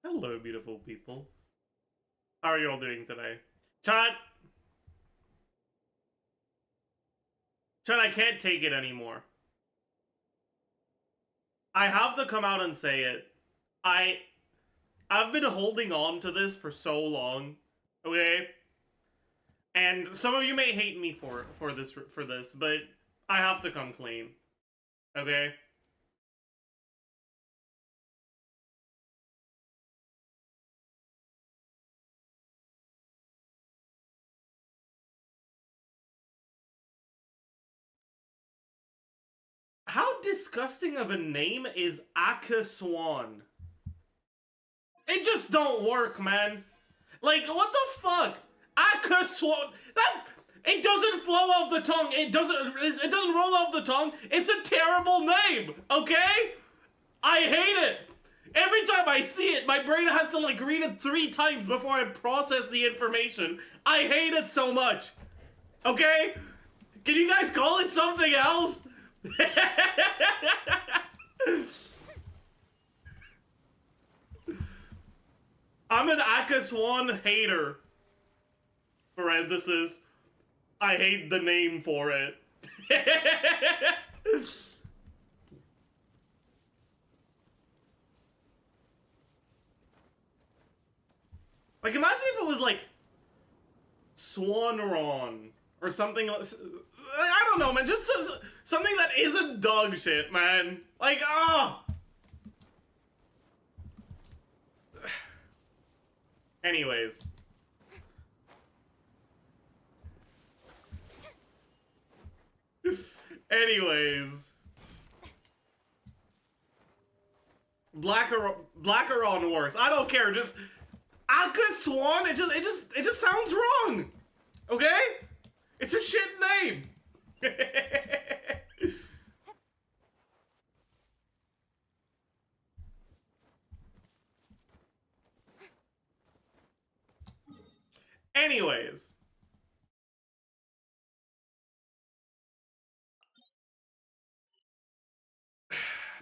Hello, beautiful people. How are you all doing today? Chat! Chat, I can't take it anymore. I have to come out and say it. I've been holding on to this for so long, okay? And some of you may hate me for this, but I have to come clean, okay? How disgusting of a name is Aka Swan? It just don't work, man. Like, what the fuck? Aka Swan. That it doesn't flow off the tongue. It doesn't roll off the tongue. It's a terrible name. Okay? I hate it. Every time I see it, my brain has to like read it 3 times before I process the information. I hate it so much. Okay? Can you guys call it something else? I'm an Aka Swan hater. Parenthesis. I hate the name for it. Like, imagine if it was like Swanron or something. I don't know, man. Just something that isn't dog shit, man. Like, ah. Oh. Anyways. Blackeron works. I don't care. Just Aka Swan. It just sounds wrong. Okay? It's a shit name. Anyways.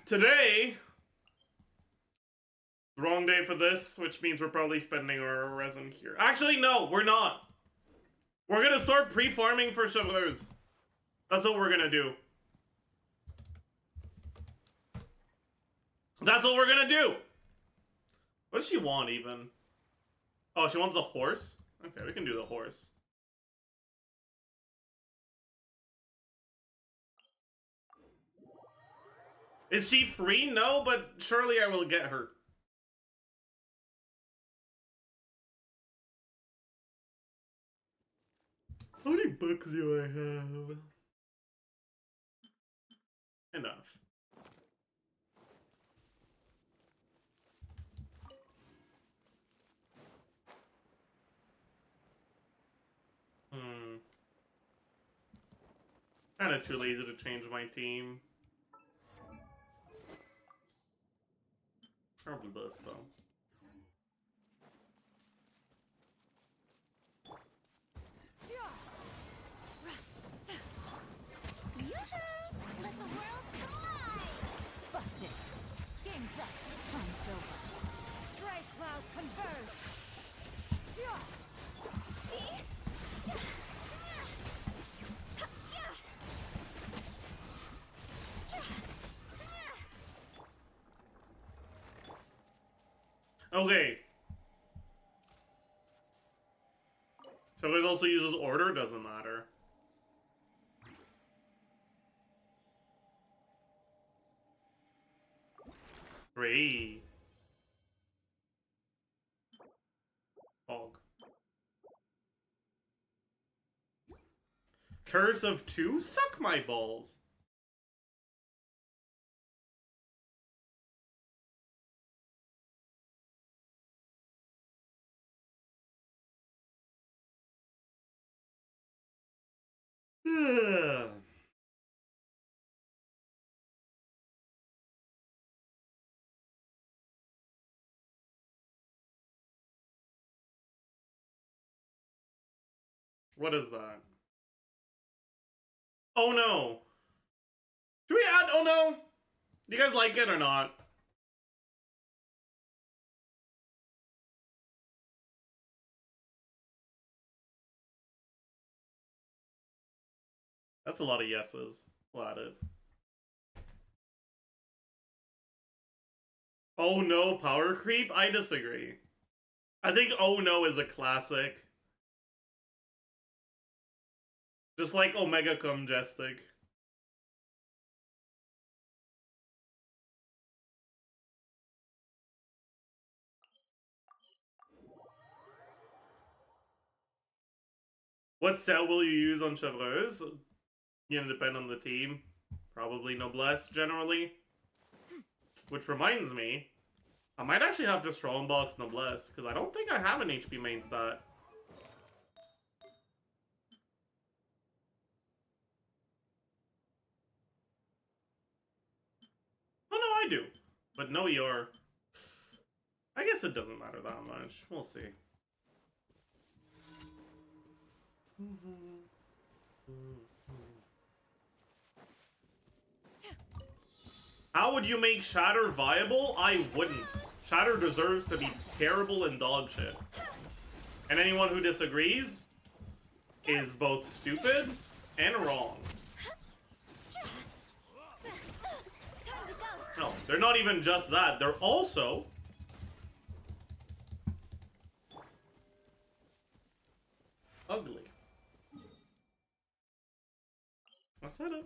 Today, wrong day for this, which means we're probably spending our resin here. Actually, no, we're not. We're gonna start pre-farming for Chevreuses. That's what we're gonna do. That's what we're gonna do. What does she want, even? Oh, she wants a horse? Okay, we can do the horse. Is she free? No, but surely I will get her. How many books do I have? Enough. Kinda too lazy to change my team. Probably this, though. Let the world collide! Busted! Game's up! Time's over! Strike clouds converge! Okay. Chavez also uses order, doesn't matter. Three. Fog. Curse of 2? Suck my balls. Ugh. What is that? Oh no. Do we add oh no? Do you guys like it or not? That's a lot of yeses. We'll add it. Oh no, power creep? I disagree. I think oh no is a classic. Just like Omega Congestic. What set will you use on Chevreuse? You know, depend on the team. Probably Noblesse, generally. Which reminds me, I might actually have to Strongbox Noblesse, because I don't think I have an HP main stat. Oh no, I do. But no, you're... I guess it doesn't matter that much. We'll see. How would you make Shatter viable? I wouldn't. Shatter deserves to be terrible and dog shit. And anyone who disagrees is both stupid and wrong. No, they're not even just that. They're also... ugly. I said it.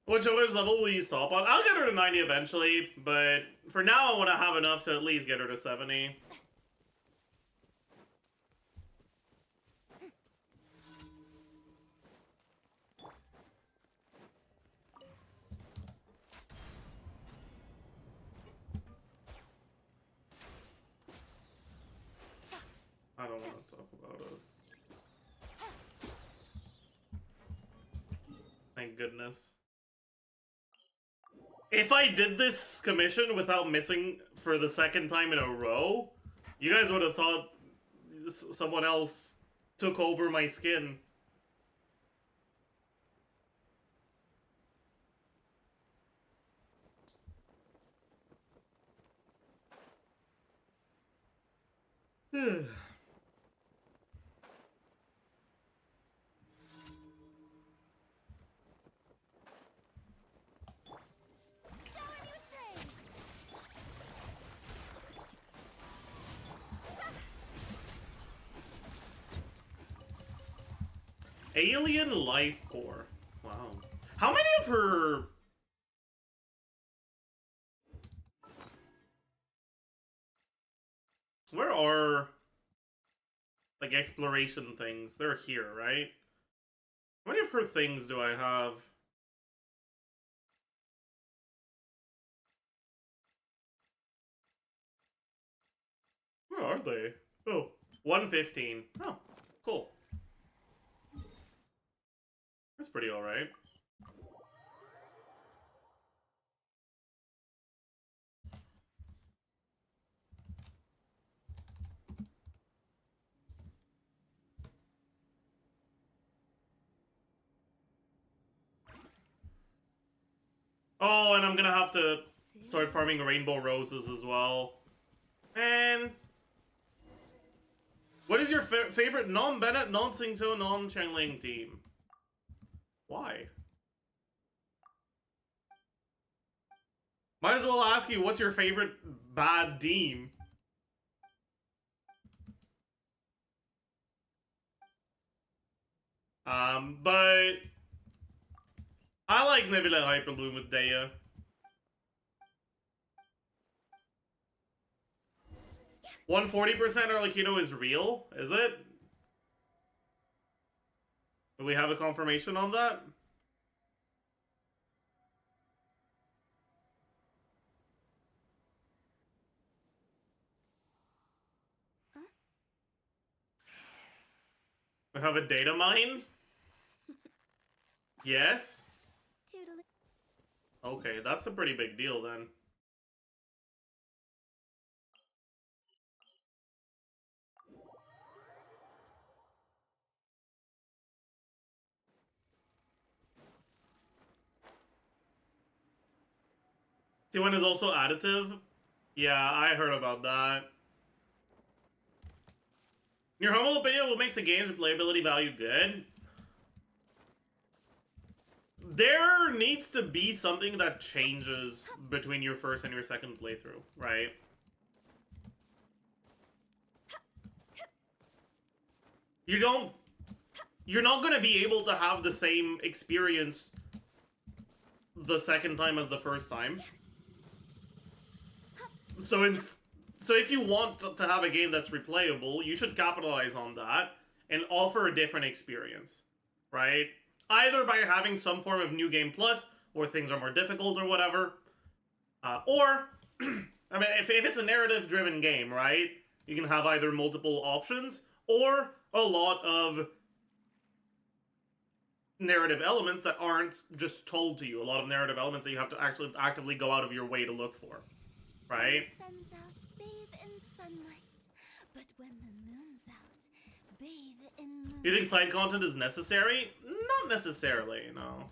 Whichever level will you stop on? I'll get her to 90 eventually, but for now I want to have enough to at least get her to 70. I don't want to talk about it. Thank goodness. If I did this commission without missing for the second time in a row, you guys would have thought someone else took over my skin. Alien Life Core. Wow. How many of her... Where are... like, exploration things? They're here, right? How many of her things do I have? Where are they? Oh, 115. Oh, cool. That's pretty alright. Oh, and I'm gonna have to start farming rainbow roses as well. And what is your favorite non-Bennett, non-Singto, non-Changling team? Why? Might as well ask you, what's your favorite bad team? But I like Nebula Hyperbloom with Daya. 140% Arlecchino is real? Is it? Do we have a confirmation on that? We have a data mine? Yes? Okay, that's a pretty big deal then. T1 is also additive? Yeah, I heard about that. In your humble opinion, what makes the game's replayability value good? There needs to be something that changes between your first and your second playthrough, right? You're not gonna be able to have the same experience the second time as the first time. So if you want to have a game that's replayable, you should capitalize on that and offer a different experience, right? Either by having some form of new game plus, or things are more difficult or whatever, or I mean, if it's a narrative-driven game, right, you can have either multiple options or a lot of narrative elements that aren't just told to you. A lot of narrative elements that you have to actually actively go out of your way to look for, right? When the sun's out, bathe in sunlight. But when the moon's out, bathe in moonlight. You think side content is necessary? Not necessarily, no.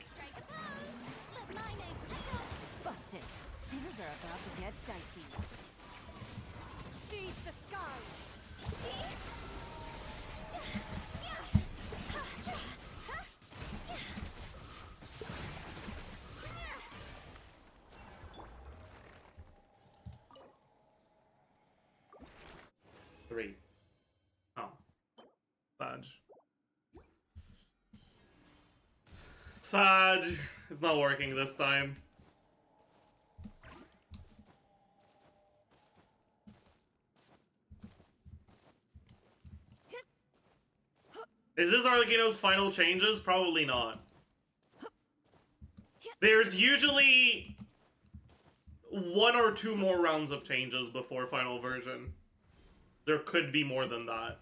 Strike a pose. Let my name echo. Busted. Things are about to get dicey. Seize the skies. Three. Oh. Saj. Saj. It's not working this time. Is this Arlecchino's final changes? Probably not. There's usually 1 or 2 more rounds of changes before final version. There could be more than that.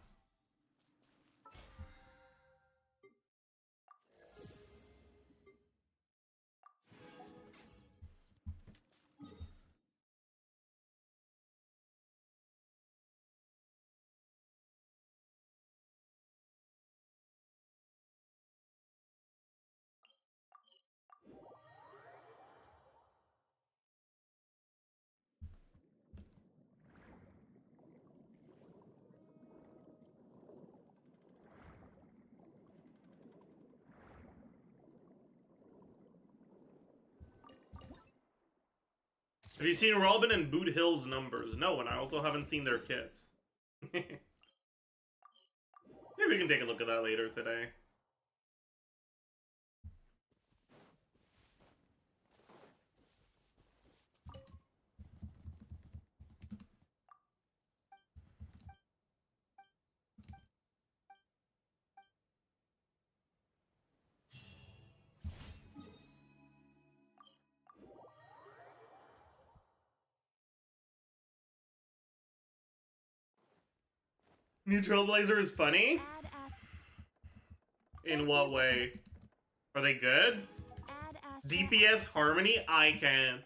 Have you seen Robin and Boot Hill's numbers? No, and I also haven't seen their kits. Maybe we can take a look at that later today. New Trailblazer is funny? In what way? Are they good? DPS Harmony? I can't.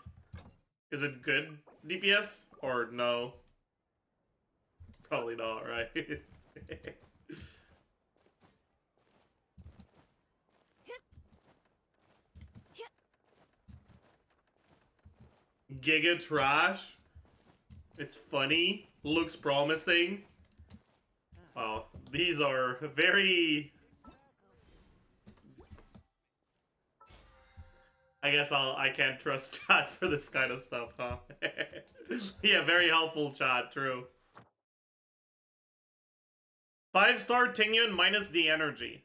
Is it good DPS? Or no? Probably not, right? Giga Trash? It's funny. Looks promising. Oh, these are very... I guess I can't trust chat for this kind of stuff, huh? Yeah, very helpful chat, true. 5-star Tingyun minus the energy.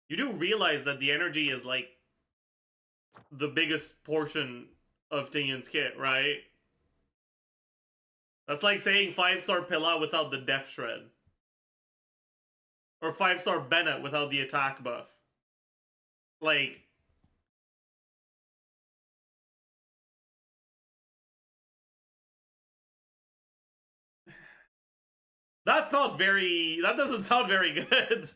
You do realize that the energy is like the biggest portion of Tingyun's kit, right? That's like saying 5-star Pilla without the Death Shred. Or 5-star Bennett without the attack buff. Like... That's not very... That doesn't sound very good.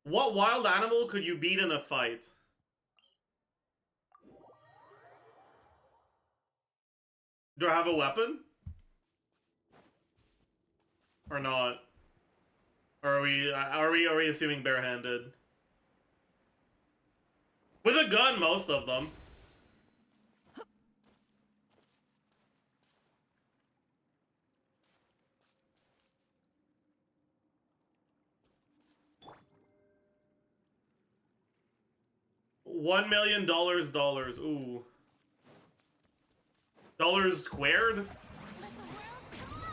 What wild animal could you beat in a fight? Do I have a weapon? Or not? Or are we assuming barehanded? With a gun, most of them. $1 million dollars. Ooh. Dollars squared? Let the world collide.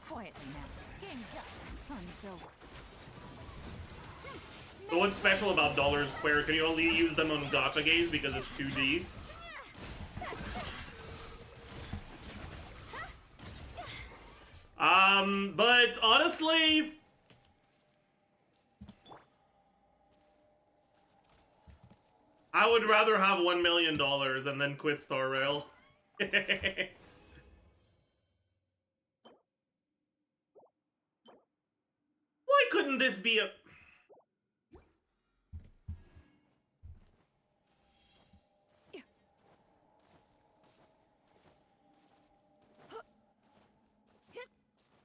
Quietly now. Game's up. Fun's over. So what's special about dollars squared? Can you only use them on gacha games because it's 2D? But honestly, I would rather have $1 million and then quit Star Rail. Why couldn't this be a...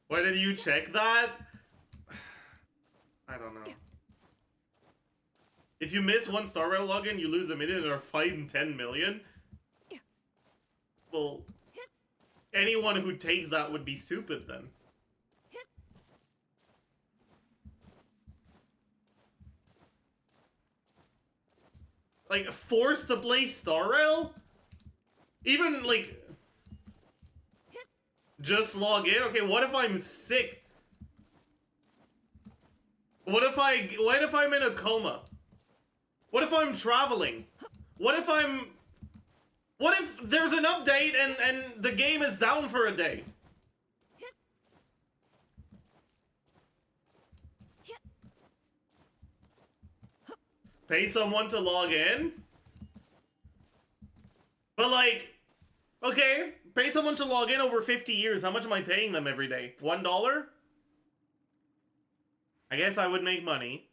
Why did you check that? I don't know. If you miss one Star Rail login, you lose a minute or fight in 10 million? Well, anyone who takes that would be stupid then. Like, forced to play Star Rail? Even, like... Just log in? Okay, what if I'm sick? What if I'm in a coma? What if I'm traveling? What if there's an update and the game is down for a day? Pay someone to log in? But like, okay, pay someone to log in over 50 years. How much am I paying them every day? $1? I guess I would make money.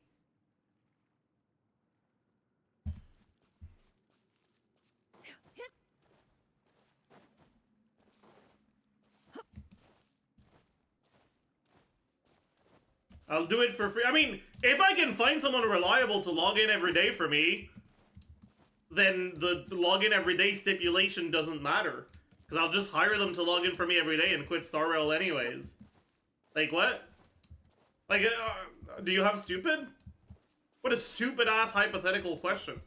I'll do it for free. I mean, if I can find someone reliable to log in every day for me, then the login every day stipulation doesn't matter. Because I'll just hire them to log in for me every day and quit Star Rail anyways. Like, what? Like, do you have stupid? What a stupid-ass hypothetical question.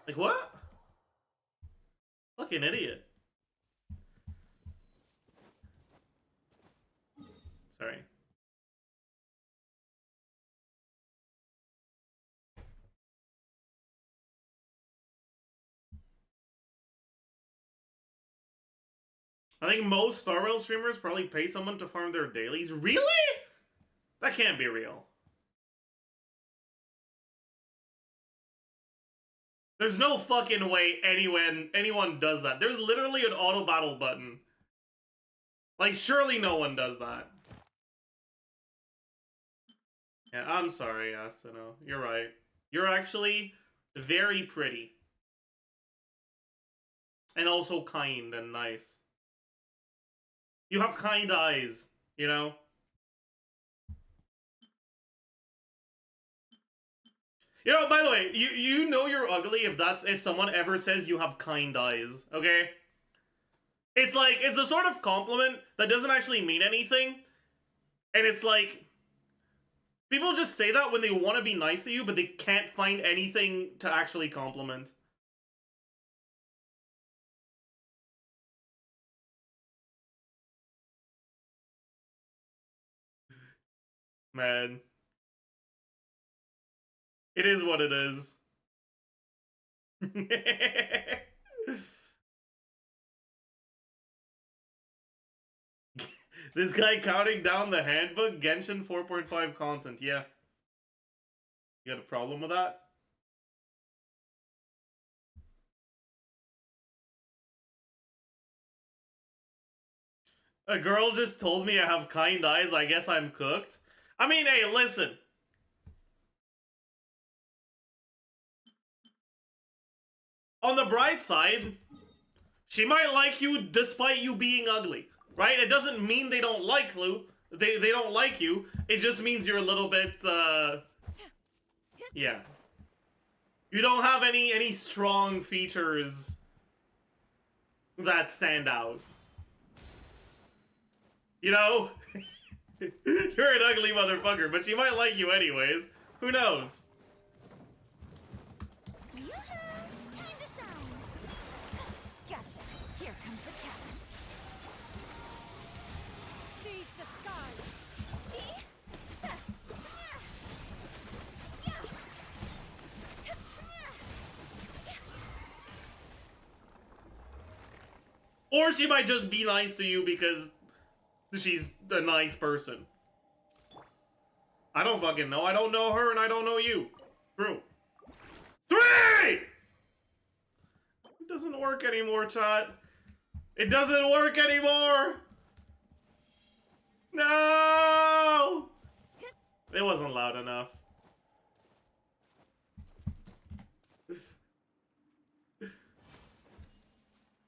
Like, what? Fucking idiot. Sorry. I think most Star Rail streamers probably pay someone to farm their dailies. Really? That can't be real. There's no fucking way anyone does that. There's literally an auto battle button. Like, surely no one does that. Yeah, I'm sorry, Asano. You're right. You're actually very pretty. And also kind and nice. You have kind eyes, you know? You know, by the way, you know you're ugly if someone ever says you have kind eyes, okay? It's like, it's a sort of compliment that doesn't actually mean anything. And it's like, people just say that when they want to be nice to you, but they can't find anything to actually compliment. Man. It is what it is. This guy counting down the handbook, Genshin 4.5 content, yeah. You got a problem with that? A girl just told me I have kind eyes, I guess I'm cooked. I mean, hey, listen. on the bright side, she might like you despite you being ugly, right? It doesn't mean they don't like you. They don't like you. It just means you're a little bit, yeah. You don't have any strong features that stand out. You know? You're an ugly motherfucker, but she might like you anyways. Who knows? Time to shine. Gotcha. Here comes the catch. Seize the sky. Or she might just be nice to you because she's a nice person. I don't fucking know. I don't know her and I don't know you. True. 3! It doesn't work anymore, chat. It doesn't work anymore! No! It wasn't loud enough.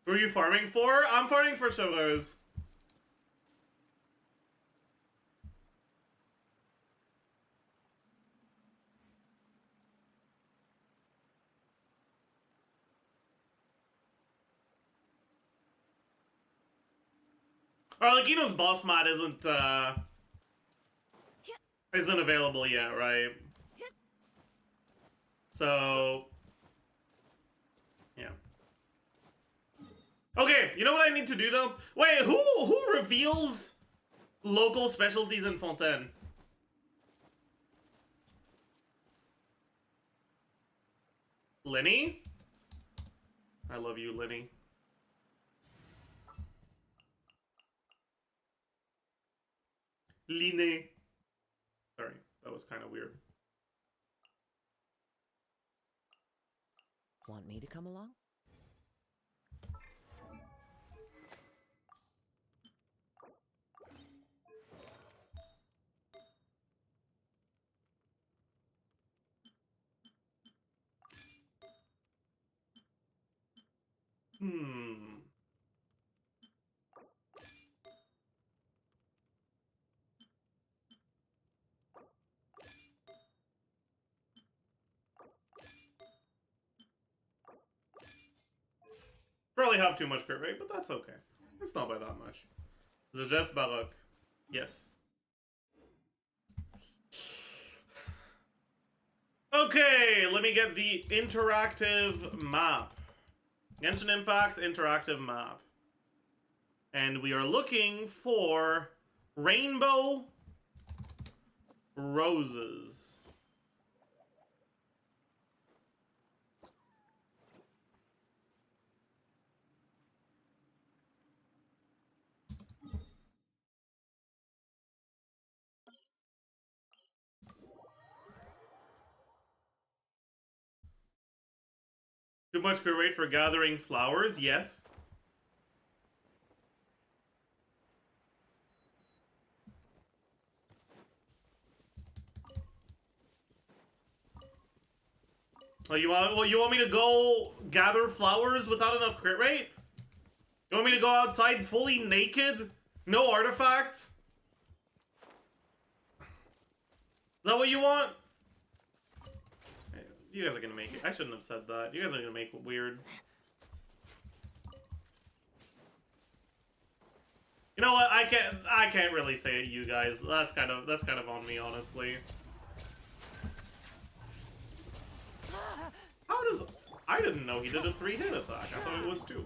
Who are you farming for? I'm farming for Chevreuse. Arlecchino's boss mod isn't available yet, right? So yeah. Okay, you know what I need to do though? Wait, who reveals local specialties in Fontaine? Lenny? I love you, Lenny. Line. Sorry, that was kind of weird. Want me to come along? Probably have too much crit rate, but that's okay. It's not by that much. Zajef Baroque. Yes. Okay, let me get the interactive map. Genshin Impact interactive map. And we are looking for rainbow roses. Too much crit rate for gathering flowers? Yes. Oh, you want me to go gather flowers without enough crit rate? You want me to go outside fully naked? No artifacts? Is that what you want? You guys are gonna make it. I shouldn't have said that. You guys are gonna make it weird. You know what? I can't really say it, you guys. That's kind of on me, honestly. How does... I didn't know he did a 3-hit attack. I thought it was 2.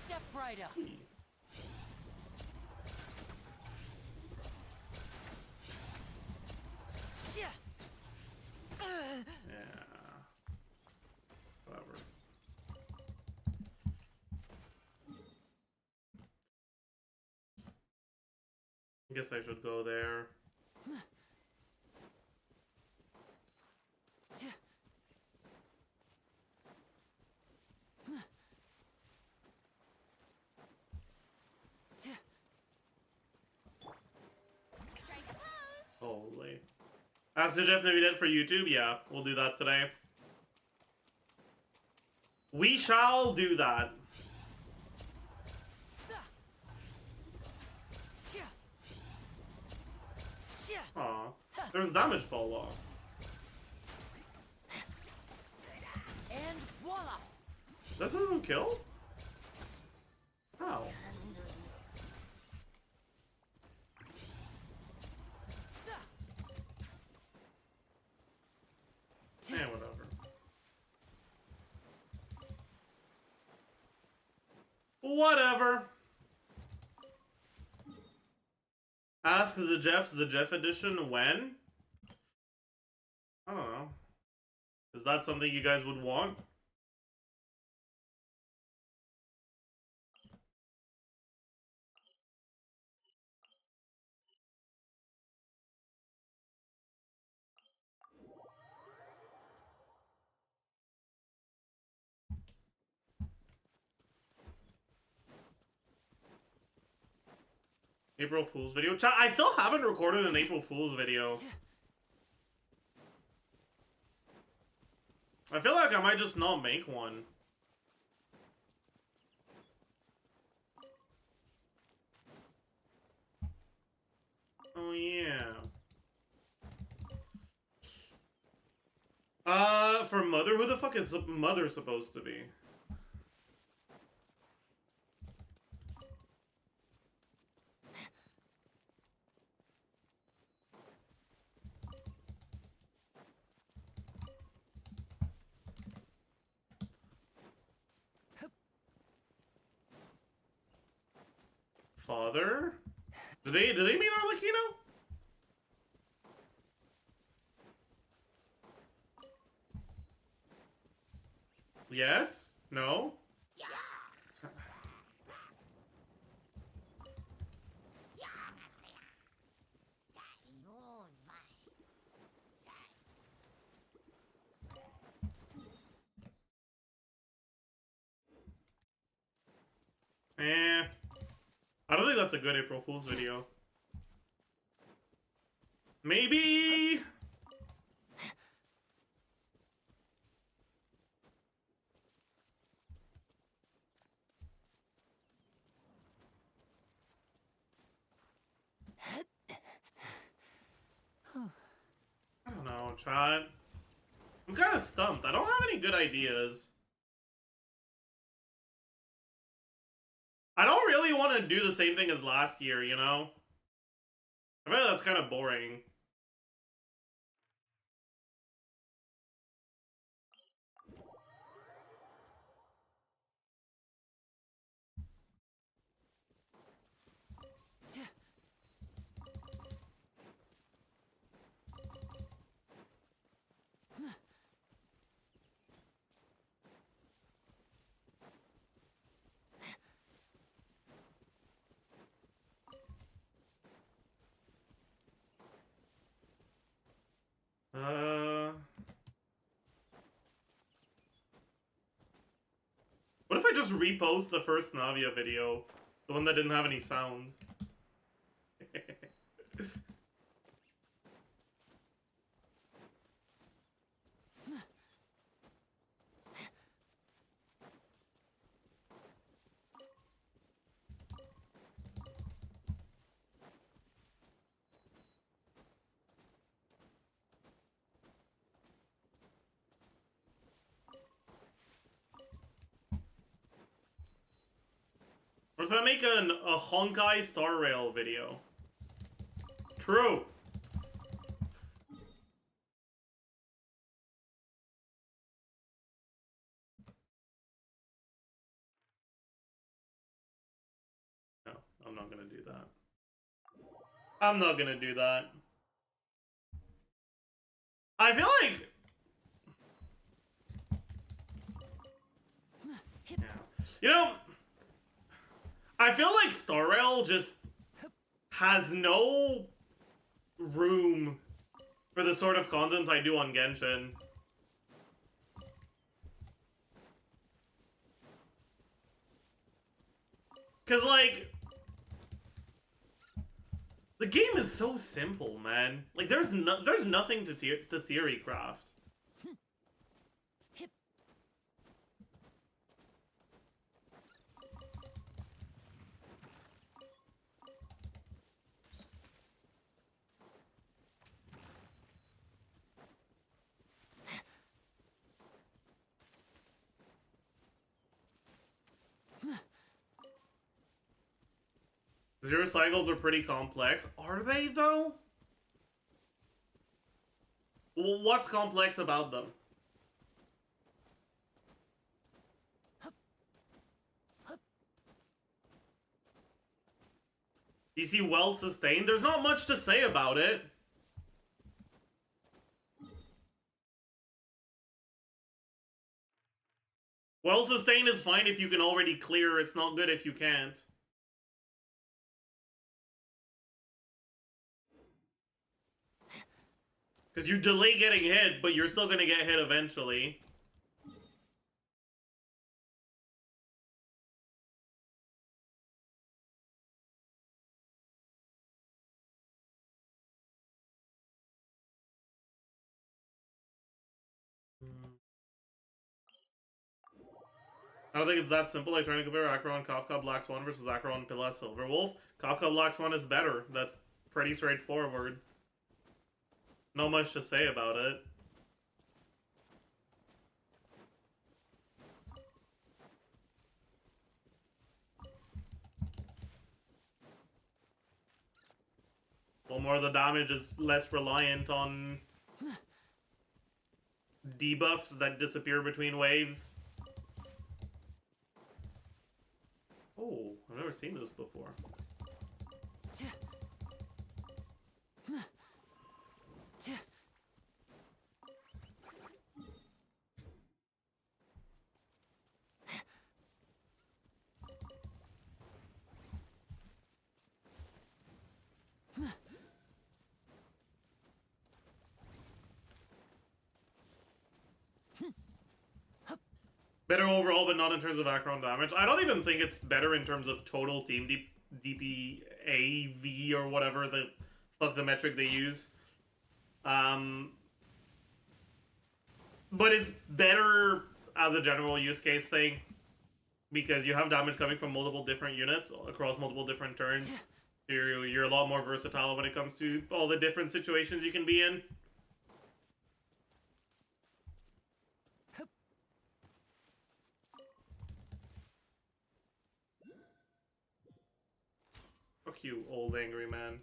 Step right up. Yeah. Whatever. I guess I should go there. Holy. Ask Zajef if he did for YouTube? Yeah, we'll do that today. We shall do that. Aw, there's damage fall off. And voila! That doesn't kill? How? Yeah, whatever. Whatever. Ask Zajef edition when? I don't know. Is that something you guys would want? April Fool's video? Chat, I still haven't recorded an April Fool's video. I feel like I might just not make one. Oh yeah. For Mother? Who the fuck is Mother supposed to be? Father? Do they mean Arlecchino? Yes? No? Eh. I don't think that's a good April Fool's video. Maybe... I don't know, chat. I'm kind of stumped. I don't have any good ideas. I don't really want to do the same thing as last year, you know? I feel like that's kind of boring. What if I just repost the first Navia video? The one that didn't have any sound. What if I make a Honkai Star Rail video? True. No, I'm not gonna do that. I'm not gonna do that. I feel like... Yeah. You know... I feel like Star Rail just has no room for the sort of content I do on Genshin. Cause like... The game is so simple, man. Like, there's nothing to theory craft. Zero cycles are pretty complex. Are they, though? Well, what's complex about them? You see, well sustained? There's not much to say about it. Well sustained is fine if you can already clear. It's not good if you can't. Because you delay getting hit, but you're still gonna get hit eventually. I don't think it's that simple, like trying to compare Acheron Kafka Black Swan versus Acheron Pilla Silverwolf. Kafka Black Swan is better. That's pretty straightforward. Not much to say about it. Well, more of the damage is less reliant on debuffs that disappear between waves. Oh, I've never seen this before. Better overall, but not in terms of Acheron damage. I don't even think it's better in terms of total team DPAV or whatever the fuck the metric they use. But it's better as a general use case thing because you have damage coming from multiple different units across multiple different turns. You're a lot more versatile when it comes to all the different situations you can be in. Fuck you, old angry man.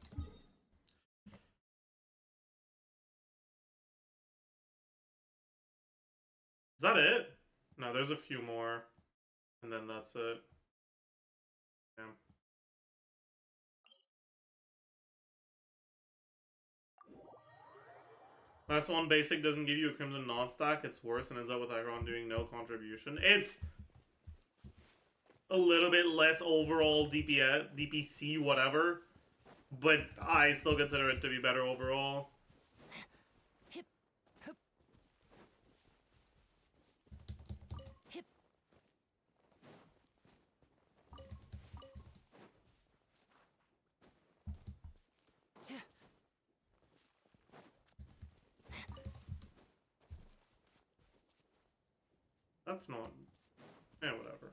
Is that it? No, there's a few more. And then that's it. Damn. Last one, basic doesn't give you a Crimson non-stack. It's worse and ends up with Acheron doing no contribution. It's a little bit less overall DPC, whatever. But I still consider it to be better overall. That's not... Eh, whatever.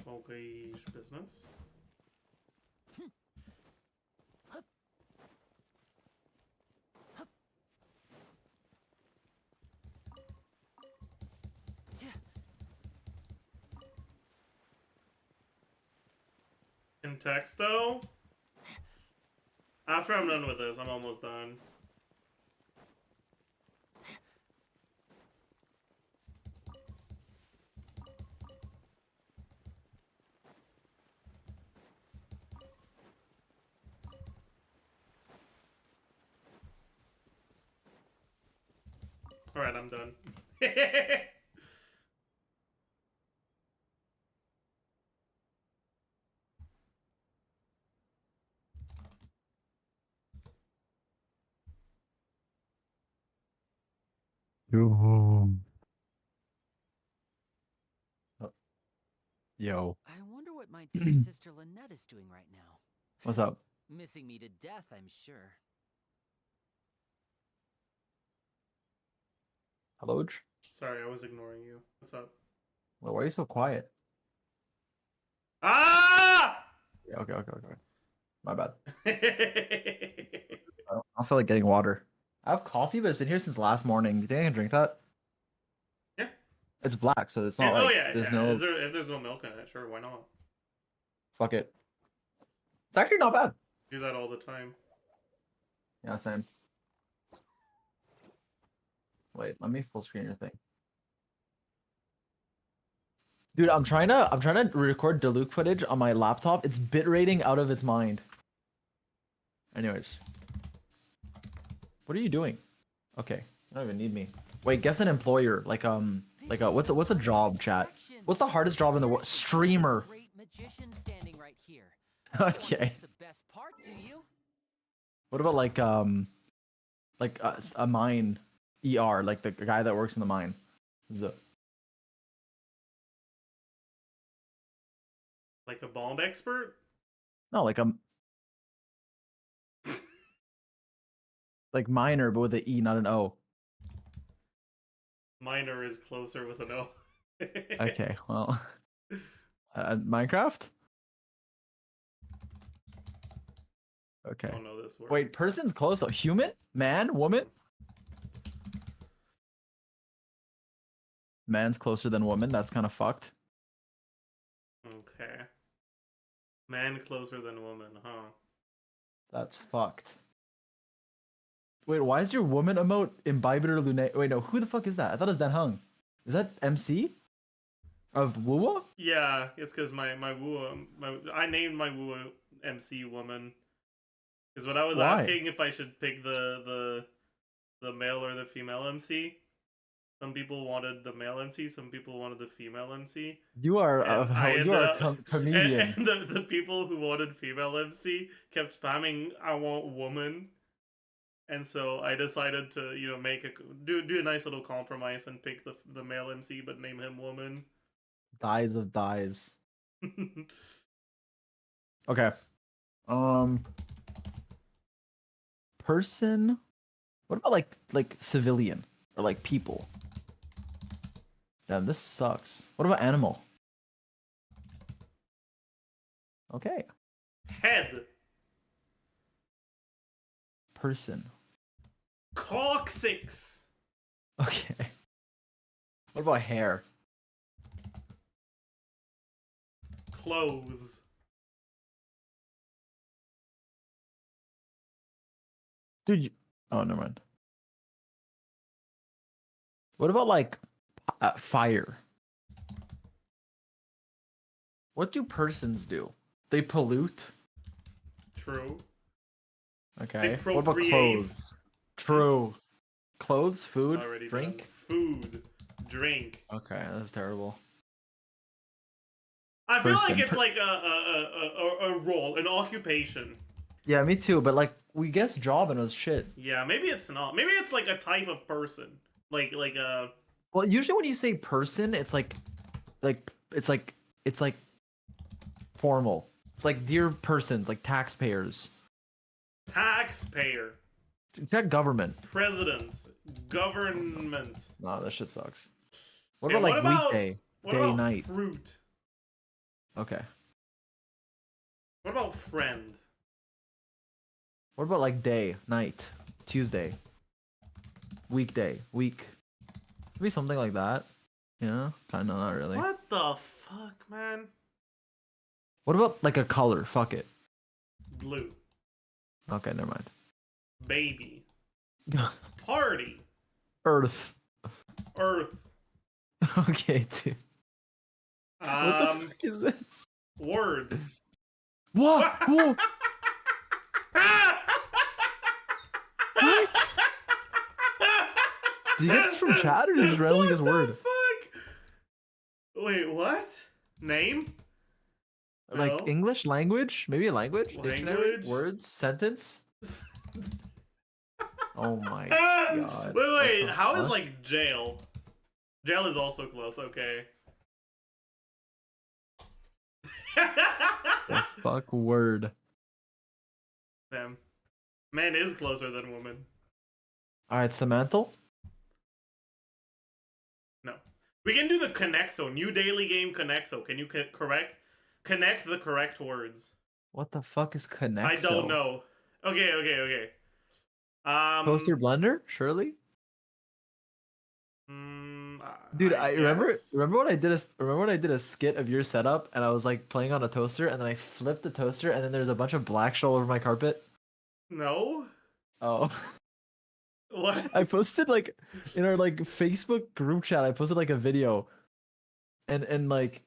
Okay, business. In text though? After I'm done with this, I'm almost done. Alright, I'm done. Yo, I wonder what my dear sister Lynette is doing right now. what's up? Missing me to death, I'm sure. Hello? Sorry, I was ignoring you. What's up? Well, why are you so quiet? Ah! Yeah, okay. My bad. I don't feel like getting water. I have coffee, but it's been here since last morning. Do you think I can drink that? Yeah. It's black, so it's not Yeah, like oh yeah, there's yeah. no. If there's no milk in it, sure, why not? Fuck it. It's actually not bad. Do that all the time. Yeah, same. Wait, let me full screen your thing. Dude, I'm trying to record Diluc footage on my laptop. It's bit rating out of its mind. Anyways. What are you doing? Okay. You don't even need me. Wait, guess an employer. Like what's a job, chat? What's the hardest job in the world? Streamer. Great magician standing right here. Okay. The best part, do you? What about like a mine ER, like the guy that works in the mine? Like a bomb expert? No, like miner, but with an E, not an O. Miner is closer with an O. Okay, well, Minecraft. Okay. I don't know this word. Wait, person's close though. Human, man, woman. Man's closer than woman. That's kind of fucked. Okay. Man closer than woman, huh? That's fucked. Wait, why is your woman emote Imbibitor Lune? Wait, no, who the fuck is that? I thought it was Dan Hung. Is that MC? Of Wuwa? Yeah, it's because my Woo, I named my Woo MC woman. Because when I was Why? asking if I should pick the male or the female MC, some people wanted the male MC, some people wanted the female MC. You are And I you ended are up, a comedian. And the people who wanted female MC kept spamming "I want woman," and so I decided to make do a nice little compromise and pick the male MC, but name him woman. Dies of dies. Okay. Person. What about like civilian or like people? Damn, this sucks. What about animal? Okay. Head. Person. Coccyx. Okay. What about hair? Clothes. Dude, oh, never mind. What about like fire? What do persons do? They pollute. True. Okay. They What about procreate. clothes? True. Clothes, food, Already drink. done. Food, drink. Okay, that's terrible. I feel like Person. it's like a role, an occupation. Yeah, me too. But like, we guessed job and it was shit. Yeah, maybe it's not. Maybe it's like a type of person. Like a. Well, usually when you say person, it's like formal. It's like dear persons, like taxpayers. Taxpayer. Check government. President. Government. No, that shit sucks. What Okay, about like what about- weekday, What day, about night? fruit? Okay. What about friend? What about like day, night, Tuesday, weekday, week? Maybe something like that. Yeah, kind of, not really. What the fuck, man? What about like a color? Fuck it. Blue. Okay, never mind. Baby. Party. Earth. Earth. Okay, dude. What the fuck is this? Word. Whoa! Whoa! Do you get this from chat or just randomly this word? What the fuck? Wait, what? Name? Like No. English language? Maybe a language? Dictionary? Language? Words? Sentence? Oh my god. Wait, What wait. the How is fuck? like jail? Jail is also close. Okay. The fuck word. Damn. Man is closer than woman. Alright, Samantha? No. We can do the Connexo. New daily game Connexo. Can you connect the correct words? What the fuck is Connexo? I don't know. Okay. Toaster blender? Surely? Dude, I remember guess? when I did a skit of your setup and I was like playing on a toaster and then I flipped the toaster and then there's a bunch of black shit all over my carpet. No? Oh. What? I posted like in our like Facebook group chat, I posted like a video and like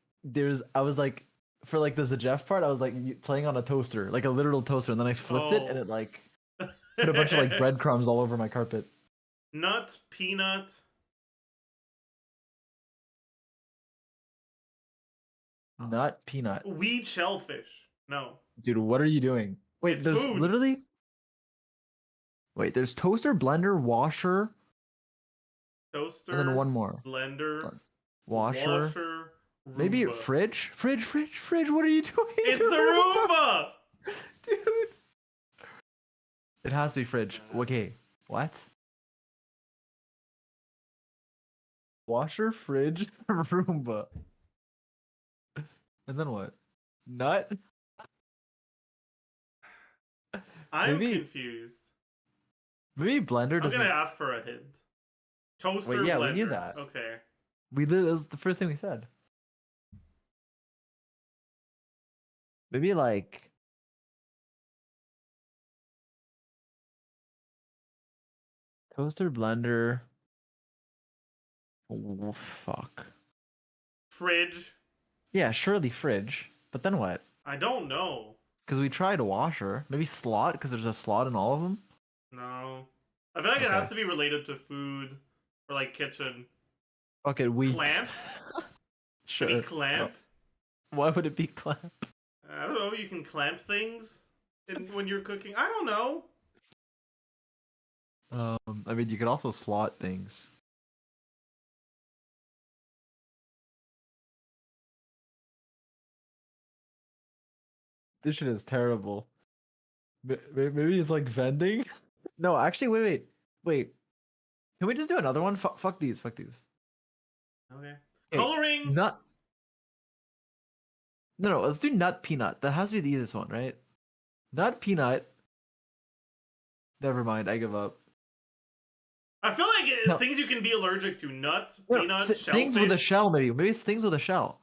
I was like for like the Zajef part, I was like playing on a toaster, like a literal toaster, and then I flipped it and Oh. it like put a bunch of like breadcrumbs all over my carpet. Nut, peanut. Nut peanut. Weed shellfish. No. Dude, what are you doing? Wait, It's there's food. literally Wait, there's toaster, blender, washer, Toaster. and then one more. Blender. Washer. Maybe Roomba. fridge? Fridge, what are you doing? It's the Roomba! Dude. It has to be fridge. Okay. What? Washer, fridge, Roomba. And then what? Nut? I'm Maybe- confused. Maybe blender I'm doesn't. gonna ask for a hint. Toaster, Wait, yeah, blender. we knew that. Okay. We did. That was the first thing we said. Maybe like. Toaster, blender. Oh, fuck. Fridge. Yeah, surely fridge. But then what? I don't know. Because we tried washer. Maybe slot, because there's a slot in all of them. No. I feel like it has Okay. to be related to food or like kitchen. Okay, wheat. Clamp? Sure. Maybe clamp? Why would it be clamp? I don't know. You can clamp things when you're cooking. I don't know. I mean, you could also slot things. This shit is terrible. Maybe it's like vending? No, actually, wait. Can we just do another one? Fuck these. Okay. Okay, Coloring. Nut. No, let's do nut peanut. That has to be the easiest one, right? Nut peanut. Never mind, I give up. I feel like No. things you can be allergic to: nuts, No, peanut, shellfish. things with a shell, maybe. Maybe it's things with a shell.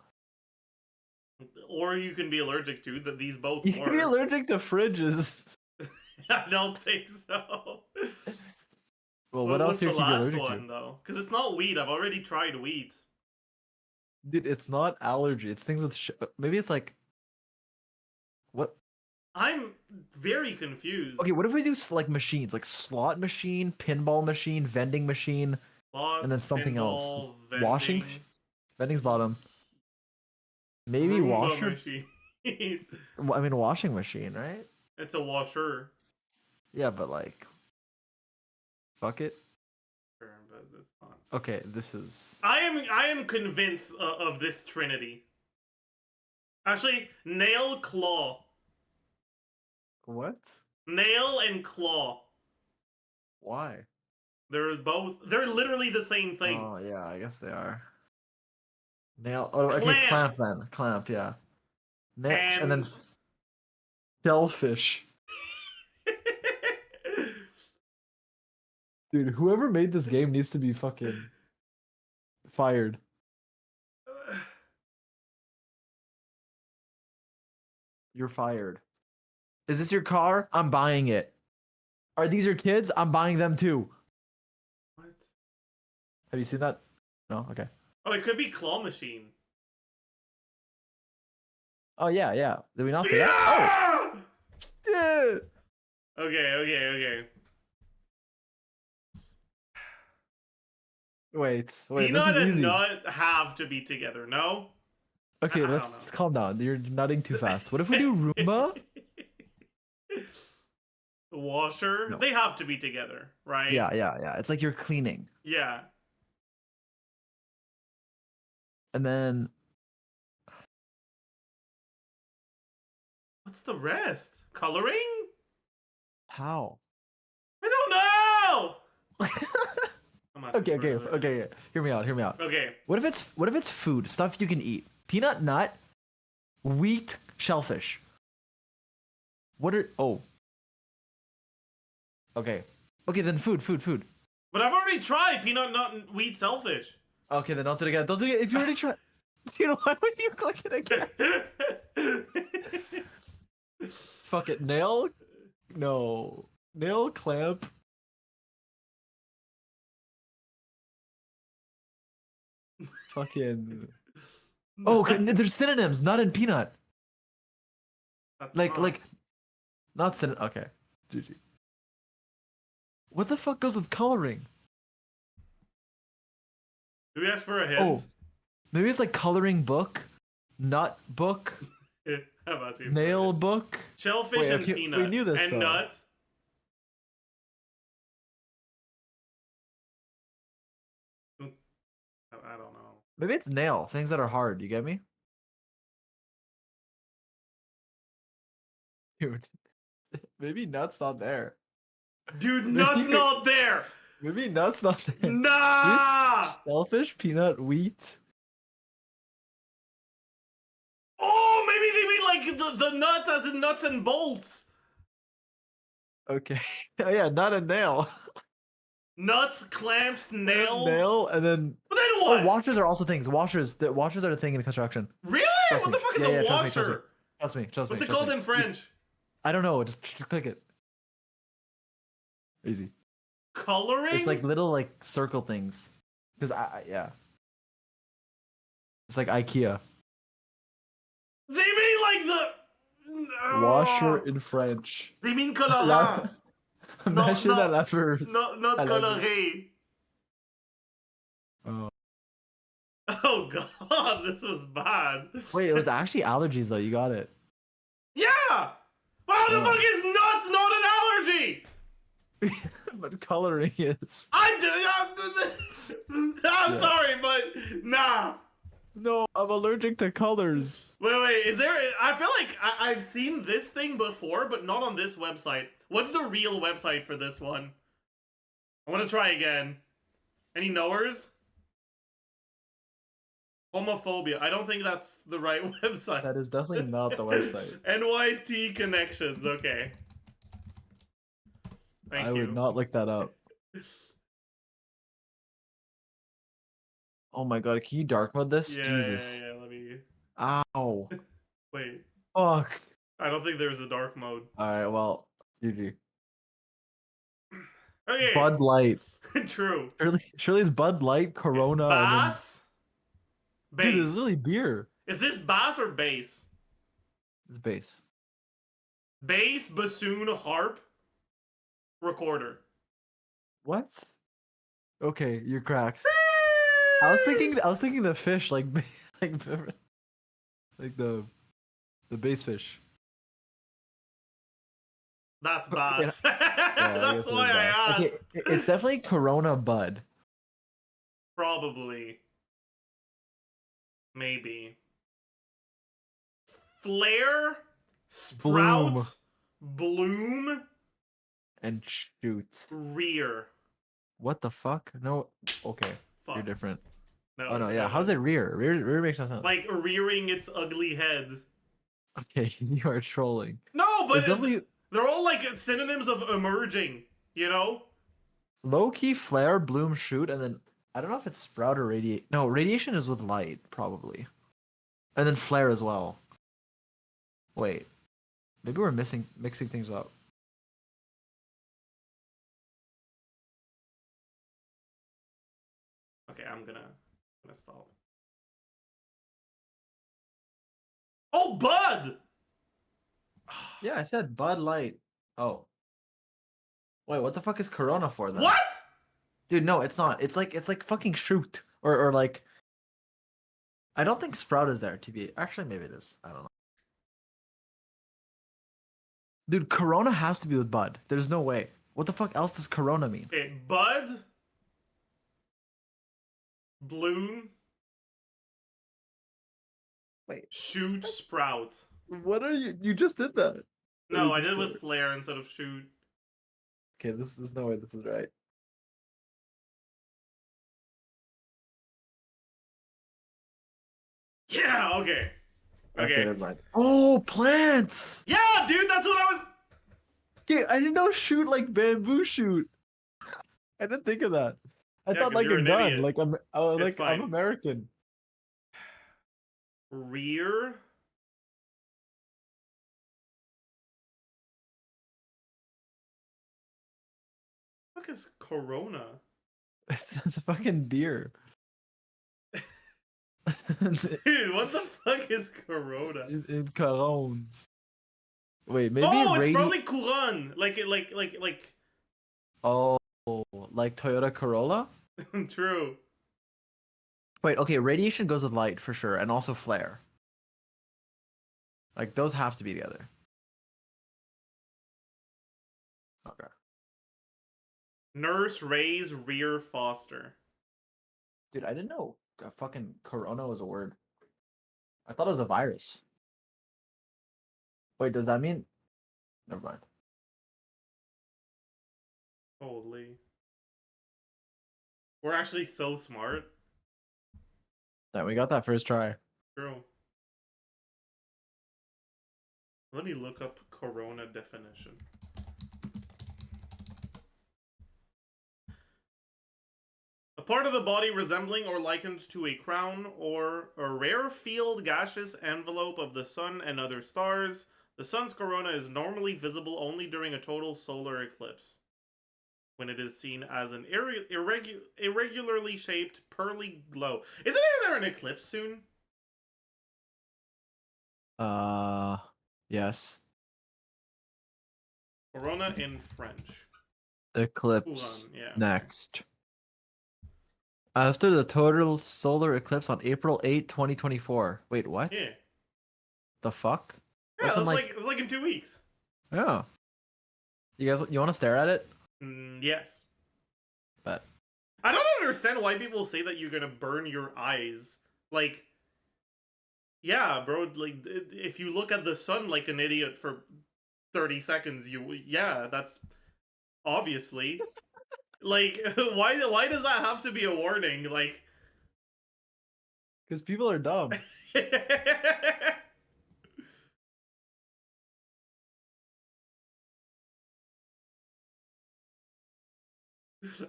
Or you can be allergic to that. These both You can be work. allergic to fridges. I don't think so. Well, what else What's here the can you be last allergic one to? though? Because it's not wheat. I've already tried wheat. Dude, it's not allergy. It's things with maybe it's like what? I'm very confused. Okay, what if we do like machines, like slot machine, pinball machine, vending machine, Slot, and then something else? pinball, Washing? vending, Vending's bottom. Maybe Roomba washer. machine. I mean, washing machine, right? It's a washer. Yeah, but like, fuck it. Sure, but it's not. Okay, this is. I am convinced of this trinity. Actually, nail, claw. What? Nail and claw. Why? They're literally the same thing. Oh yeah, I guess they are. Nail. Oh, okay, Clamp. clamp then. Clamp, yeah. And then And shellfish. Dude, whoever made this game needs to be fucking fired. You're fired. Is this your car? I'm buying it. Are these your kids? I'm buying them too. What? Have you seen that? No? Okay. Oh, it could be claw machine. Oh, yeah. Did we not say that? Yeah! Oh! Shit! Okay. Wait, this Peanut is and easy. nut have to be together, no? Okay, I don't let's know. calm down. You're nutting too fast. What if we do Roomba? Washer? No. They have to be together, right? Yeah. It's like you're cleaning. Yeah. And then What's the rest? Coloring? how? I don't know! I'm asking Okay. for it. Hear me out. Okay. What if it's food, stuff you can eat? Peanut, nut, wheat, shellfish. What are Okay. Okay, then food. But I've already tried peanut, nut, and wheat, selfish. Okay, then don't do it again. Don't do it again. If you already tried, why would you click it again? Fuck it. Nail? No. Nail clamp. Fucking. Oh, okay, there's synonyms, nut and peanut. That's Like, not synonym. Okay. GG. What the fuck goes with coloring? Do we ask for a hint? Oh, maybe it's like coloring book, nut book, I'm asking for nail it. book. Shellfish Wait, and okay, peanut. we knew this, and though. nut. I don't know. Maybe it's nail. Things that are hard. You get me? Dude, maybe nut's not there. Dude, Maybe- nut's not there! Maybe nut's not there. Nah! Wheat's shellfish, peanut, wheat. Oh, maybe they mean like the nut as in nuts and bolts. Okay. Oh yeah, nut and nail. Nuts, clamps, nails. Nail, and then. But then what? Oh, washers are also things. Washers are a thing in construction. Really? Trust What me. the fuck is Yeah, a trust me, washer? trust me. What's it trust called me. in French? I don't know. Just click it. Easy. Coloring? It's like little like circle things. Because yeah. It's like IKEA. They mean like the Washer in French. They mean colorant. Machine à laveuse. Not À laver. coloré. Oh. Oh god, this was bad. Wait, it was actually allergies though. You got it. Yeah! How the Oh. fuck is nuts not an allergy? But coloring is. I'm Yeah. sorry, but nah. No, I'm allergic to colors. Wait, is there... I feel like I've seen this thing before, but not on this website. What's the real website for this one? I want to try again. Any knowers? Homophobia. I don't think that's the right website. That is definitely not the website. NYT Connections. Okay. Thank I you. would not look that up. Oh my god, can you dark mode this? Yeah, Jesus. yeah, let me... Ow. Wait. Fuck. I don't think there's a dark mode. Alright, well, GG. Okay. Bud Light. True. Surely it's Bud Light, Corona, Bass? and Bass. then... Dude, this is really beer. Is this bass or bass? It's bass. Bass, bassoon, harp, recorder. What? Okay, you're cracks. I was thinking the fish, like the bass fish. That's bass. Yeah, I That's guess it why was I bass. asked. Okay, it's definitely Corona Bud. Probably. Maybe. Flare, sprout, bloom, And shoot. rear. What the fuck? No. Okay, Fuck. you're different. No, Oh no, yeah. How's it rear? Rear makes no sense. like rearing its ugly head? Okay, you are trolling. No, but There's definitely they're all like synonyms of emerging, you know? low key flare, bloom, shoot, and then I don't know if it's sprout or radiate. No, radiation is with light, probably. And then flare as well. Wait. Maybe we're mixing things up. Okay, I'm gonna stop. Oh, Bud! Yeah, I said Bud Light. Oh. Wait, what the fuck is Corona for then? What? Dude, no, it's not. It's like fucking shoot or like. I don't think Sprout is there to be. Actually, maybe it is. I don't know. Dude, Corona has to be with Bud. There's no way. What the fuck else does Corona mean? Okay, Bud, Bloom, Wait, Shoot, Sprout. what are you? You just did that. No, I did it with Flare instead of Shoot. Okay, there's no way this is right. Yeah, okay. Okay, Okay. never mind. Oh, plants. Yeah, dude, that's what I was. Okay, I didn't know shoot like bamboo shoot. I didn't think of that. I Yeah, thought 'cause like you're a an gun. idiot. Like I'm, It's I'm fine. American. Rear. What is Corona? It's a fucking deer. Dude, what the fuck is Corona? in Corones. Wait, maybe Oh, it's radi- probably Couron. Like. Oh, like Toyota Corolla? True. Wait, okay, radiation goes with light for sure, and also flare. Like those have to be together. Okay. Nurse, raise, rear, foster. Dude, I didn't know fucking Corona was a word. I thought it was a virus. Wait, does that mean? Never mind. Holy. We're actually so smart. Yeah, we got that first try. True. Let me look up Corona definition. A part of the body resembling or likened to a crown or a rare-field gaseous envelope of the sun and other stars. The sun's corona is normally visible only during a total solar eclipse, when it is seen as an irregularly shaped pearly glow. Isn't there an eclipse soon? Yes. Corona in French. Eclipse. Couronne, yeah. Next. After the total solar eclipse on April 8, 2024. Wait, what? Yeah. The fuck? Yeah, That's in, it's like in 2 weeks. Yeah. You guys, you want to stare at it? Yes. But I don't understand why people say that you're gonna burn your eyes. Like, yeah, bro, like, if you look at the sun like an idiot for 30 seconds, yeah, that's obviously. Like, why does that have to be a warning? Like, because people are dumb.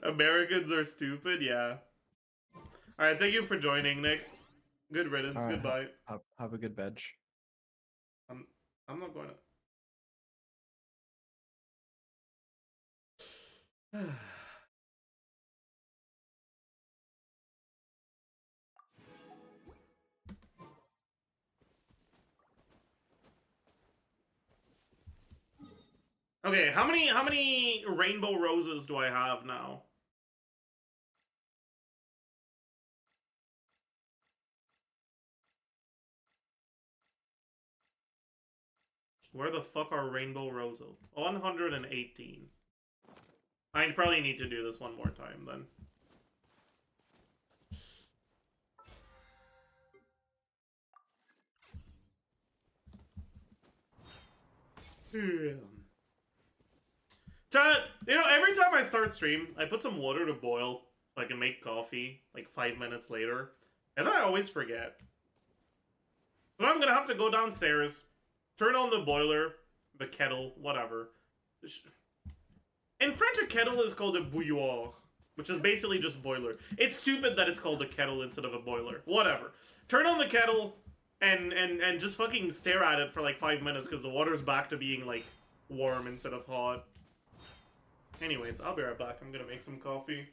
Americans are stupid, yeah. Alright, thank you for joining, Nick. Good riddance, All right, goodbye. have a good veg. I'm not going to. Okay, how many rainbow roses do I have now? Where the fuck are rainbow roses? 118. I probably need to do this one more time then. Chat, you know, every time I start stream, I put some water to boil so I can make coffee like 5 minutes later. And then I always forget. But I'm gonna have to go downstairs, turn on the boiler, the kettle, whatever. In French, a kettle is called a bouilloire, which is basically just boiler. It's stupid that it's called a kettle instead of a boiler. Whatever. Turn on the kettle and just fucking stare at it for like 5 minutes because the water's back to being like warm instead of hot. Anyways, I'll be right back. I'm gonna make some coffee.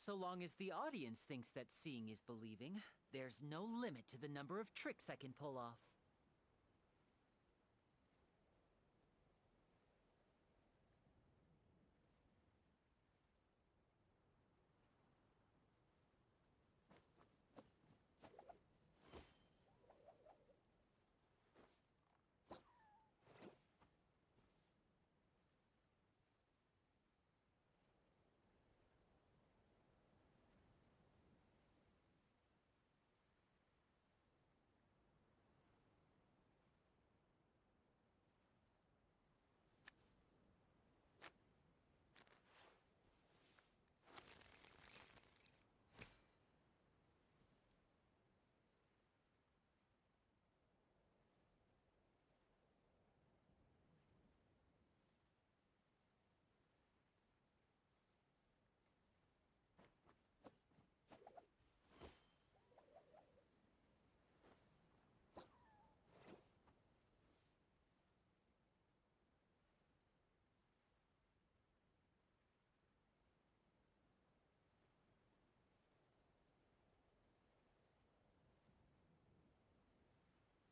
So long as the audience thinks that seeing is believing, there's no limit to the number of tricks I can pull off.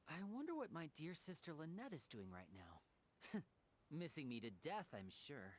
I wonder what my dear sister Lynette is doing right now. Missing me to death, I'm sure.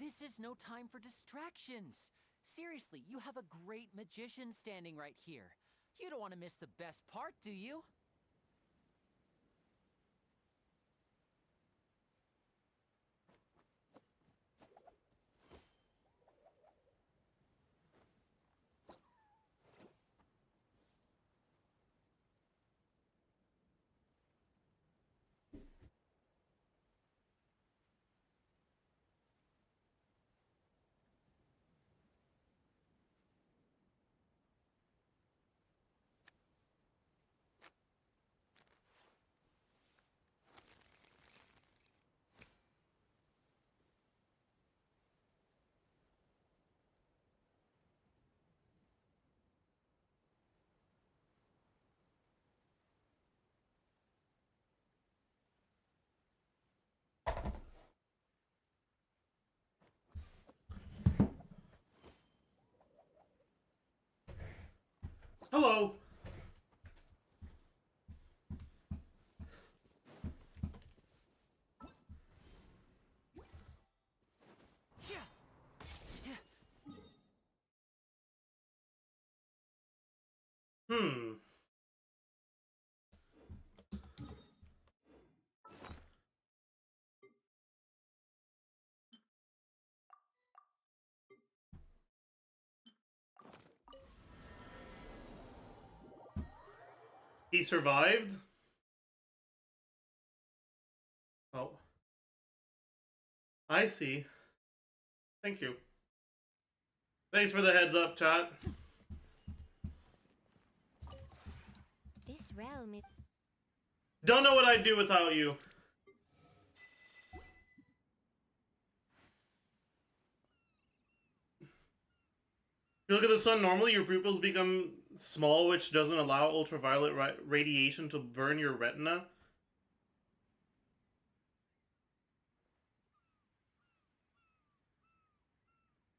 This is no time for distractions. Seriously, you have a great magician standing right here. You don't want to miss the best part, do you? Hello. Hmm. He survived? Oh. I see. Thank you. Thanks for the heads up, chat. This realm is Don't know what I'd do without you. If you look at the sun normally, your pupils become small, which doesn't allow ultraviolet radiation to burn your retina.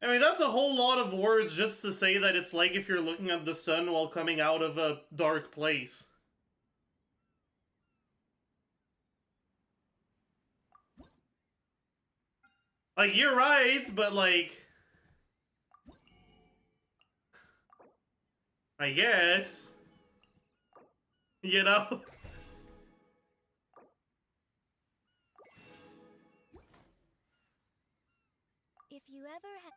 I mean, that's a whole lot of words just to say that it's like if you're looking at the sun while coming out of a dark place. Like, you're right, but like... I guess. You know? If you ever have...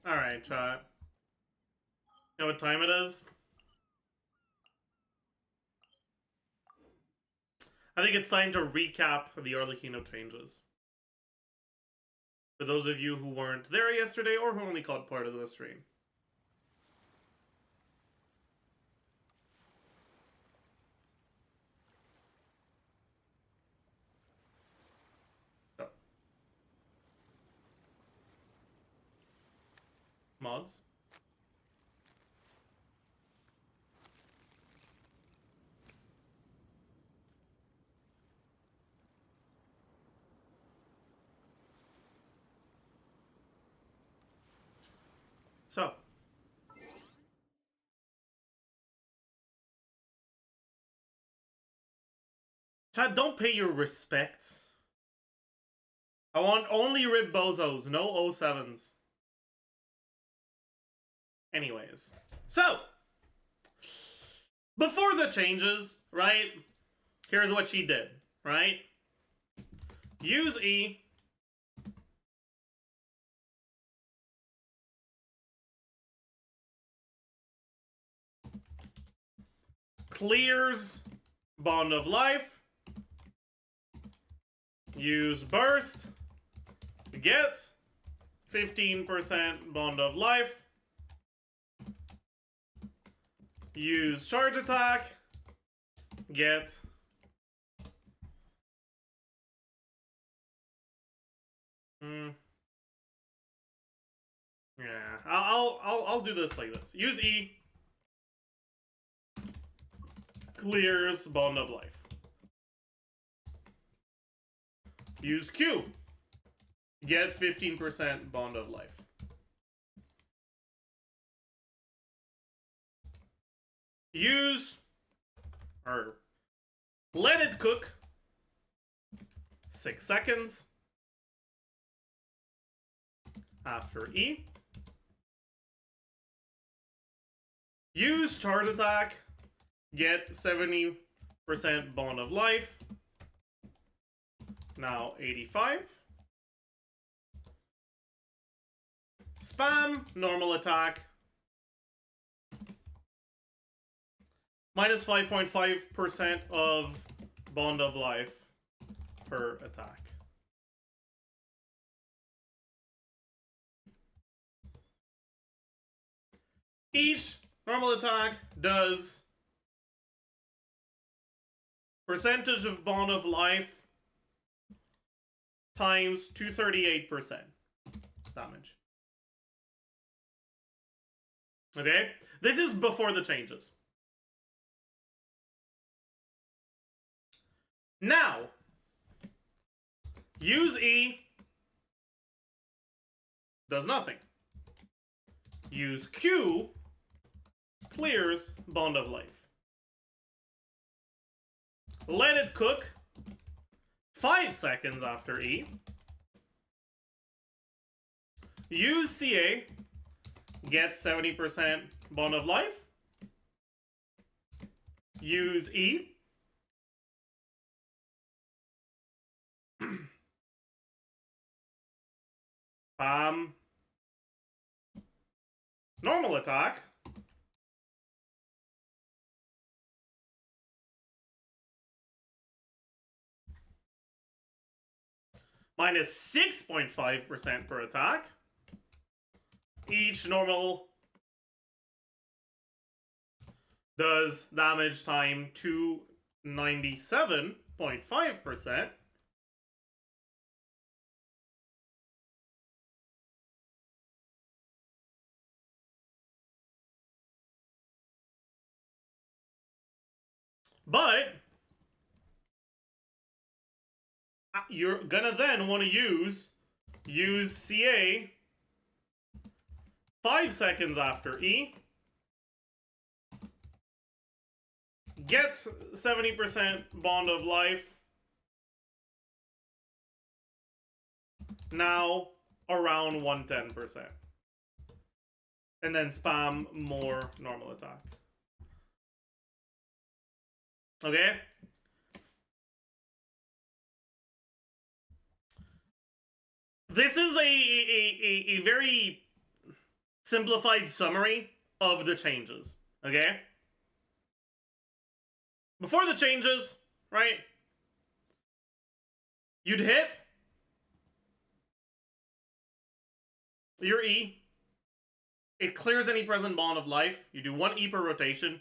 Alright, chat. You know what time it is? I think it's time to recap the Arlecchino changes. For those of you who weren't there yesterday or who only caught part of the stream. So. Mods. So. Chat, don't pay your respects. I want only rib bozos, no 07s. Anyways. So. Before the changes, right? Here's what she did, right? Use E. Clears Bond of Life. Use Burst. Get 15% Bond of Life. Use Charge Attack. Get yeah, I'll do this like this. Use E. Clears Bond of Life. Use Q. Get 15% Bond of Life. Use or let it cook 6 seconds after E. Use Charge Attack. Get 70% Bond of Life. Now 85. Spam, normal attack. Minus 5.5% of Bond of Life per attack. Each normal attack does percentage of Bond of Life times 238% damage. Okay? This is before the changes. Now, use E. Does nothing. Use Q. Clears Bond of Life. Let it cook 5 seconds after E. Use CA. Get 70% Bond of Life. Use E. Normal attack. Minus 6.5% per attack. Each normal does damage time 2 97.5%. But you're gonna then want to use CA 5 seconds after E. Get 70% bond of life. Now around 110%. And then spam more normal attack. Okay? This is a very simplified summary of the changes. Okay? Before the changes, right? You'd hit your E. It clears any present bond of life. You do 1 E per rotation.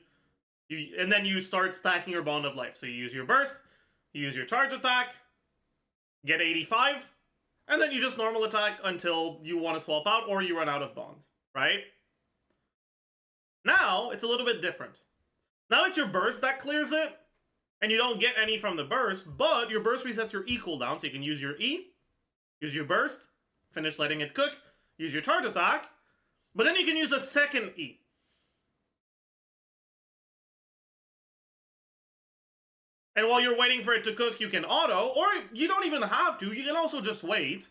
And then you start stacking your bond of life. So you use your burst, you use your charge attack, get 85, and then you just normal attack until you want to swap out or you run out of bonds, right? Now, it's a little bit different. Now it's your burst that clears it, and you don't get any from the burst, but your burst resets your E cooldown, so you can use your E, use your burst, finish letting it cook, use your charge attack, but then you can use a second E. And while you're waiting for it to cook, you can auto, or you don't even have to, you can also just wait.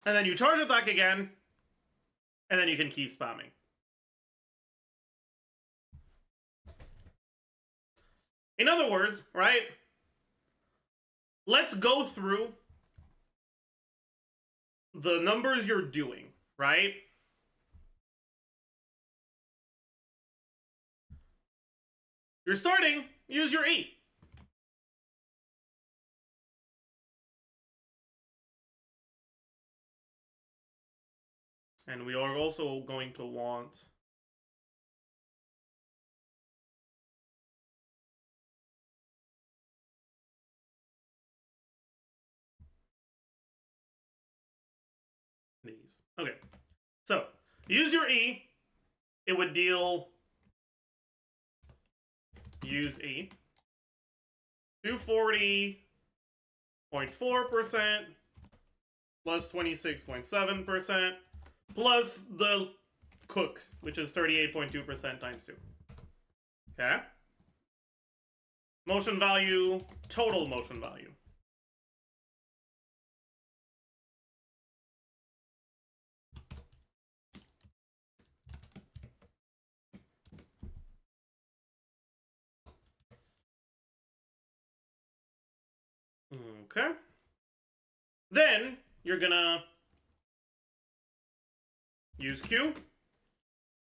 And then you charge attack again, and then you can keep spamming. In other words, right? Let's go through the numbers you're doing, right? You're starting, use your E. And we are also going to want these. Okay. So, use your E. It would deal use E. 240.4% plus 26.7% plus the cooked, which is 38.2% times 2. Okay? Motion value, total motion value. Okay. Then you're gonna use Q.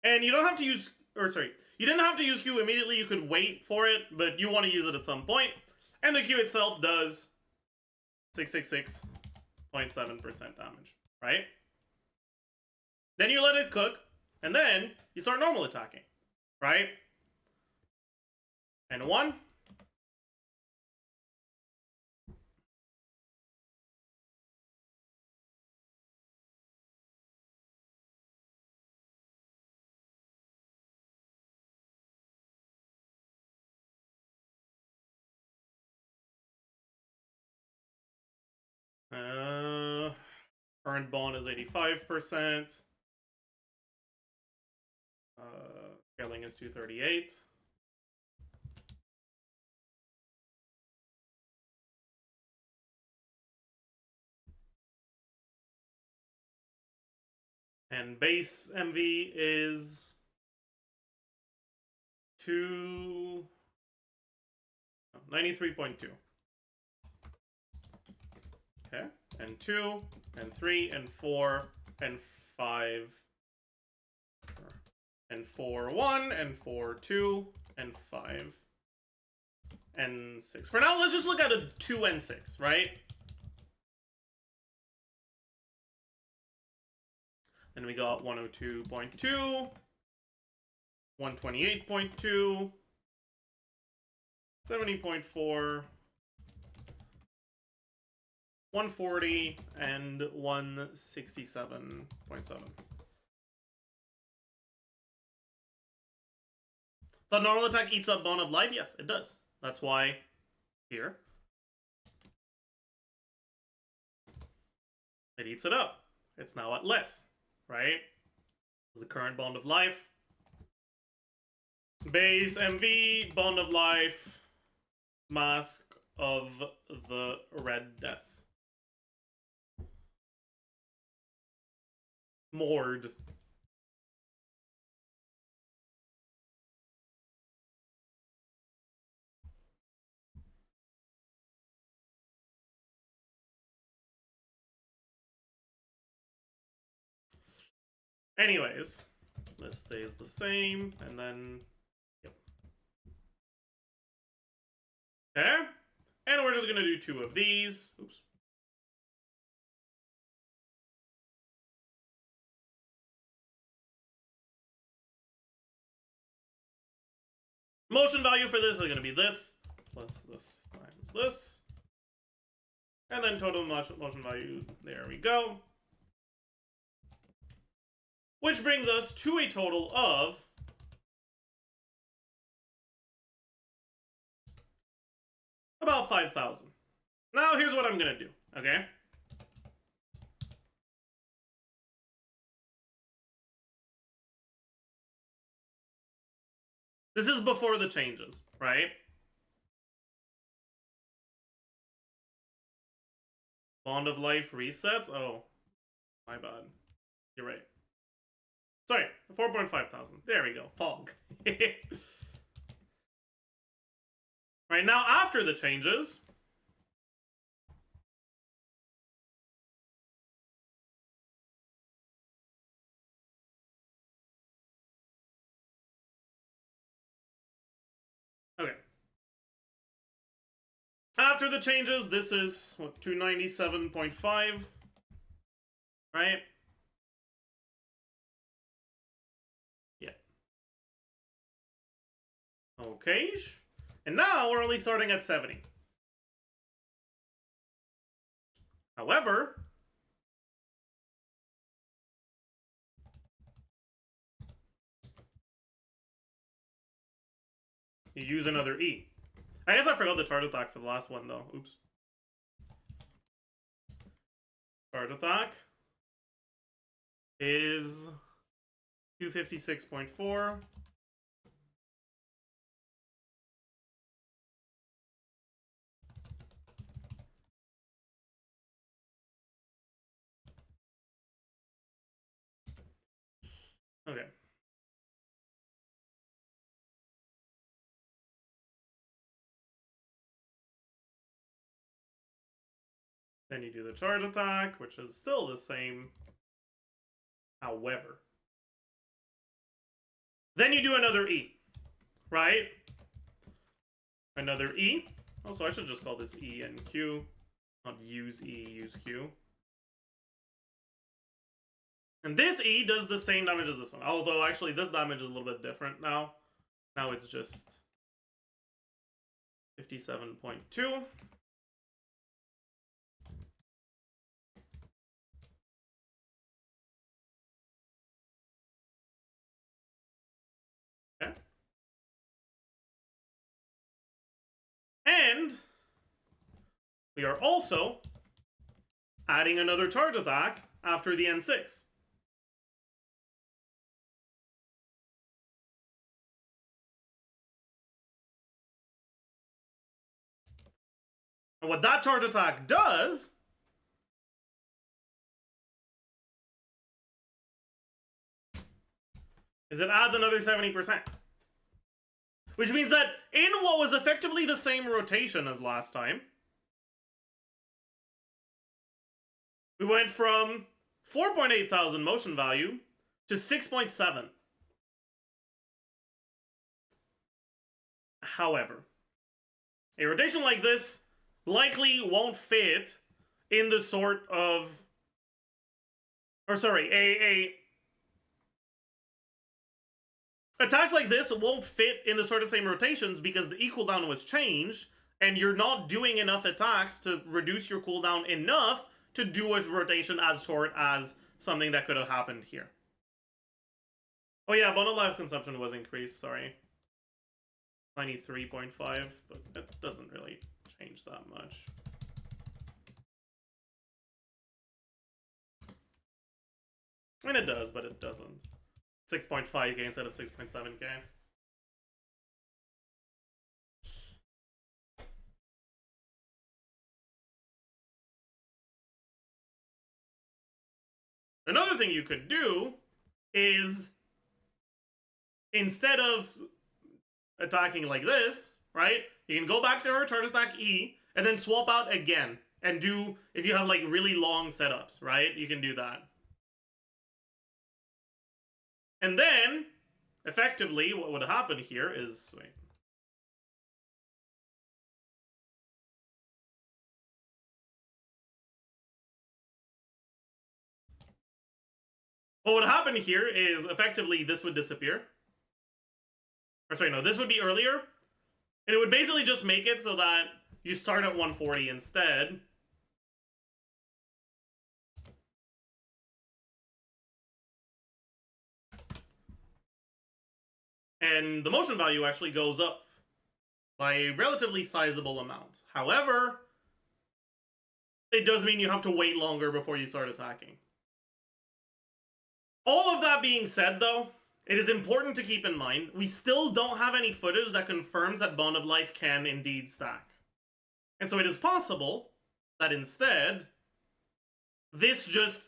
And you don't have to use, or sorry, you didn't have to use Q immediately, you could wait for it, but you want to use it at some point. And the Q itself does 666.7% damage, right? Then you let it cook, and then you start normal attacking, right? And 1. Earned bond is 85%. Scaling is 238. And base MV is 93.2. Okay, and 2, and 3, and 4, and 5, and 4, 1, and 4, 2, and 5, N6. For now, let's just look at a 2 N6, right? Then we got 102.2, 128.2, 70.4, 140, and 167.7. The normal attack eats up Bone of Life? Yes, it does. That's why here it eats it up. It's now at less, right? The current Bond of Life. Base MV, Bond of Life, Mask of the Red Death. Mord. Anyways, this stays the same, and then, yep. Okay, and we're just gonna do 2 of these. Oops. Motion value for this is gonna be this, plus this times this. And then total motion value, there we go. Which brings us to a total of about 5,000. Now here's what I'm gonna do, okay? This is before the changes, right? Bond of Life resets? Oh, my bad. You're right. Sorry, 4.5 thousand. There we go. Pog. Right, now after the changes, okay. After the changes, this is, what, 297.5, right? Yeah. Okay. And now we're only starting at 70. However, you use another E. I guess I forgot the charge attack for the last one, though. Oops. Charge attack is 256.4. Okay. Then you do the charge attack, which is still the same. However, then you do another E, right? Another E. Also, I should just call this E and Q. Not use E, use Q. And this E does the same damage as this one. Although, actually, this damage is a little bit different now. Now it's just 57.2. Okay. And we are also adding another charge attack after the N6. And what that charge attack does is it adds another 70%. Which means that in what was effectively the same rotation as last time, we went from 4.8 thousand motion value to 6.7. However, A rotation like this likely won't fit in the sort of... Or sorry, attacks like this won't fit in the sort of same rotations because the E cooldown was changed, and you're not doing enough attacks to reduce your cooldown enough to do a rotation as short as something that could have happened here. Oh yeah, bundle life consumption was increased, sorry. 93.5, but it doesn't really change that much. I mean, it does, but it doesn't. 6.5k instead of 6.7k. Another thing you could do is, instead of attacking like this, right, you can go back to her, charge attack E, and then swap out again. And do, if you have like really long setups, right, you can do that. And then, effectively, what would happen here is, wait. What would happen here is, effectively, this would disappear. Or sorry, no, this would be earlier. And it would basically just make it so that you start at 140 instead. And the motion value actually goes up by a relatively sizable amount. However, it does mean you have to wait longer before you start attacking. All of that being said, though, it is important to keep in mind, we still don't have any footage that confirms that Bond of Life can indeed stack. And so it is possible that instead, this just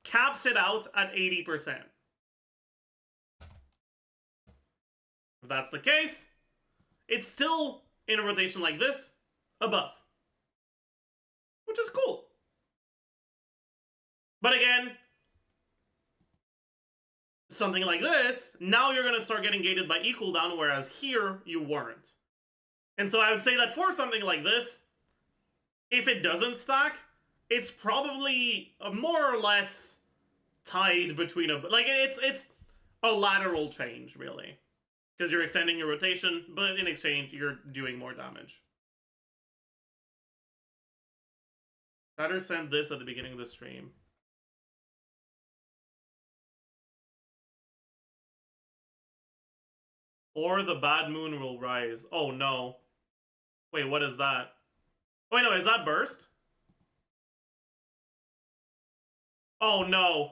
caps it out at 80%. If that's the case, it's still, in a rotation like this, above. Which is cool. But again, something like this, now you're going to start getting gated by E cooldown, whereas here, you weren't. And so I would say that for something like this, if it doesn't stack, it's probably more or less tied between a... Like, it's a lateral change, really. Because you're extending your rotation, but in exchange, you're doing more damage. Better send this at the beginning of the stream. Or the bad moon will rise. Oh no. Wait, what is that? Wait, no, is that burst? Oh no.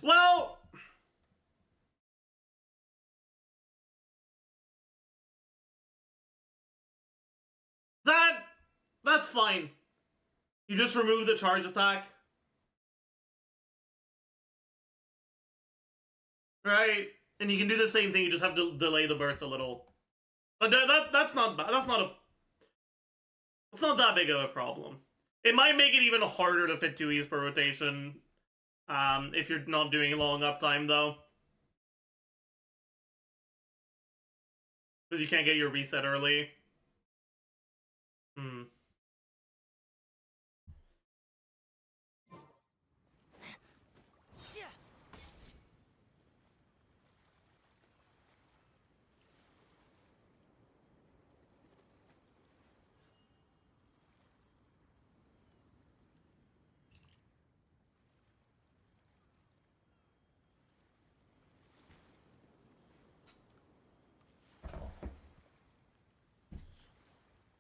Well, that's fine. You just remove the charge attack. Right? And you can do the same thing, you just have to delay the burst a little. But that's not bad. It's not that big of a problem. It might make it even harder to fit 2 E's per rotation. If you're not doing long uptime, though. Because you can't get your reset early.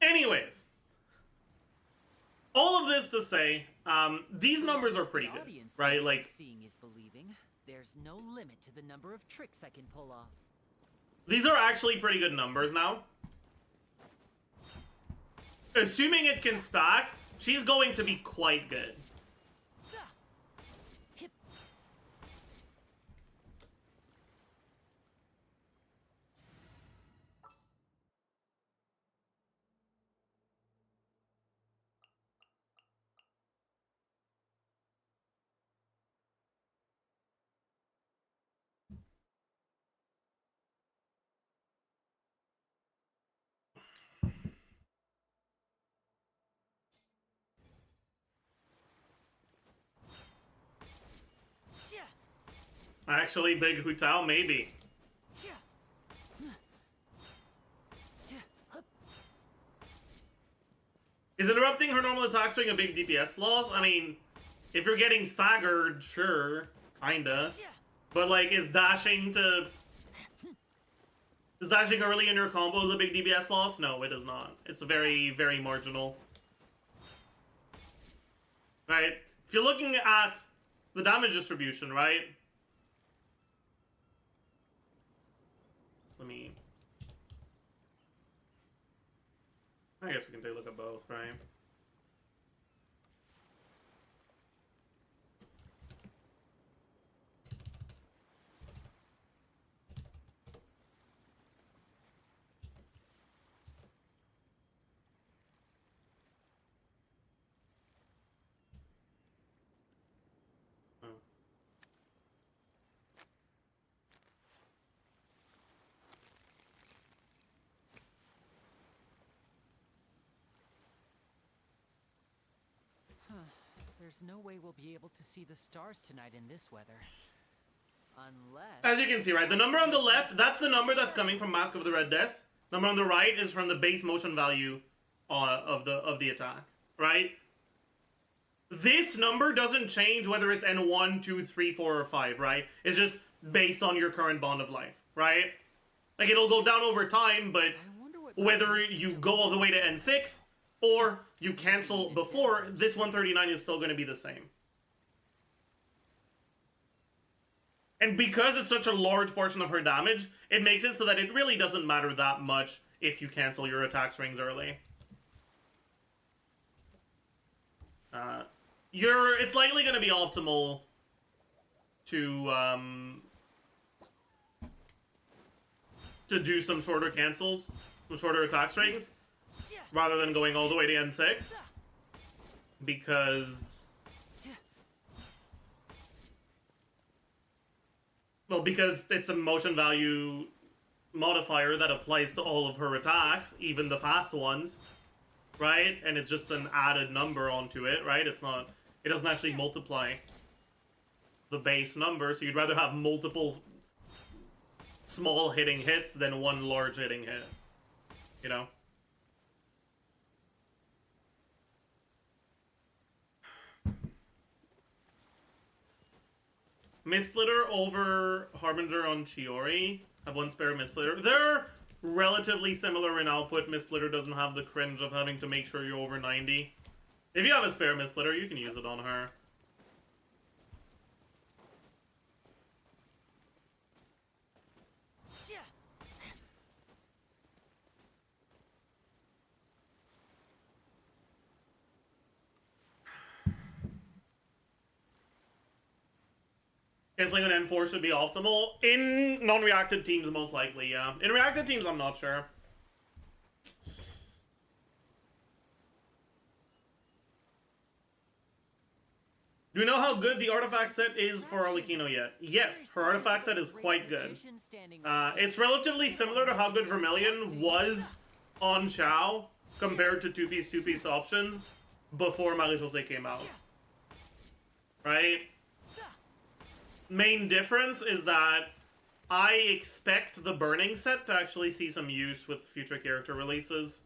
Anyways, all of this to say, these numbers are pretty good, right? Like, seeing is believing. There's no limit to the number of tricks I can pull off. These are actually pretty good numbers now. Assuming it can stack, she's going to be quite good. Actually, Big Hutao, maybe. Is interrupting her normal attack string a big DPS loss? I mean, if you're getting staggered, sure, kinda. But like, is dashing early in your combos a big DPS loss? No, it is not. It's very, very marginal. Right? If you're looking at the damage distribution, right? I guess we can take a look at both, right? There's no way we'll be able to see the stars tonight in this weather. Unless... As you can see, right, the number on the left, that's the number that's coming from Mask of the Red Death. Number on the right is from the base motion value of the attack, right? This number doesn't change whether it's N1, 2, 3, 4, or 5, right? It's just based on your current bond of life, right? Like, it'll go down over time, but whether you go all the way to N6 or you cancel before, this 139 is still going to be the same. And because it's such a large portion of her damage, it makes it so that it really doesn't matter that much if you cancel your attack strings early. It's likely going to be optimal to do some shorter cancels, some shorter attack strings, rather than going all the way to N6, because... Well, because it's a motion value modifier that applies to all of her attacks, even the fast ones, right? And it's just an added number onto it, right? It doesn't actually multiply the base number, so you'd rather have multiple small hitting hits than one large hitting hit, you know? Mistsplitter over Harbinger on Chiori. Have one spare Mistsplitter. They're relatively similar in output. Mistsplitter doesn't have the cringe of having to make sure you're over 90. If you have a spare Mistsplitter, you can use it on her. Canceling an N4 should be optimal. In non-reactive teams, most likely, yeah. In reactive teams, I'm not sure. Do you know how good the artifact set is for Arlecchino yet? Yes, her artifact set is quite good. It's relatively similar to how good Vermilion was on Chao compared to two-piece options before Marie-José came out. Right? Main difference is that I expect the Burning set to actually see some use with future character releases.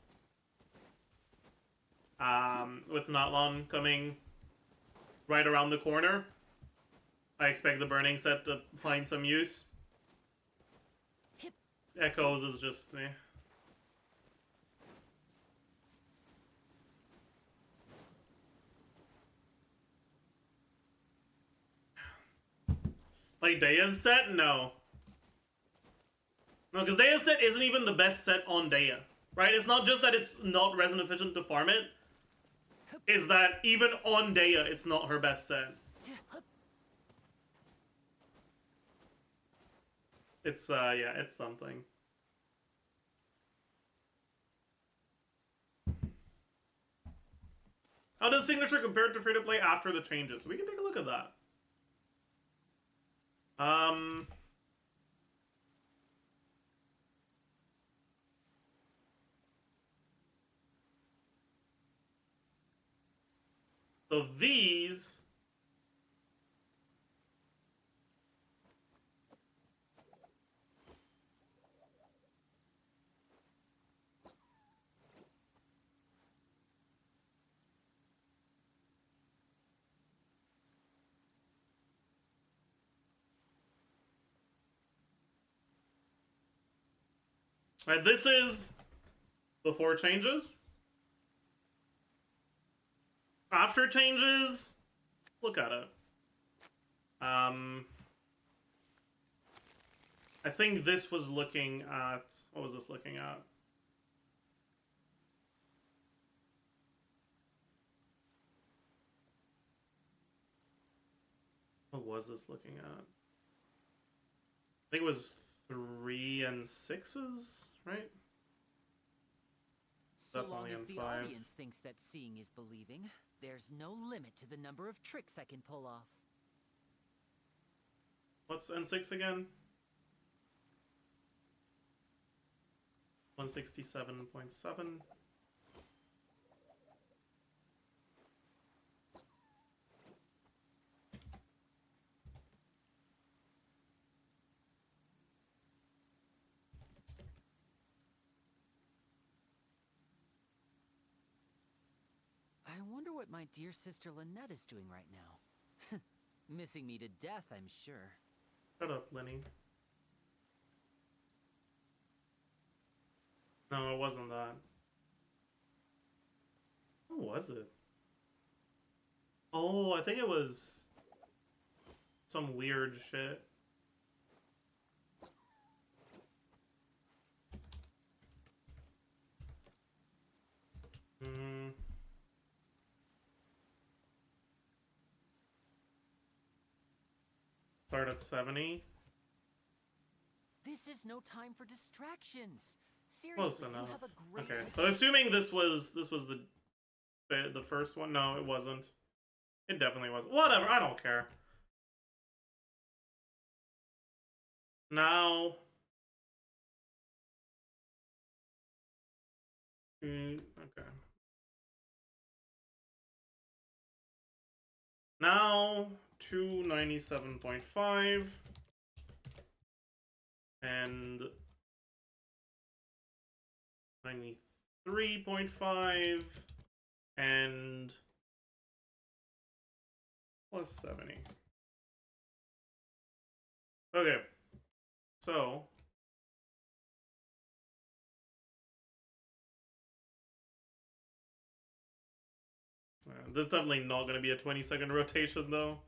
With Notlon coming right around the corner, I expect the Burning set to find some use. Echoes is just... eh. Like Deia's set? No. No, because Deia's set isn't even the best set on Deia. Right? It's not just that it's not resin efficient to farm it. It's that even on Deia, it's not her best set. It's, yeah, it's something. How does Signature compare to free-to-play after the changes? We can take a look at that. So these Alright, this is before changes. After changes, look at it. I think this was looking at... What was this looking at? What was this looking at? I think it was 3 and 6s, right? So That's long only as in the 5. audience thinks that seeing is believing, there's no limit to the number of tricks I can pull off. What's N6 again? 167.7. I wonder what my dear sister Lynette is doing right now. Missing me to death, I'm sure. Shut up, Lenny. No, it wasn't that. What was it? Oh, I think it was some weird shit. Start at 70. This is no time for distractions. Close Seriously, enough. you have a great Okay, so assuming this was the first one. No, it wasn't. It definitely wasn't. Whatever, I don't care. Now, okay. Now 297.5 and 93.5 and plus 70. Okay, so this is definitely not going to be a 20-second rotation though.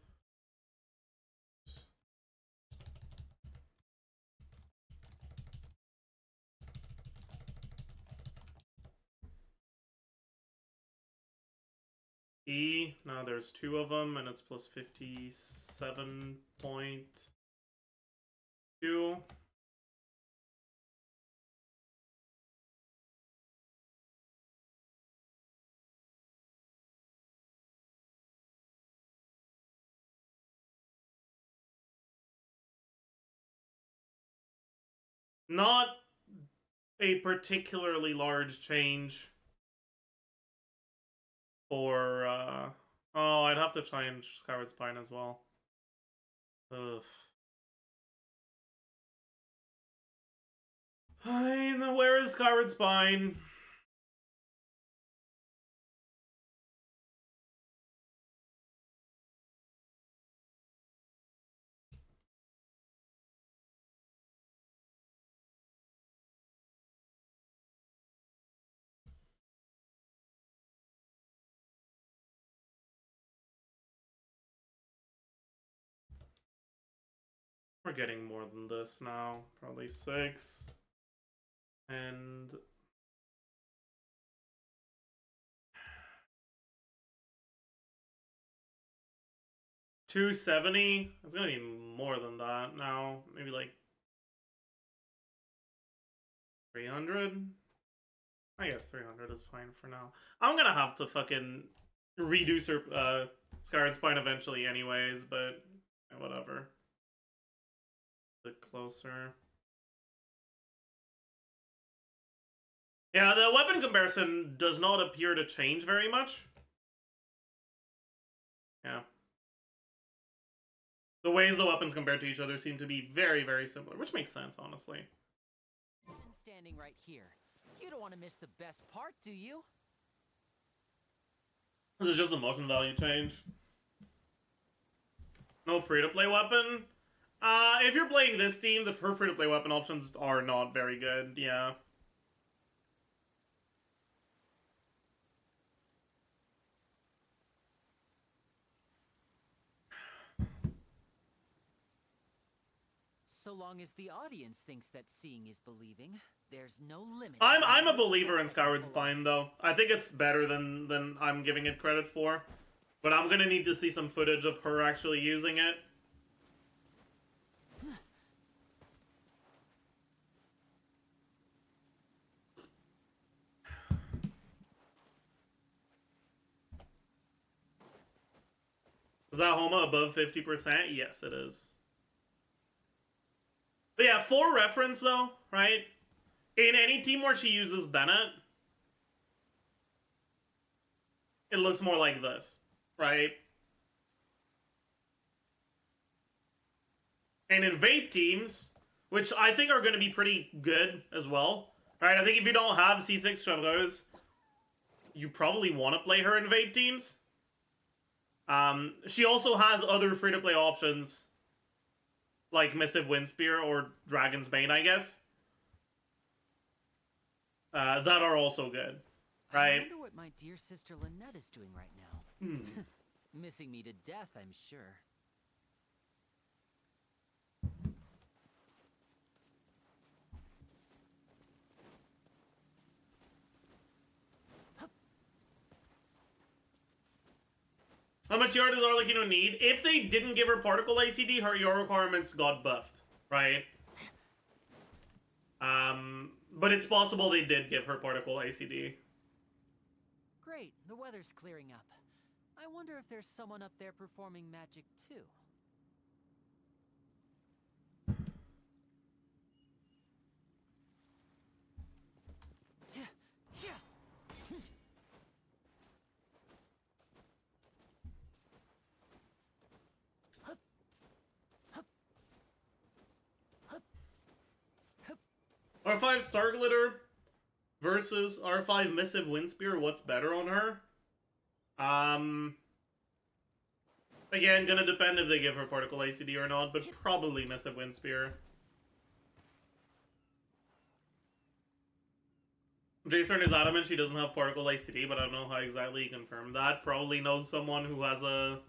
E, now there's 2 of them, and it's plus 57.2. Not a particularly large change for, oh, I'd have to change Skyward Spine as well. Ugh. Fine, where is Skyward Spine? We're getting more than this now. Probably 6. And 270. It's gonna be more than that now. Maybe like 300. I guess 300 is fine for now. I'm gonna have to fucking redo Skyward Spine eventually anyways, but whatever. A bit closer. Yeah, the weapon comparison does not appear to change very much. Yeah. The ways the weapons compared to each other seem to be very, very similar, which makes sense, honestly. Standing right here. You don't want to miss the best part, do you? This is just a motion value change. No free-to-play weapon? If you're playing this team, her free-to-play weapon options are not very good, yeah. So long as the audience thinks that seeing is believing, there's no limit. I'm a believer in Skyward Spine though. I think it's better than I'm giving it credit for. But I'm gonna need to see some footage of her actually using it. Is that Homa above 50%? Yes, it is. But yeah, for reference though, right? In any team where she uses Bennett, it looks more like this, right? And in vape teams, which I think are going to be pretty good as well, right? I think if you don't have C6 Chevreuse, you probably want to play her in vape teams. She also has other free-to-play options, like Missive Windspear or Dragon's Bane, I guess, that are also good, right? I wonder what my dear sister Lynette is doing right now. Missing me to death, I'm sure. How much ER does Arlecchino need? If they didn't give her particle ACD, her ER requirements got buffed, right? But it's possible they did give her particle ACD. Great, the weather's clearing up. I wonder if there's someone up there performing magic too. R5 Star Glitter versus R5 Missive Windspear, what's better on her? Again, gonna depend if they give her particle ACD or not, but probably Missive Windspear. Jason is adamant she doesn't have particle ACD, but I don't know how exactly he confirmed that. Probably knows someone who has a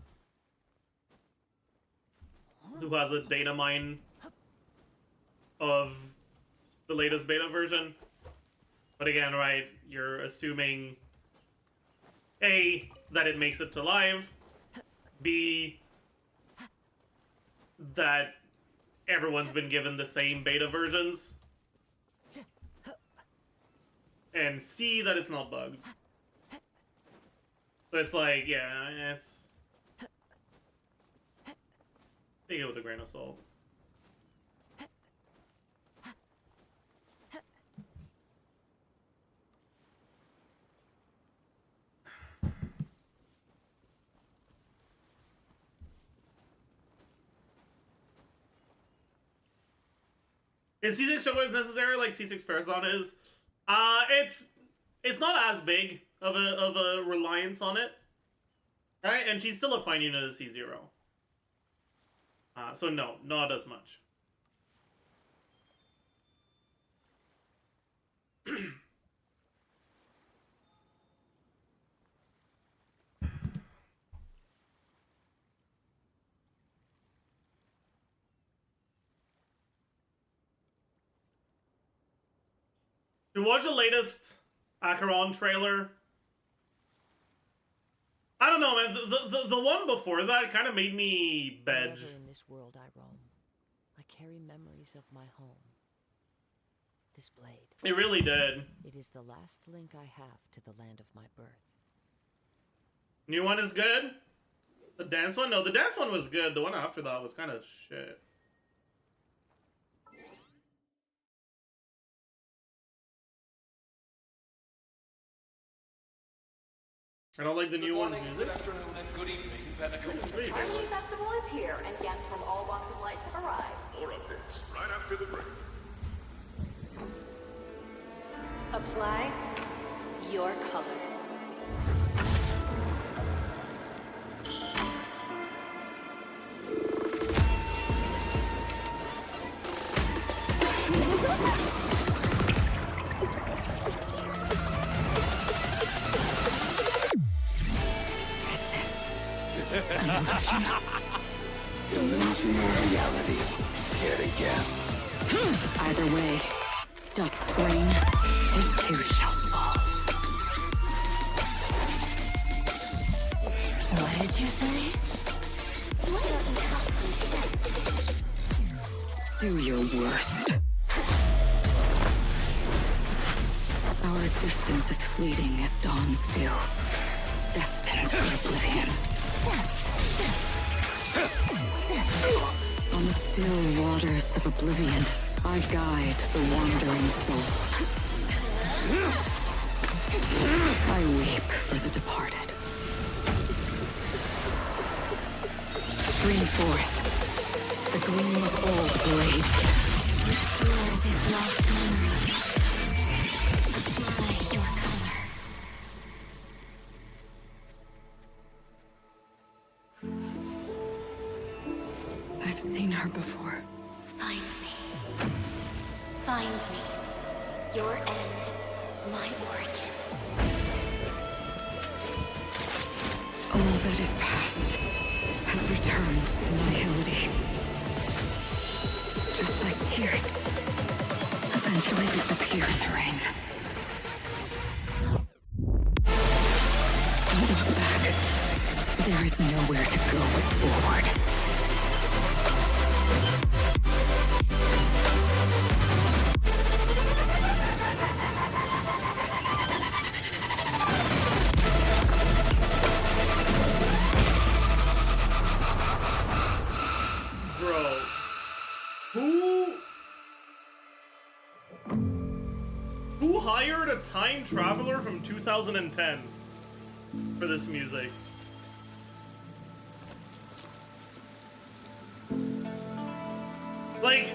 data mine of the latest beta version. But again, right, you're assuming A, that it makes it to live, B, that everyone's been given the same beta versions, and C, that it's not bugged. So it's like, yeah, it's... take it with a grain of salt. Is C6 Shogun necessary like C6 Farazan is? It's not as big of a reliance on it, right? And she's still a fine unit of C0. So no, not as much. You watch the latest Acheron trailer? I don't know, man. The one before that kind of made me bedge. Wherever in this world I roam, I carry memories of my home. This blade. It really did. It is the last link I have to the land of my birth. New one is good? The dance one? No, the dance one was good. The one after that was kind of shit. I don't like the new one's music. Good afternoon and good evening, Pentacles. Pretty good. Harmony Festival is here, and guests from all walks of life have arrived. More updates right after the break. Apply your color. Illusion or reality. Care to guess? Either way, dusk's reign, it too shall fall. What did you say? Why don't you talk some sense? Do your worst. Our existence is fleeting as dawns do, destined for oblivion. On the still waters of oblivion, I guide the wandering souls. I weep for the departed. Stream forth, the gleam of old blades. Restore this lost memory. Apply your color. I've seen her before. Find me. Find me. Your end, my origin. All that is past has returned to nihility. Just like tears eventually disappear in the rain. Don't look back. There is nowhere to go but forward. Bro, who hired a time traveler from 2010 for this music? Like,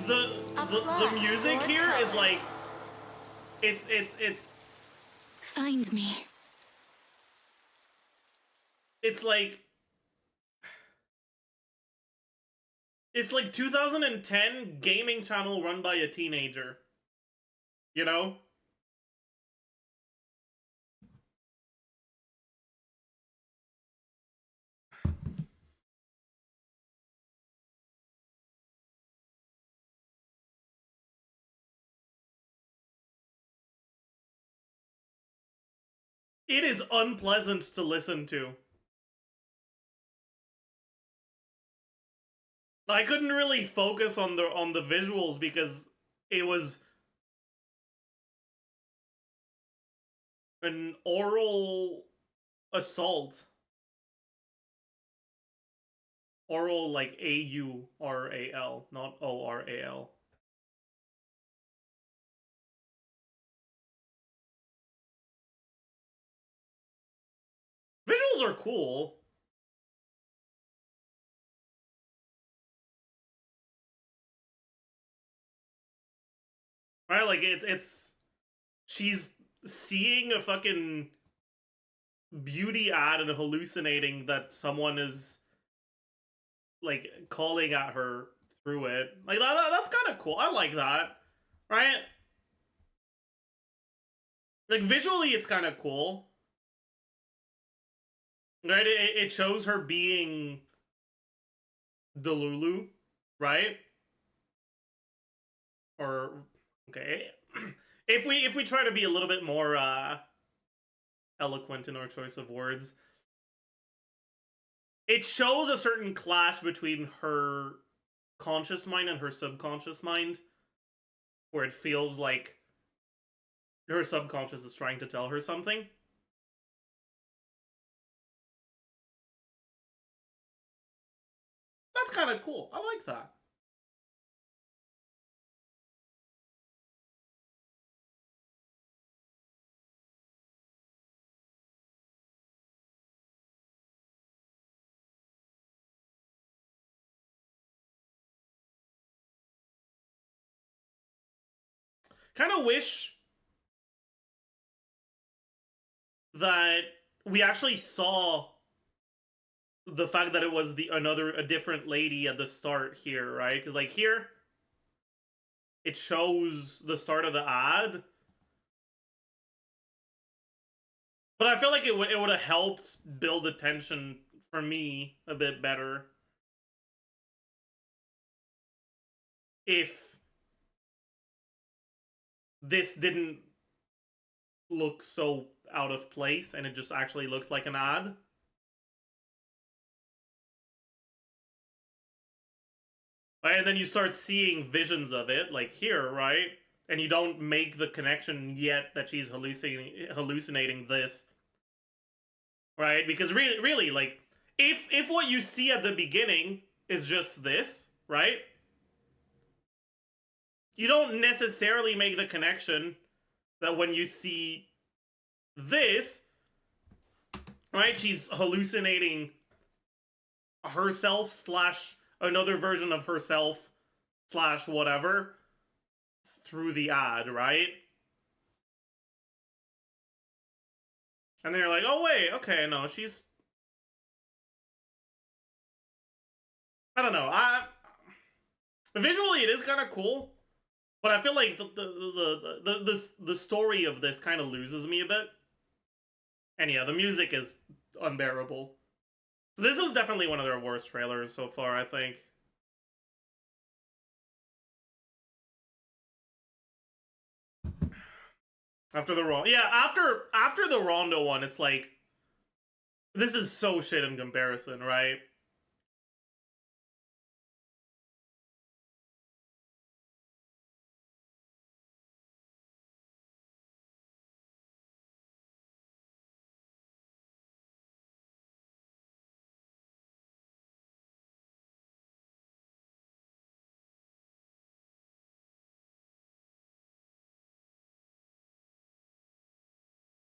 the music here is like, it's Find me. it's like 2010 gaming channel run by a teenager. You know? It is unpleasant to listen to. I couldn't really focus on the visuals because it was an oral assault. Oral like A-U-R-A-L, not O-R-A-L. Visuals are cool. Right, like it's she's seeing a fucking beauty ad and hallucinating that someone is like calling at her through it. Like that's kind of cool. I like that. Right? Like visually it's kind of cool. Right? It shows her being Delulu, right? Or okay. If we try to be a little bit more eloquent in our choice of words, it shows a certain clash between her conscious mind and her subconscious mind, where it feels like her subconscious is trying to tell her something. That's kind of cool. I like that. Kind of wish that we actually saw the fact that it was a different lady at the start here, right? Because like here, it shows the start of the ad, but I feel like it would have helped build the tension for me a bit better. if this didn't look so out of place and it just actually looked like an ad. Right, and then you start seeing visions of it, like here, right? And you don't make the connection yet that she's hallucinating this. Right? Because really, like, if what you see at the beginning is just this, right? You don't necessarily make the connection that when you see this, right, she's hallucinating herself slash another version of herself slash whatever through the ad, right? And they're like, oh wait, okay, no, she's... I don't know, visually it is kind of cool, but I feel like the story of this kind of loses me a bit. And yeah, the music is unbearable. So this is definitely one of their worst trailers so far, I think. After the Rondo, yeah, after the Rondo one, it's like, this is so shit in comparison, right?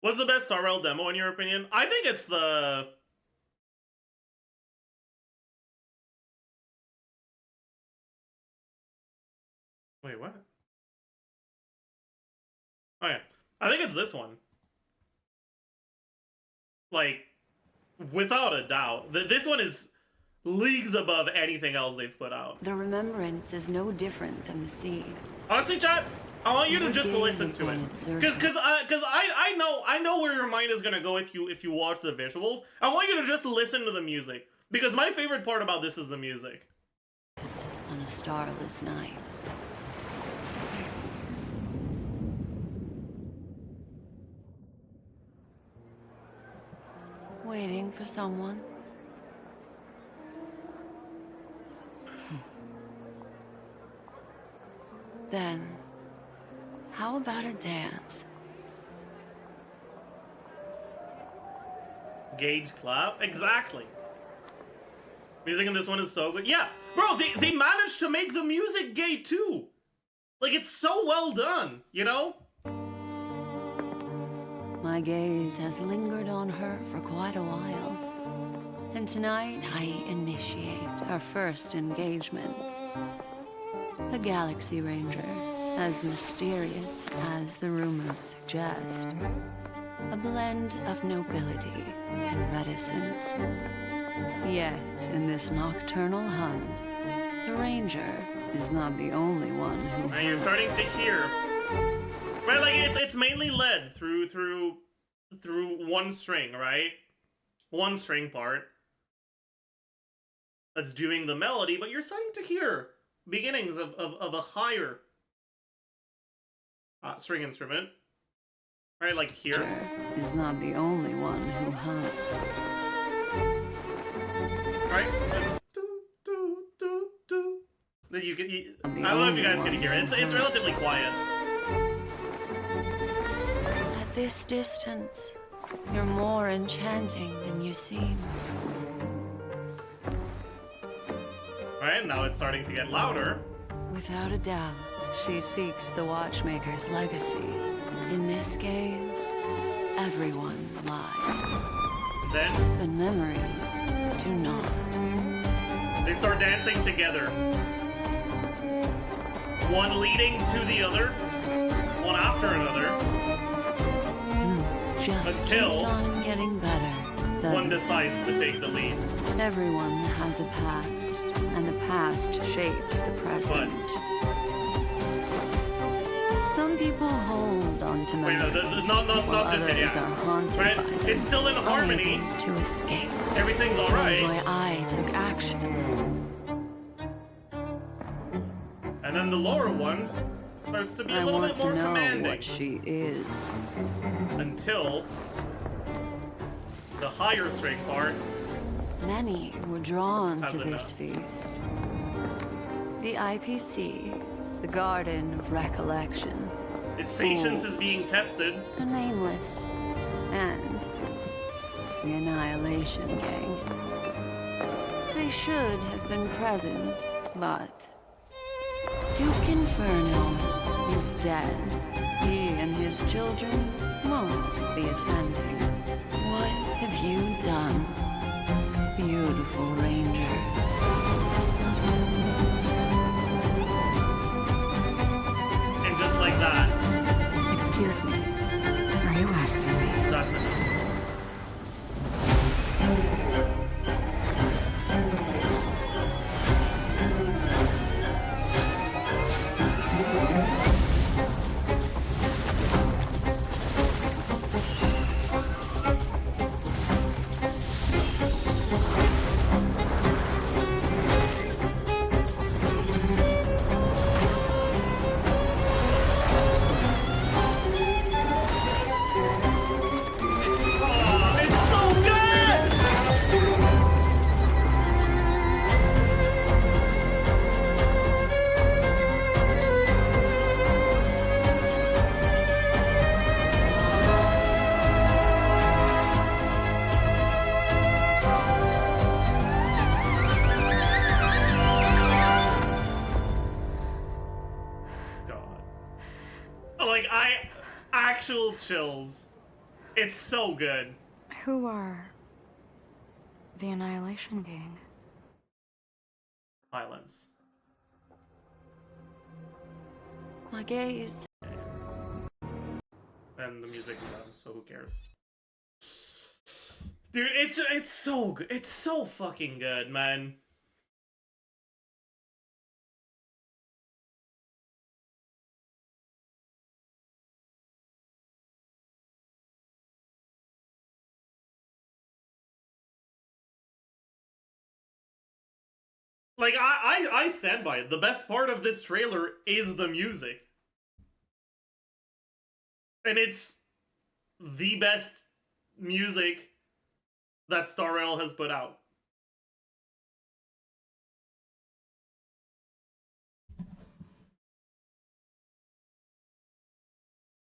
What's the best RL demo in your opinion? I think it's the... Wait, what? Oh yeah, I think it's this one. Like, without a doubt. This one is leagues above anything else they've put out. The remembrance is no different than the seed. Honestly, chat, I want you to just listen to it, because I know where your mind is gonna go if you watch the visuals. I want you to just listen to the music, because my favorite part about this is the music. On a starless night. Waiting for someone. Then, how about a dance? Gauge clap? Exactly. Music in this one is so good. Yeah, bro, they managed to make the music gay too. Like, it's so well done, you know? My gaze has lingered on her for quite a while. And tonight, I initiate our first engagement. A Galaxy Ranger, as mysterious as the rumors suggest. A blend of nobility and reticence. Yet, in this nocturnal hunt, the Ranger is not the only one who... And you're starting to hear... Right, like, it's mainly led through one string, right? One string part that's doing the melody, but you're starting to hear beginnings of a higher string instrument, right? Like here. Is not the only one who hunts. Right? That you can. I don't know if you guys can hear it. It's relatively quiet. At this distance, you're more enchanting than you seem. Right, now it's starting to get louder. Without a doubt, she seeks the Watchmaker's legacy. In this game, everyone lies. Then? But memories do not. They start dancing together. One leading to the other, one after another. Just until keeps on getting better, doesn't one decides to take the lead. Everyone has a past, and the past shapes the present. Some people hold on to memories, not just others it, are haunted by them, it's still in harmony. unable to escape. Everything's alright. That's why I took action. And then the lower one starts to be a I little want bit more to know commanding. what she is. Until the higher string part. Many were drawn Has to enough. this feast. The IPC, the Garden of Recollection, Its patience is being tested. the Nameless, and the Annihilation Gang. They should have been present, but Duke Inferno is dead. He and his children won't be attending. What have you done, beautiful Ranger? And just like that, Excuse me. Are you asking me? that's enough. It's so good! God. Like, actual chills. It's so good. Who are the Annihilation Gang? Silence. My gaze. And the music's done, so who cares? Dude, it's so good. It's so fucking good, man. Like, I stand by it. The best part of this trailer is the music. And it's the best music that Star Rail has put out.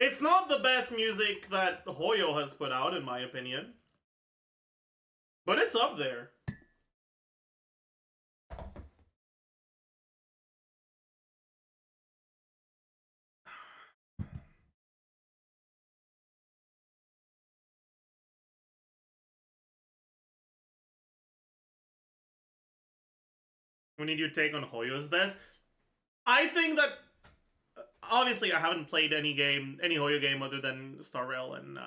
It's not the best music that Hoyo has put out, in my opinion. But it's up there. We need your take on Hoyo's best. I think that obviously I haven't played any Hoyo game other than Star Rail and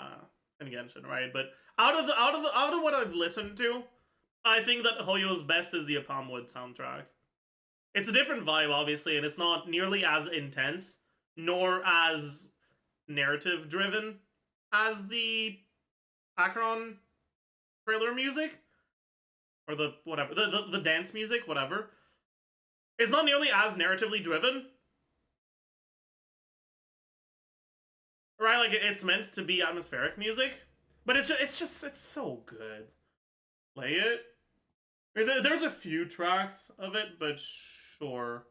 Genshin, right? But out of what I've listened to, I think that Hoyo's best is the Apamwood soundtrack. It's a different vibe, obviously, and it's not nearly as intense nor as narrative driven as the Acheron trailer music or the whatever the dance music, whatever. It's not nearly as narratively driven. Right, like it's meant to be atmospheric music, but it's so good. Play it. There's a few tracks of it, but sure.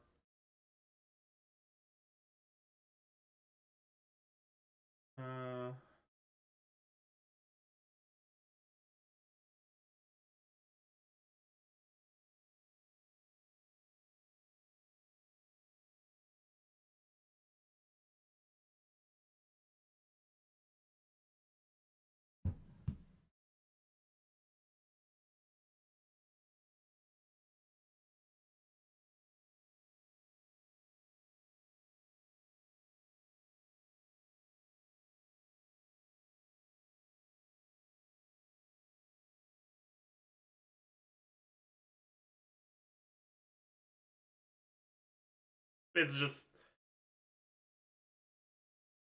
It's just...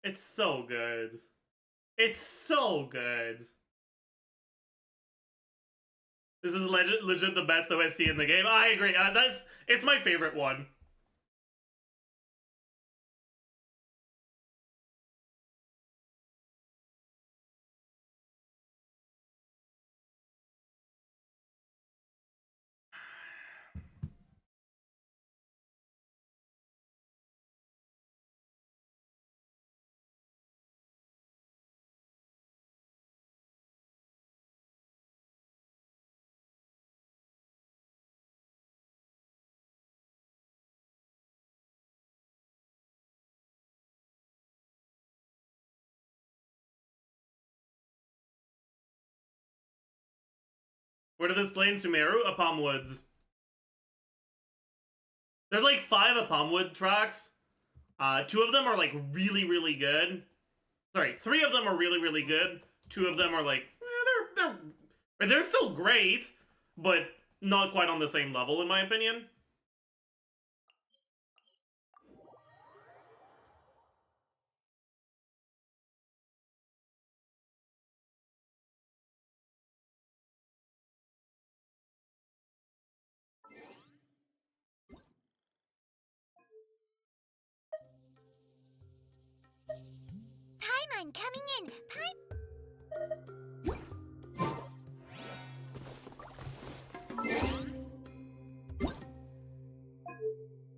It's so good. It's so good. This is legit the best OST in the game. I agree. It's my favorite one. Where did this play in Sumeru? Apam Woods. There's like 5 Apamwood tracks. 2 of them are like really, really good. Sorry, 3 of them are really, really good. 2 of them are like, they're still great, but not quite on the same level in my opinion. Paimon coming in.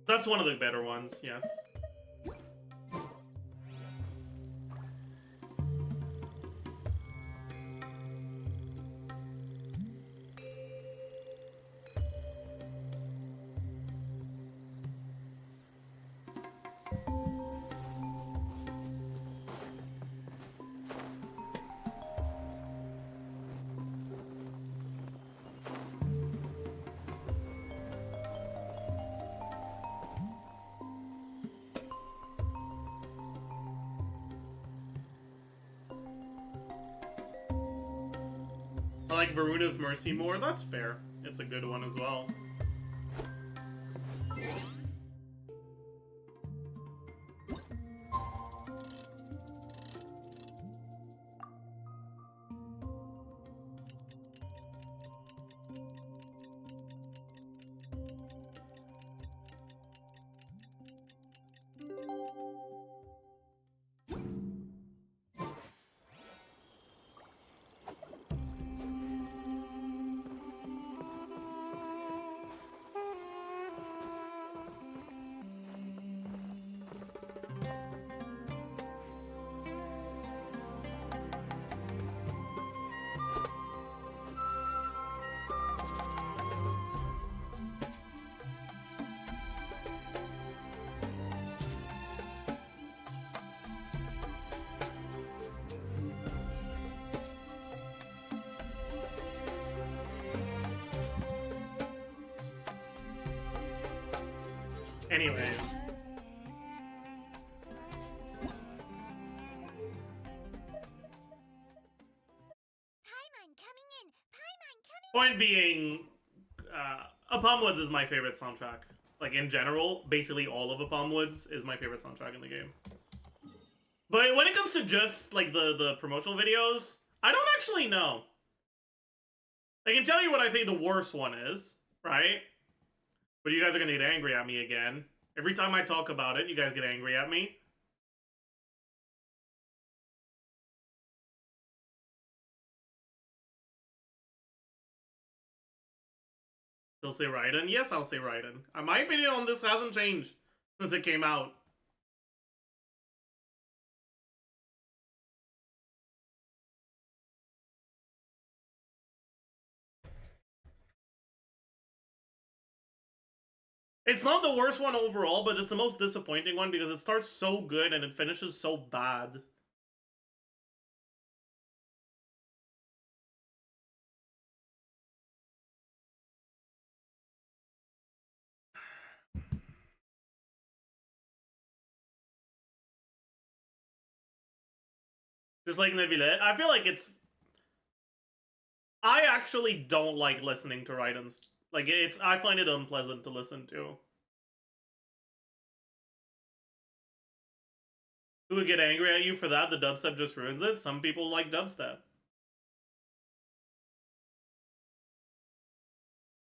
That's one of the better ones, yes. I like Varuna's Mercy more. That's fair. It's a good one as well. Anyways. Point being, Apam Woods is my favorite soundtrack. Like, in general, basically all of Apam Woods is my favorite soundtrack in the game. But when it comes to just, like, the promotional videos, I don't actually know. I can tell you what I think the worst one is, right? But you guys are gonna get angry at me again. Every time I talk about it, you guys get angry at me. They'll say Raiden? Yes, I'll say Raiden. My opinion on this hasn't changed since it came out. It's not the worst one overall, but it's the most disappointing one because it starts so good and it finishes so bad. Just like Neville, I feel like it's... I actually don't like listening to Raiden's. Like, I find it unpleasant to listen to. Who would get angry at you for that? The dubstep just ruins it? Some people like dubstep.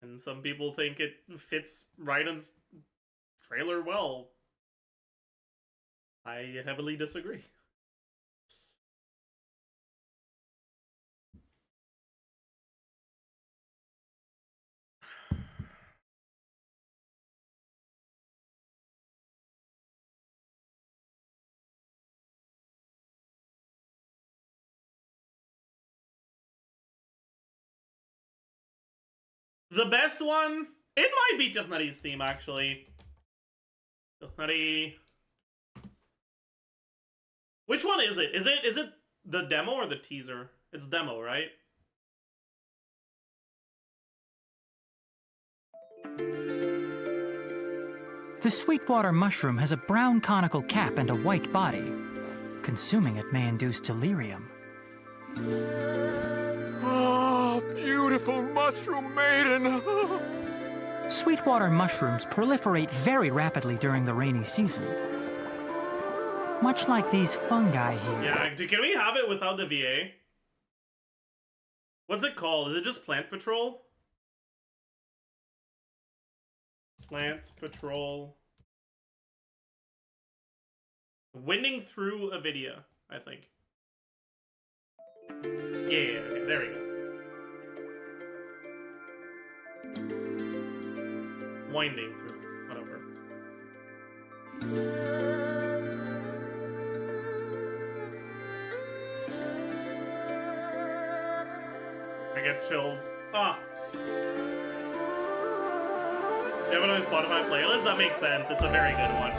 And some people think it fits Raiden's trailer well. I heavily disagree. The best one? It might be Tifnari's theme, actually. Tifnari... Which one is it? Is it the demo or the teaser? It's demo, right? The sweetwater mushroom has a brown conical cap and a white body. Consuming it may induce delirium. Oh, beautiful mushroom maiden. Sweetwater mushrooms proliferate very rapidly during the rainy season. Much like these fungi here. Yeah, can we have it without the VA? What's it called? Is it just Plant Patrol? Plant Patrol. Winning through a video, I think. Yeah, okay, there we go. Winding through, whatever. I get chills. Ah! You have it on a Spotify playlist? That makes sense. It's a very good one.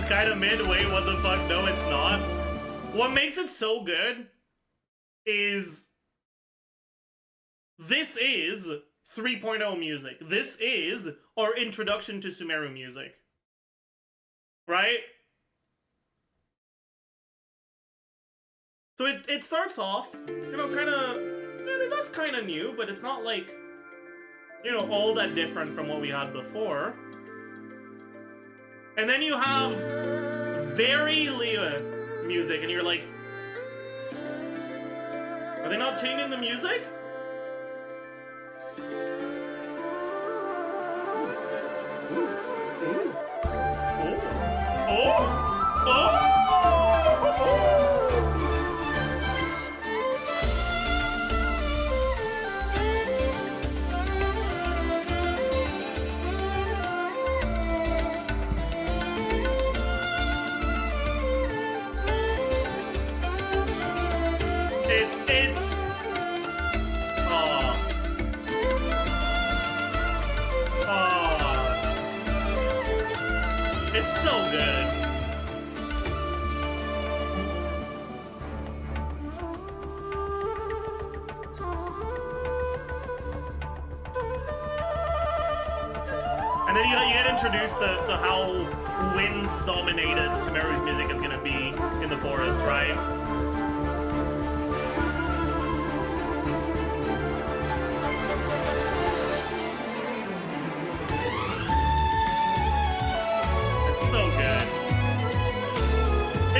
Kind of midway, what the fuck? No, it's not. What makes it so good is this is 3.0 music. This is our introduction to Sumeru music. Right? So it starts off, you know, kind of, I mean, that's kind of new, but it's not like, you know, all that different from what we had before. And then you have very Leah music, and you're like, are they not changing the music? It's so good. And then you get introduced to how winds dominated Sumeru's music is gonna be in the forest, right?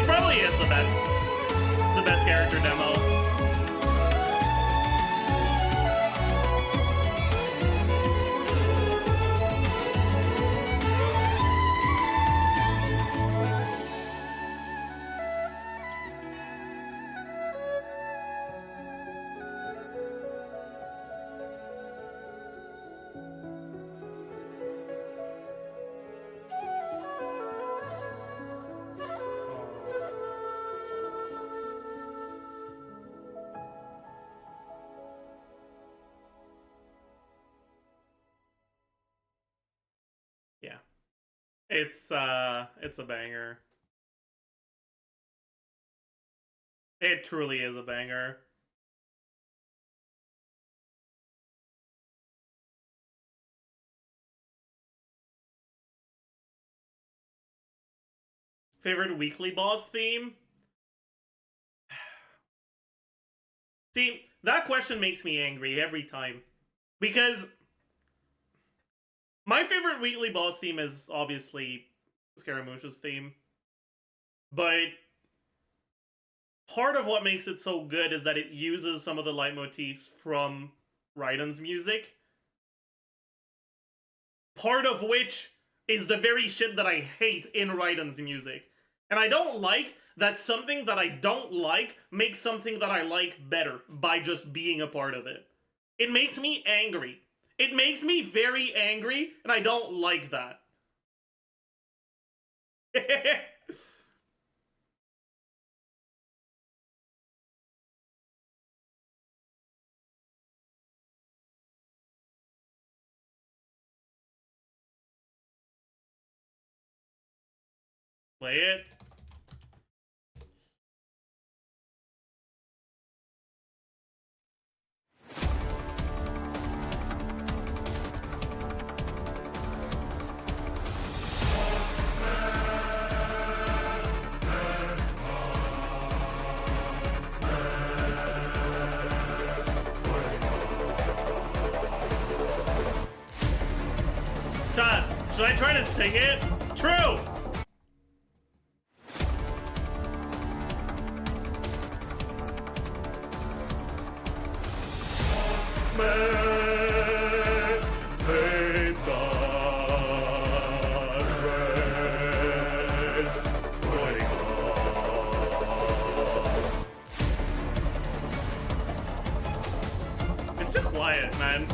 Probably is the best character demo. Yeah. It's a banger. It truly is a banger. Favorite weekly boss theme? See, that question makes me angry every time. Because my favorite weekly boss theme is obviously Scaramouche's theme. But part of what makes it so good is that it uses some of the leitmotifs from Raiden's music. Part of which is the very shit that I hate in Raiden's music. And I don't like that something that I don't like makes something that I like better by just being a part of it. It makes me angry. It makes me very angry, and I don't like that. Play it. Should I try to sing it? True! It's too quiet, man.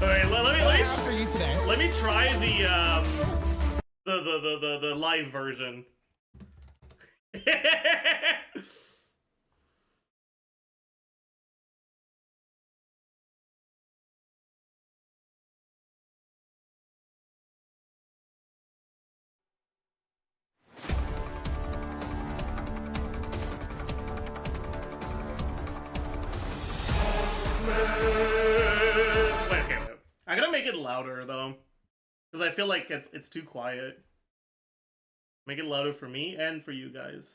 Alright, let me try the live version. Wait. I gotta make it louder though, because I feel like it's too quiet. Make it louder for me and for you guys.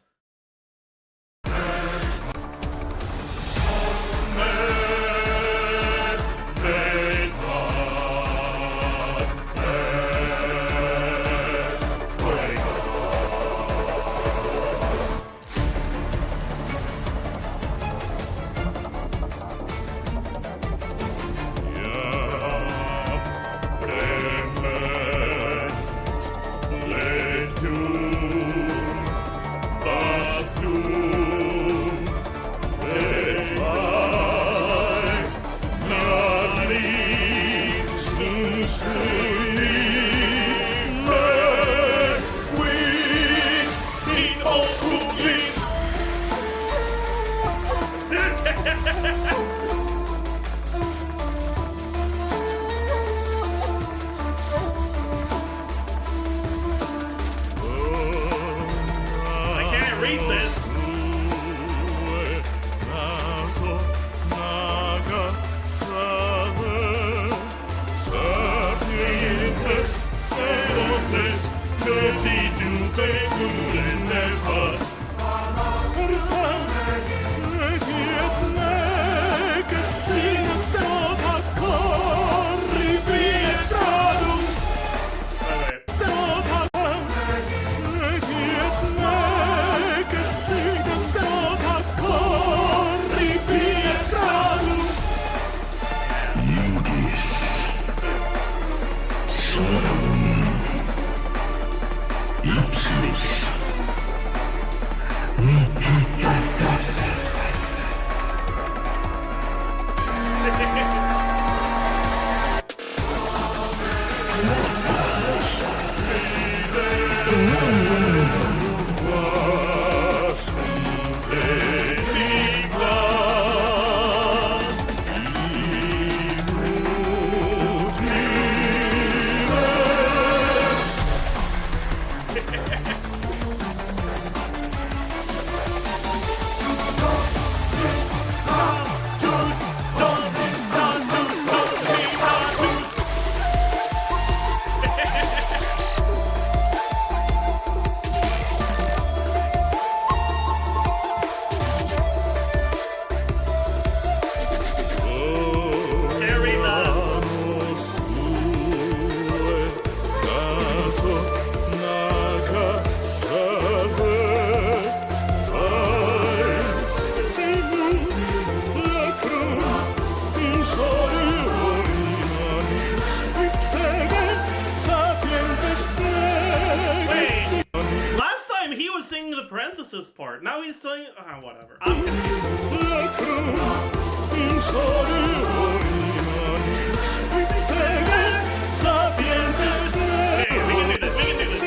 physicist part. Now he's saying, whatever. I'm confused. Hey, we can do this. We can do this.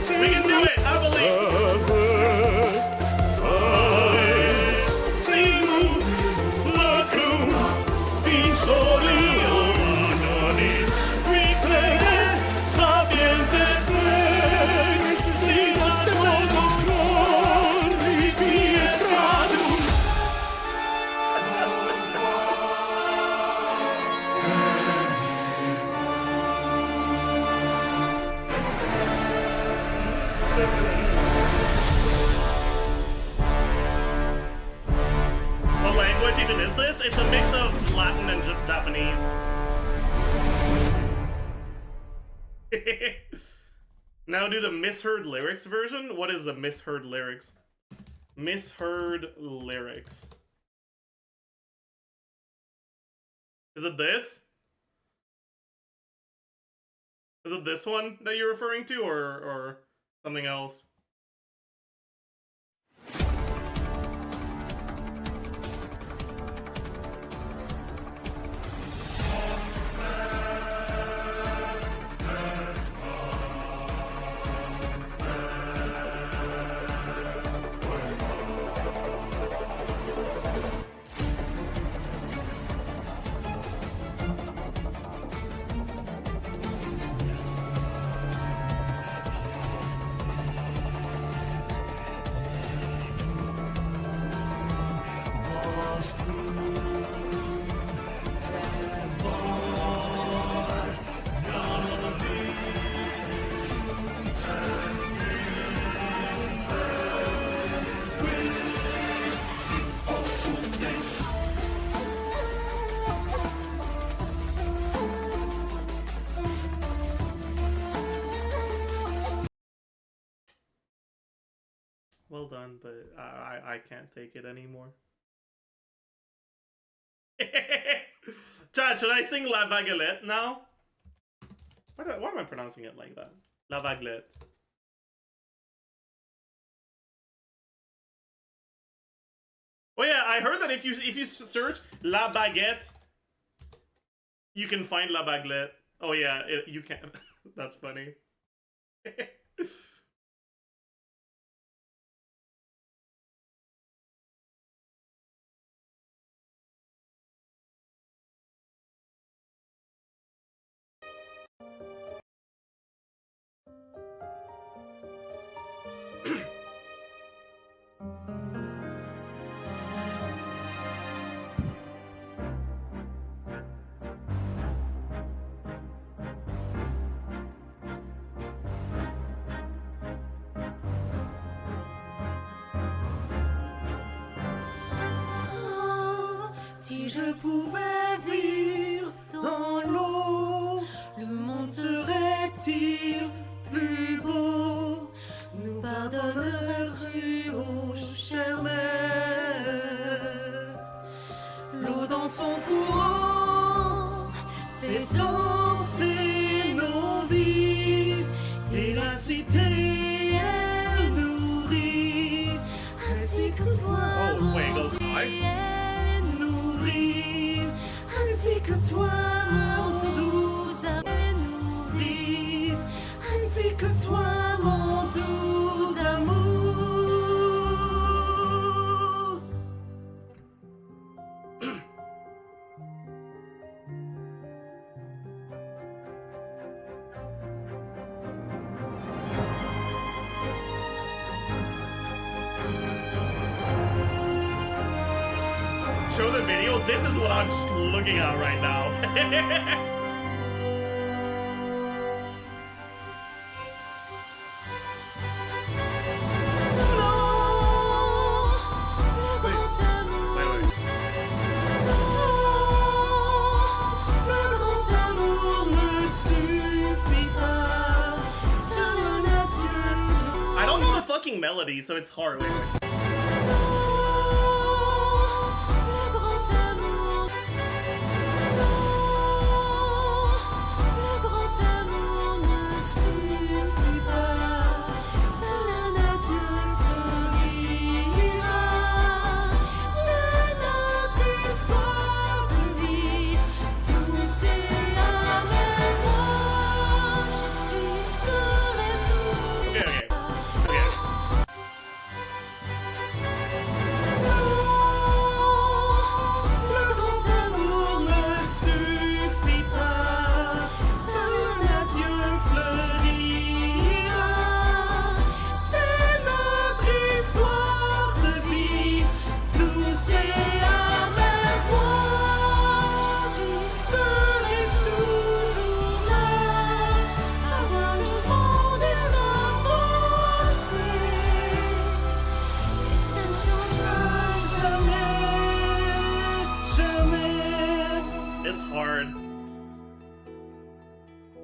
We can do it. I believe. What language even is this? It's a mix of Latin and Japanese. Now do the misheard lyrics version. What is the misheard lyrics? Misheard lyrics. Is it this? Is it this one that you're referring to, or something else? Well done, but I can't take it anymore. Chad, should I sing La Vaguelette now? Why am I pronouncing it like that? La Vaguelette. Oh yeah, I heard that if you search La Baguette, you can find La Baguette. Oh yeah, you can. That's funny. Si je pouvais vivre dans l'eau, le monde serait-il plus beau? Nous pardonnerais-tu, ô chère mère? L'eau dans son courant fait danser nos vies, et la cité elle nourrit, ainsi que toi, mon Dieu. Ainsi que toi, mon doux amour, ainsi que toi, mon doux amour. Show the video. This is what I'm looking at right now. melody. melody, so it's hard. Wait, wait.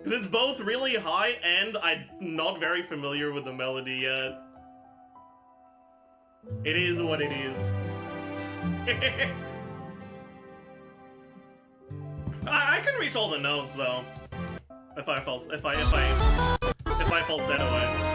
It's both really high and I'm not very familiar with the melody yet. It is what it is. I can reach all the notes though. If I falsetto it.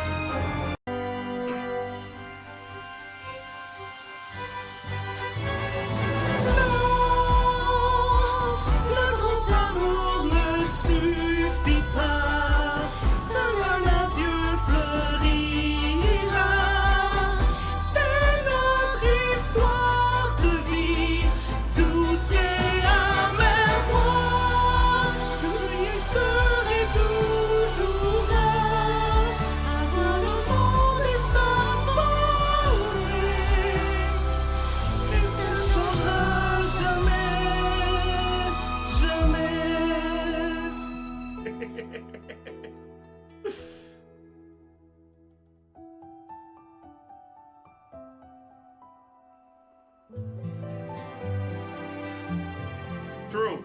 True.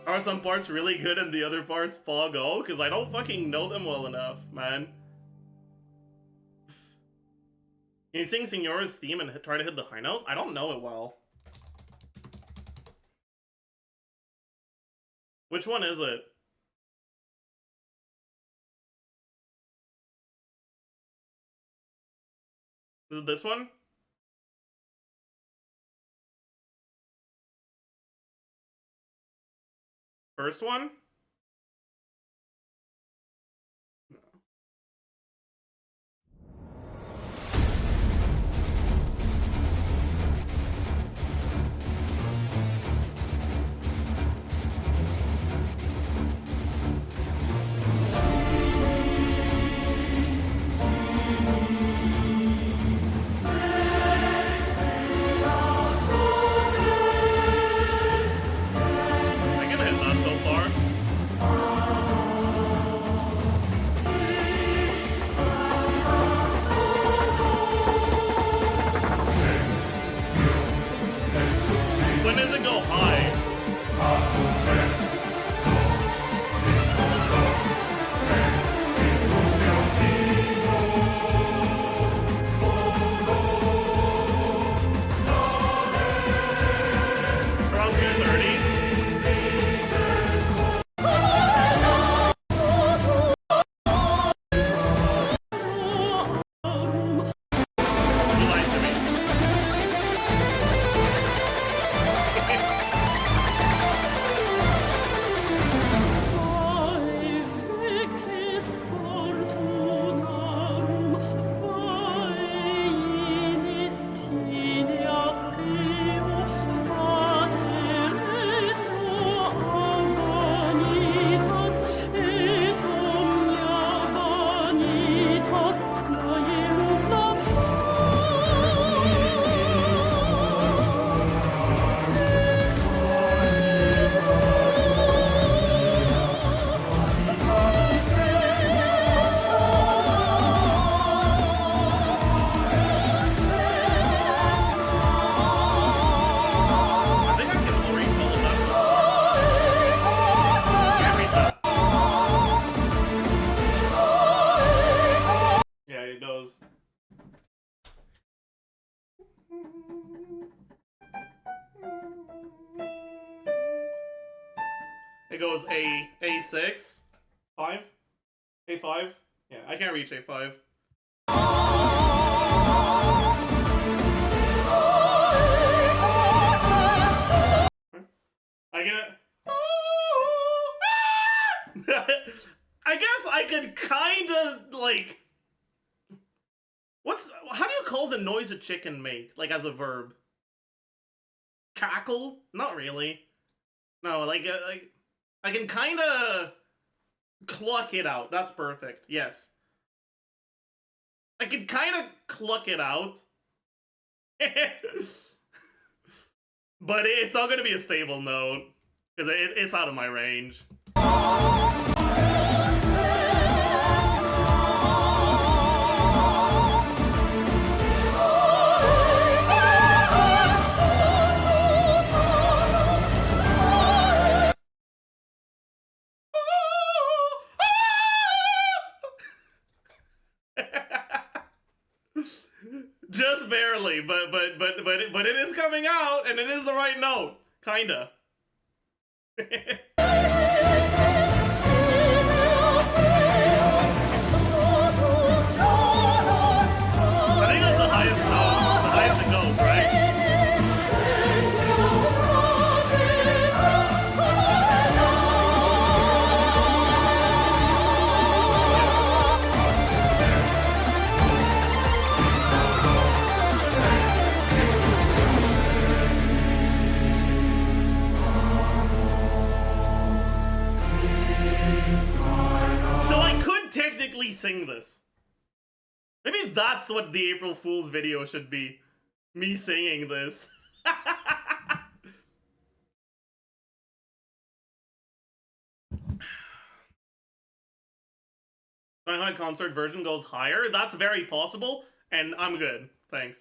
Are some parts really good and the other parts pog-o? Because I don't fucking know them well enough, man. Can you sing Signora's theme and try to hit the high notes? I don't know it well. Which one is it? Is it this one? First one? No. I can hit that so far. It goes A6, 5, A5. Yeah, I can't reach A5. I get. I guess I could kinda like. How do you call the noise a chicken make? Like as a verb? Cackle? Not really. No, like I can kinda cluck it out. That's perfect. Yes. I can kinda cluck it out. But it's not gonna be a stable note. Because it's out of my range. Just barely, but it is coming out, and it is the right note, kinda. I think that's the highest note, the highest it goes, right? Technically sing this. Maybe that's what the April Fool's video should be. Me singing this. My concert version goes higher. That's very possible, and I'm good. Thanks.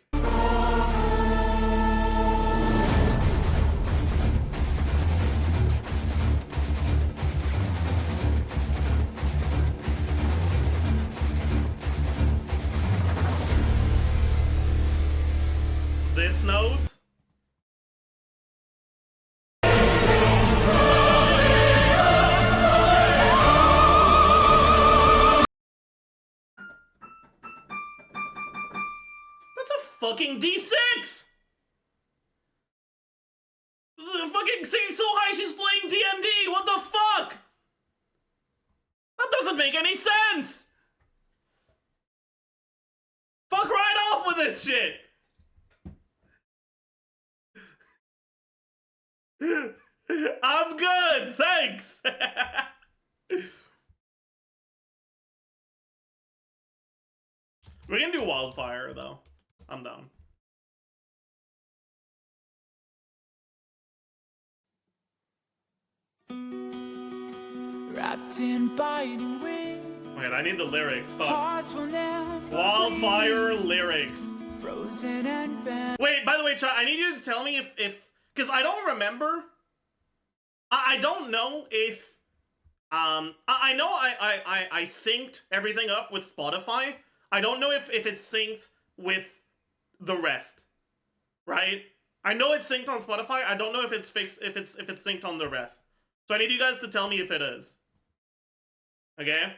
This note. That's a fucking D6! The fucking singing so high she's playing D&D! What the fuck? That doesn't make any sense! Fuck right off with this shit! I'm good, thanks! We can do wildfire, though. I'm down. Wrapped in biting wings. Wait, I need the lyrics. Fuck. Wildfire lyrics. Frozen and bent. Wait, by the way, chat, I need you to tell me if because I don't remember. I don't know if I know I synced everything up with Spotify. I don't know if it's synced with the rest. Right? I know it's synced on Spotify. I don't know if it's fixed if it's synced on the rest. So I need you guys to tell me if it is. Okay?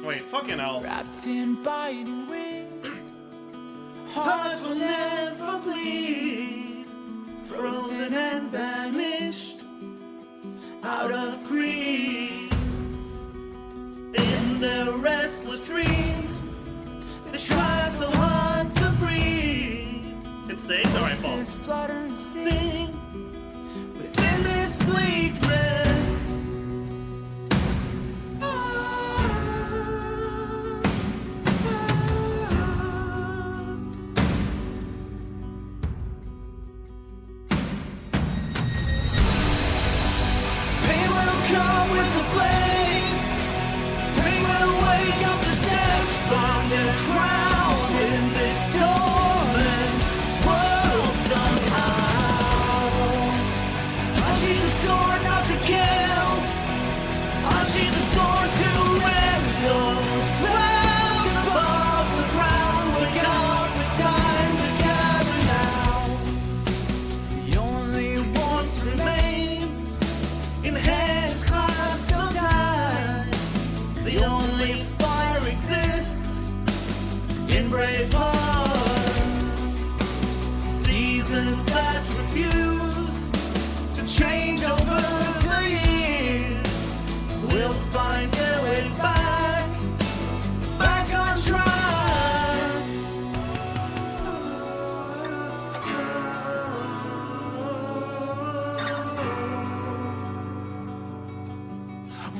Wait, fucking hell. Wrapped in biting wings. Hearts will never bleed. Frozen and banished. Out of grief. In their restless dreams. They try so hard to breathe. It's safe? Alright, fall. This fluttering sting. Within this bleakness. Come with the blade. Pain will wake up the death bomb and drown in this dormant world somehow. brave hearts. Seasons that refuse to change over the years. We'll find their way back on track.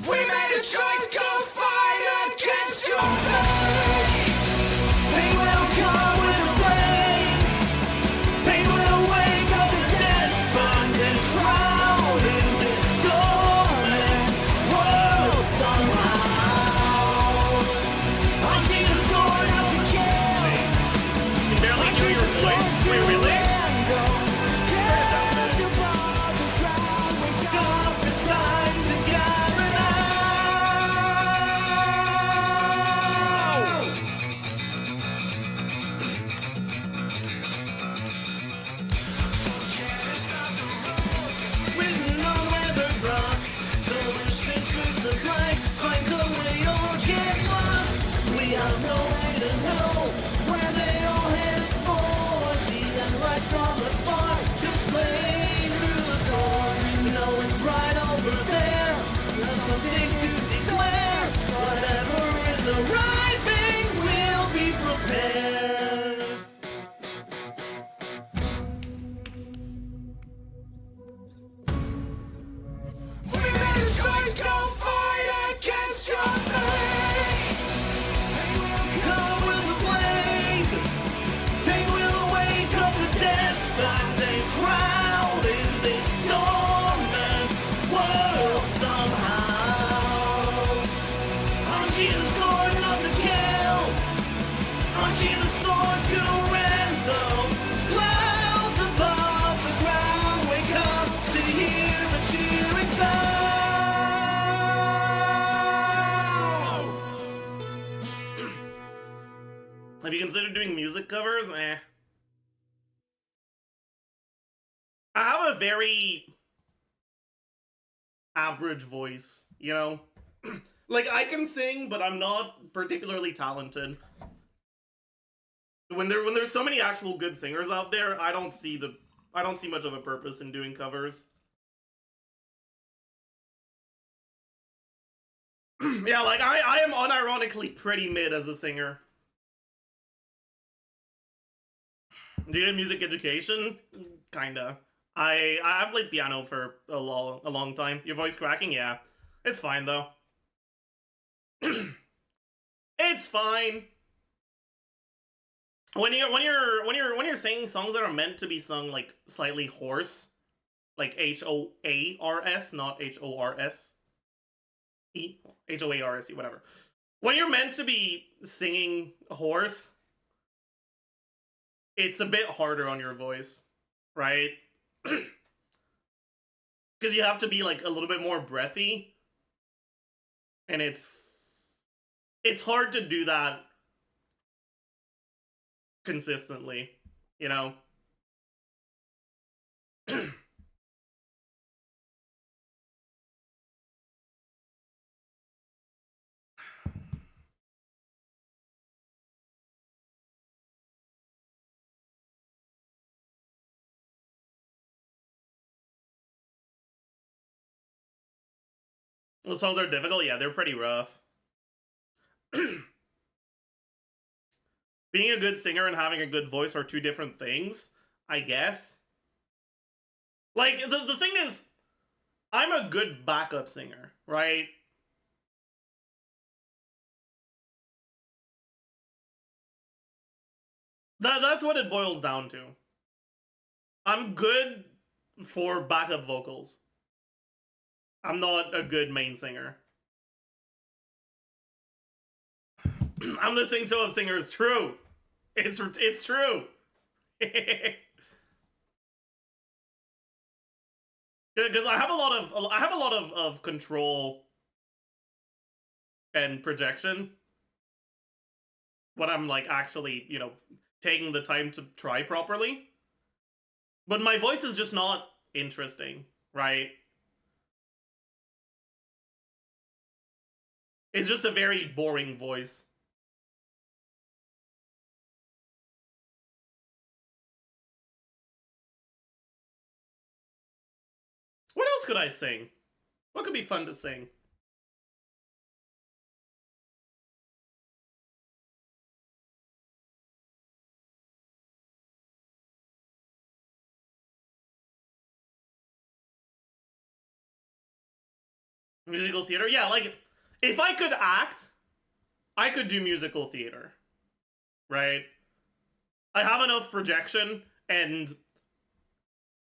We made a choice, go fight against your fate. Pain will come with a blade. Pain will wake up the despot and drown in this dormant world somehow. I see the sword of the kill. You barely hear your voice. Wait, really? Have you considered doing music covers? Eh. I have a very average voice, you know? Like, I can sing, but I'm not particularly talented. When there's so many actual good singers out there, I don't see much of a purpose in doing covers. Yeah, like, I am unironically pretty mid as a singer. Do you have music education? Kinda. I've played piano for a long time. Your voice cracking? Yeah. It's fine though. It's fine. When you're singing songs that are meant to be sung like slightly hoarse, like HOARS, not HORS. HOARSE, whatever. When you're meant to be singing hoarse, it's a bit harder on your voice, right? Because you have to be like a little bit more breathy, and it's hard to do that consistently, you know? Those songs are difficult? Yeah, they're pretty rough. Being a good singer and having a good voice are two different things, I guess. Like, the thing is, I'm a good backup singer, right? That's what it boils down to. I'm good for backup vocals. I'm not a good main singer. I'm the sing so of singer is true. It's true. Because I have a lot of control and projection when I'm like actually, you know, taking the time to try properly. But my voice is just not interesting, right? It's just a very boring voice. could I sing? What could be fun to sing? Musical theater? Yeah, like, if I could act, I could do musical theater. Right? I have enough projection, and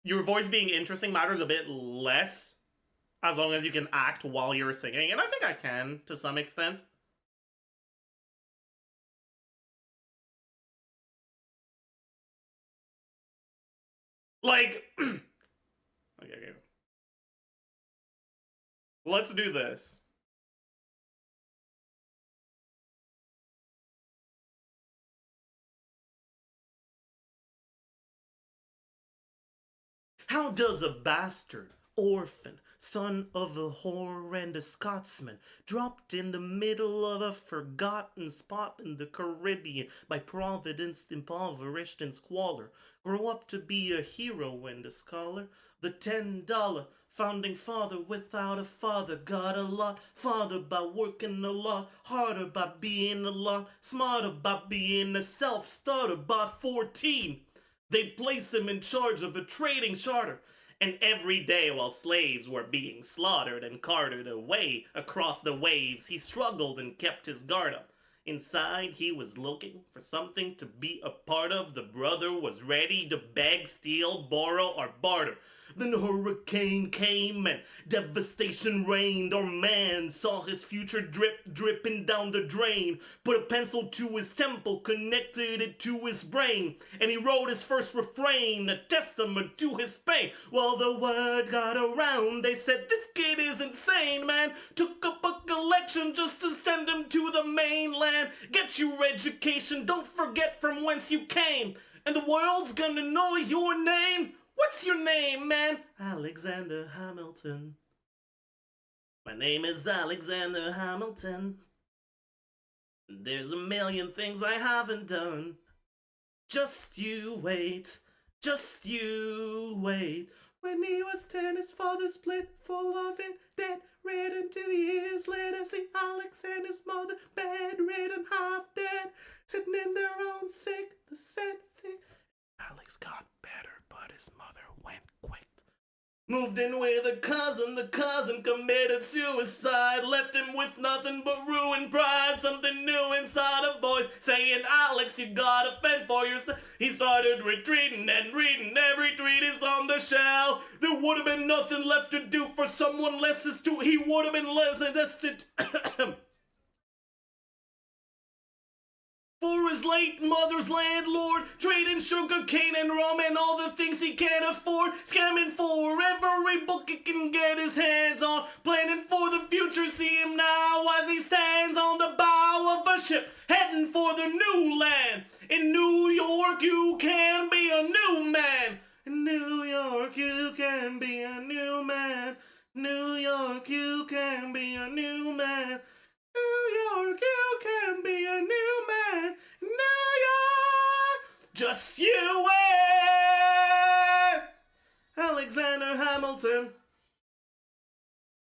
your voice being interesting matters a bit less, as long as you can act while you're singing, and I think I can, to some extent. Like, okay. Let's do this. How does a bastard, orphan, son of a whore and a Scotsman, dropped in the middle of a forgotten spot in the Caribbean by Providence, impoverished and squalor, grow up to be a hero and a scholar? The $10 founding father without a father got a lot farther by working a lot harder, by being a lot smarter, by being a self-starter. By 14, they placed him in charge of a trading charter. And every day while slaves were being slaughtered and carted away across the waves, he struggled and kept his guard up. Inside, he was looking for something to be a part of. The brother was ready to beg, steal, borrow, or barter. Then a hurricane came and devastation reigned. Our man saw his future dripping down the drain. Put a pencil to his temple, connected it to his brain, and he wrote his first refrain, a testament to his pain. Well, the word got around, they said this kid is insane, man. Took up a collection just to send him to the mainland. Get your education, don't forget from whence you came, and the world's gonna know your name. What's your name, man? Alexander Hamilton. My name is Alexander Hamilton. There's a million things I haven't done. Just you wait, just you wait. When he was 10, his father split, full of it, dead, ridden 2 years later. See Alex and his mother, bedridden, half dead, sitting in their own sick, the sad thing. Alex got better, but his mother went quick. Moved in with the cousin committed suicide, left him with nothing but ruined pride. Something new inside a voice saying, Alex, you gotta fend for yourself. He started retreating and reading every treatise on the shelf. There would have been nothing left to do for someone less astute. He would have been less destitute. For his late mother's landlord, trading sugar cane and rum and all the things he can't afford, scamming for every book he can get his hands on, planning for the future. See him now as he stands on the bow of a ship, heading for the new land. In New York, you can be a new man. In New York, you can be a new man. New York, you can be a new man. New York, you can be a new man. New York, just you wait. Alexander Hamilton,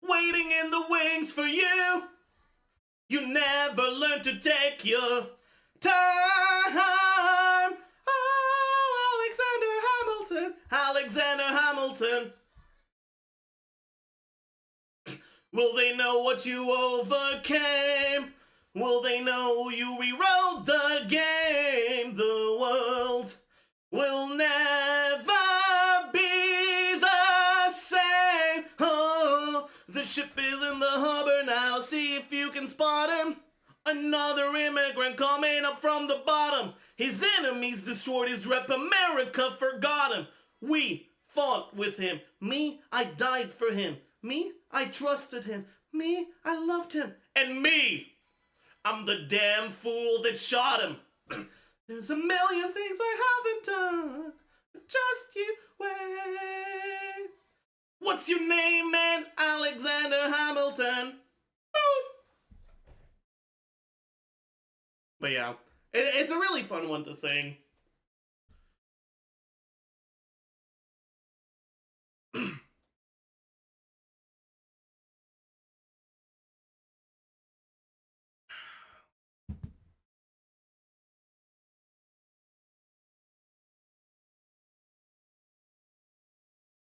waiting in the wings for you. You never learn to take your time. Oh, Alexander Hamilton, Alexander Hamilton. Will they know what you overcame? Will they know you rewrote the game? The world will never be the same. Oh, the ship is in the harbor now. See if you can spot him. Another immigrant coming up from the bottom. His enemies destroyed his rep. America forgot him. We fought with him. Me, I died for him. Me, I trusted him. Me, I loved him. And me, I'm the damn fool that shot him. There's a million things I haven't done. Just you wait. What's your name, man? Alexander Hamilton. Boop. But yeah, it's a really fun one to sing.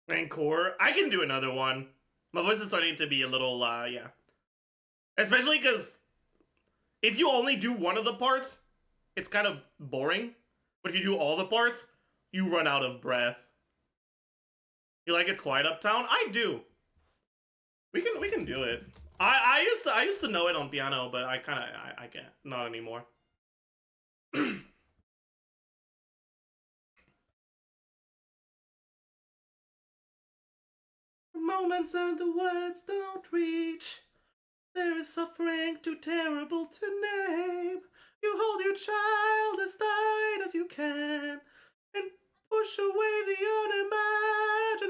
Encore. I can do another one. My voice is starting to be a little, yeah. Especially because if you only do one of the parts, it's kind of boring. But if you do all the parts, you run out of breath. You like It's Quiet Uptown? I do. We can do it. I used to know it on piano, but I can't. Not anymore. Moments and the words don't reach. There is suffering too terrible to name. You hold your child as tight as you can and push away the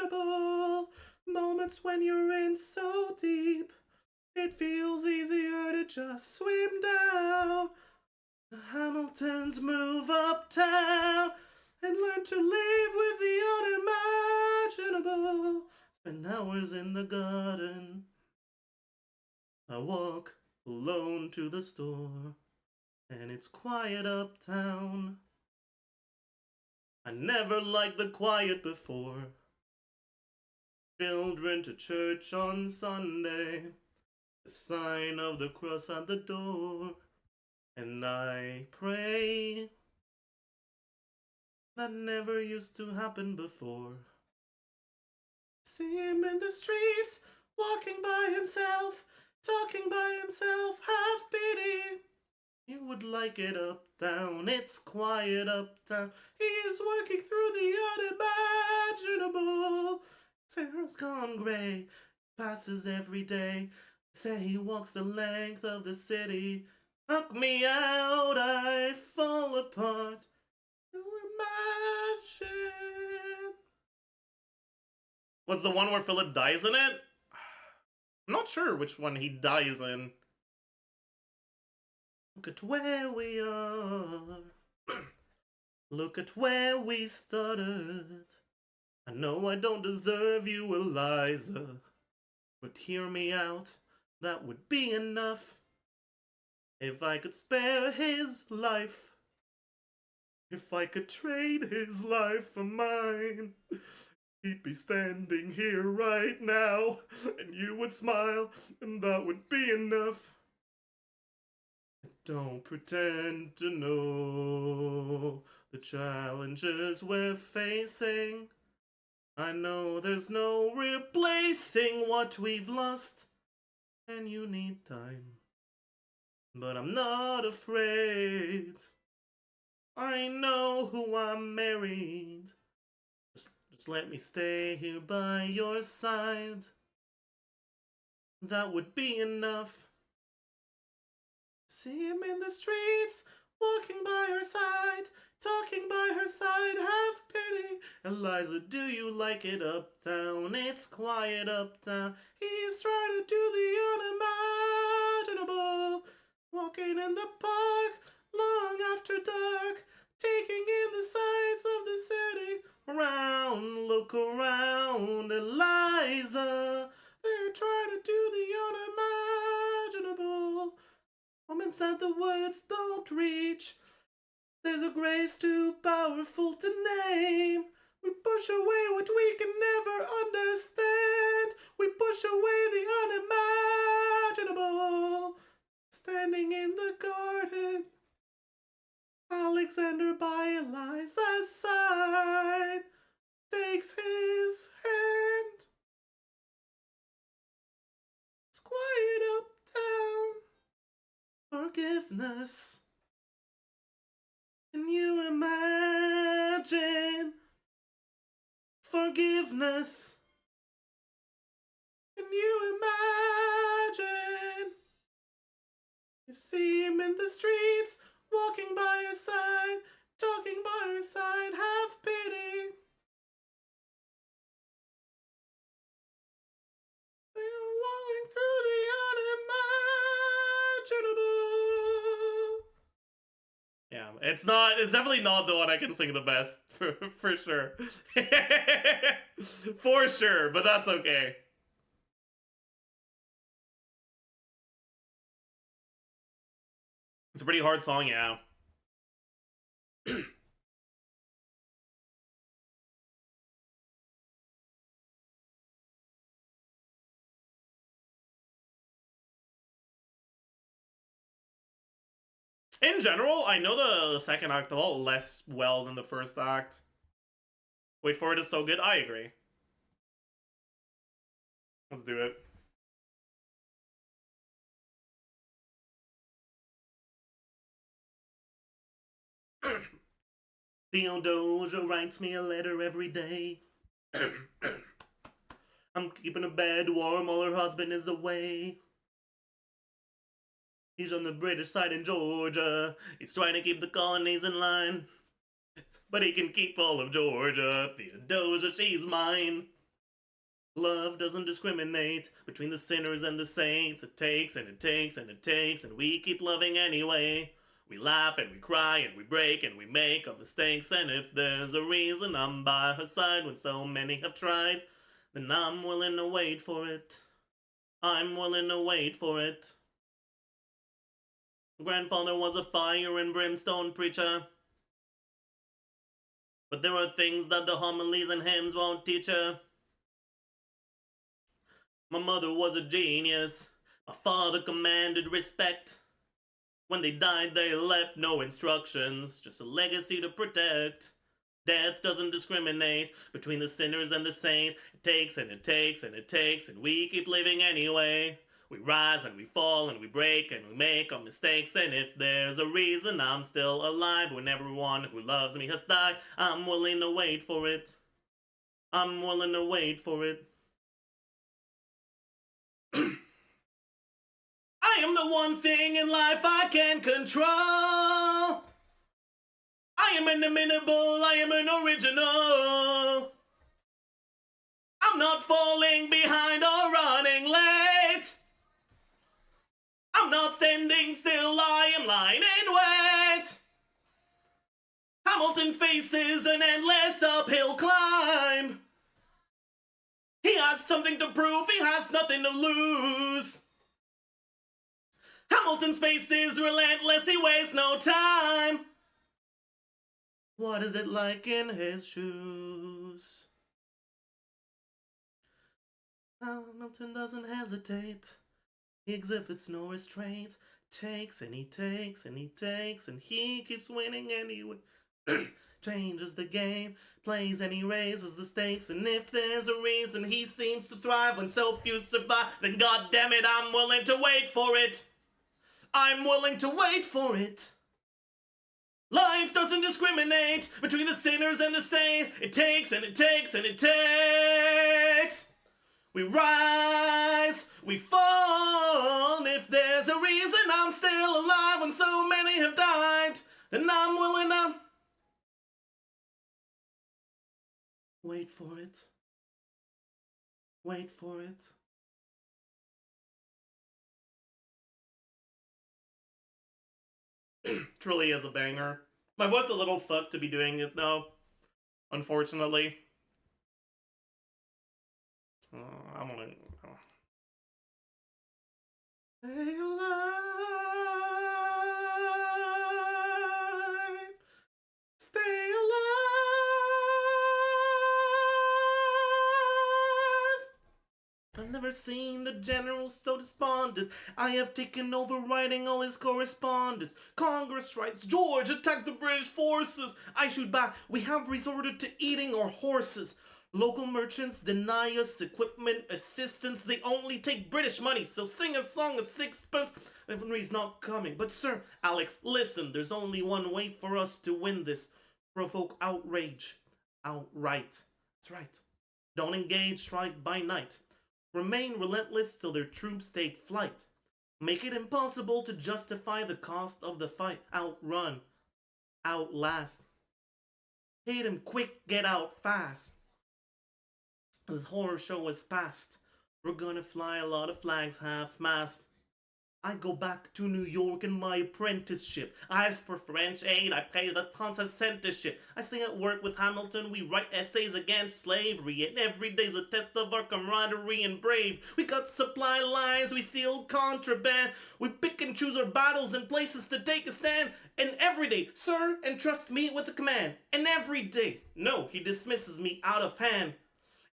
unimaginable. Moments when you're in so deep, it feels easier to just swim down. The Hamiltons move uptown and learn to live with the unimaginable. Spend hours in the garden. I walk alone to the store, and it's quiet uptown. I never liked the quiet before. Children to church on Sunday, the sign of the cross at the door, and I pray. That never used to happen before. See him in the streets, walking by himself, talking by himself, have pity. You would like it uptown, it's quiet uptown. He is working through the unimaginable. Sarah's gone gray, passes every day. Say he walks the length of the city. Knock me out, I fall apart. You imagine. What's the one where Philip dies in it? I'm not sure which one he dies in. Look at where we are. Look at where we started. I know I don't deserve you, Eliza, but hear me out, that would be enough. If I could spare his life, if I could trade his life for mine, he'd be standing here right now, and you would smile, and that would be enough. Don't pretend to know the challenges we're facing. I know there's no replacing what we've lost, and you need time. But I'm not afraid. I know who I'm married. Just let me stay here by your side. That would be enough. See him in the streets, walking by her side, talking by her side, have pity. Eliza, do you like it uptown? It's quiet uptown. He's trying to do the unimaginable. Walking in the park, long after dark, taking in the sights of the city. Around, look around, Eliza. They're trying to do the unimaginable. Moments that the words don't reach. There's a grace too powerful to name. We push away what we can never understand. We push away the unimaginable. Standing in the garden, Alexander by Eliza's side takes his hand. It's quiet uptown. Forgiveness. Can you imagine? Forgiveness. Can you imagine? You see him in the streets, walking by her side, talking by her side, have pity. They're walking through the unimaginable. Yeah, it's definitely not the one I can sing the best, for sure. For sure, but that's okay. It's a pretty hard song, yeah. In general, I know the second act a lot less well than the first act. Wait for it is so good. I agree. Let's do it. Theodosia writes me a letter every day. I'm keeping her bed warm while her husband is away. He's on the British side in Georgia. He's trying to keep the colonies in line. But he can keep all of Georgia. Theodosia, she's mine. Love doesn't discriminate between the sinners and the saints. It takes and it takes and it takes, and we keep loving anyway. We laugh and we cry and we break and we make our mistakes, and if there's a reason I'm by her side when so many have tried, then I'm willing to wait for it. I'm willing to wait for it. Grandfather was a fire and brimstone preacher, but there are things that the homilies and hymns won't teach her. My mother was a genius. My father commanded respect. When they died, they left no instructions, just a legacy to protect. Death doesn't discriminate between the sinners and the saints. It takes and it takes and it takes, and we keep living anyway. We rise and we fall and we break and we make our mistakes, and if there's a reason I'm still alive when everyone who loves me has died, I'm willing to wait for it. I'm willing to wait for it. I am the one thing in life I can control. I am inimitable, I am an original. I'm not falling behind or running late. I'm not standing still, I am lying in wait. Hamilton faces an endless uphill climb. He has something to prove, he has nothing to lose. Hamilton's pace is relentless, he wastes no time. What is it like in his shoes? Hamilton doesn't hesitate. He exhibits no restraints. Takes and he takes and he takes, and he keeps winning anyway. Changes the game, plays and he raises the stakes, and if there's a reason he seems to thrive when so few survive, then goddammit, I'm willing to wait for it. I'm willing to wait for it. Life doesn't discriminate between the sinners and the saints. It takes and it takes and it takes. We rise, we fall. If there's a reason I'm still alive when so many have died, then I'm willing to wait for it. Wait for it. Truly is a banger. My voice a little fucked to be doing it though, unfortunately. I'm gonna stay alive, stay alive. I've never seen the general so despondent. I have taken over writing all his correspondence. Congress strikes, George attacked the British forces. I shoot back, we have resorted to eating our horses. Local merchants deny us equipment, assistance. They only take British money, so sing a song of sixpence. Referee's not coming. But sir, Alex, listen, there's only one way for us to win this. Provoke outrage. Outright. That's right. Don't engage, strike by night. Remain relentless till their troops take flight. Make it impossible to justify the cost of the fight. Outrun. Outlast. Hit him quick, get out fast. This horror show is past. We're gonna fly a lot of flags half-mast. I go back to New York in my apprenticeship. I ask for French aid, I pay the tons of censorship. I stay at work with Hamilton, we write essays against slavery, and every day's a test of our camaraderie and brave. We cut supply lines, we steal contraband. We pick and choose our battles and places to take a stand. And every day, sir, entrust me with a command. And every day, no, he dismisses me out of hand.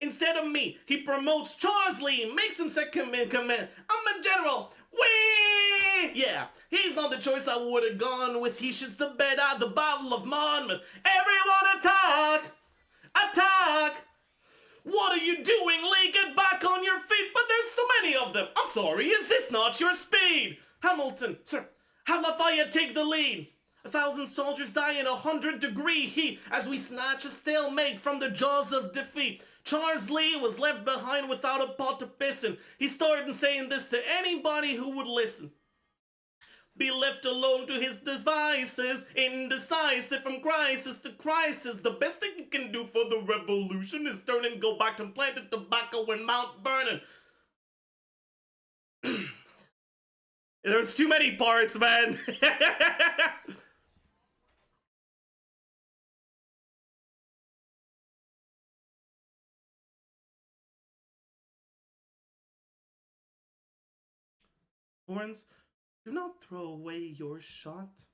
Instead of me, he promotes Charles Lee, makes him second in command. I'm a general. Whee! Yeah, he's not the choice I would have gone with. He shits the bed out the bottle of Monmouth. Everyone attack! Attack! What are you doing, Lee? Get back on your feet, but there's so many of them. I'm sorry, is this not your speed? Hamilton, sir, have Lafayette take the lead. 1,000 soldiers die in 100-degree heat as we snatch a stalemate from the jaws of defeat. Charles Lee was left behind without a pot to piss in. He started saying this to anybody who would listen. Be left alone to his devices, indecisive from crisis to crisis. The best thing you can do for the revolution is turn and go back and plant the tobacco in Mount Vernon. There's too many parts, man. Horns, do not throw away your shot.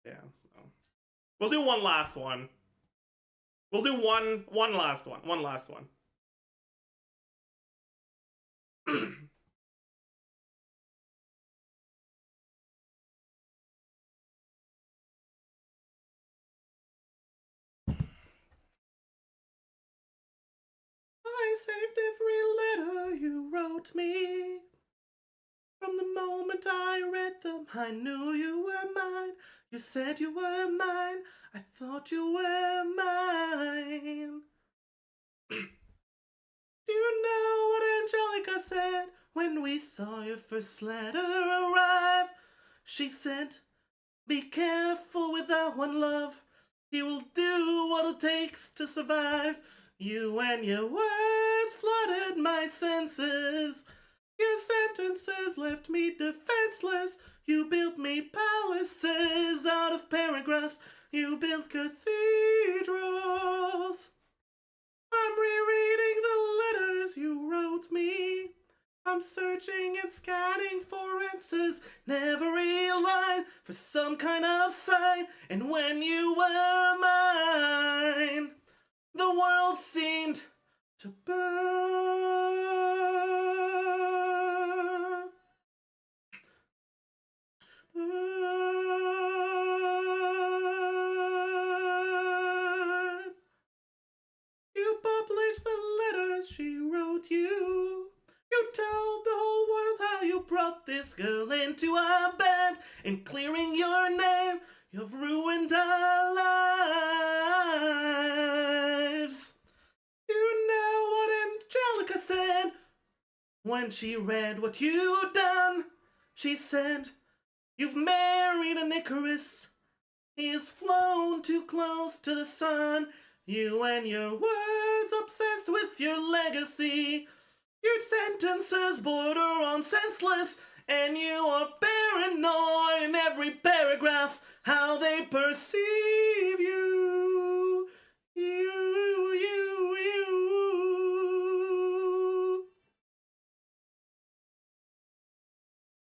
Yeah. No. We'll do one last one. We'll do one last one. One last one. I saved every letter you wrote me. From the moment I read them, I knew you were mine. You said you were mine. I thought you were mine. Do you know what Angelica said when we saw your first letter arrive? She said, be careful with that one, love. He will do what it takes to survive. You and your words flooded my senses. Your sentences left me defenseless. You built me palaces out of paragraphs. You built cathedrals. I'm rereading the letters you wrote me. I'm searching and scanning for answers. Never a line for some kind of sign. And when you were mine, the world seemed to burn. You published the letters she wrote you. You told the whole world how you brought this girl into our bed. And clearing your name, you've ruined our lives. You know what Angelica said when she read what you'd done. She said, you've married an Icarus. He's flown too close to the sun. You and your words obsessed with your legacy. Your sentences border on senseless. And you are paranoid in every paragraph. How they perceive you.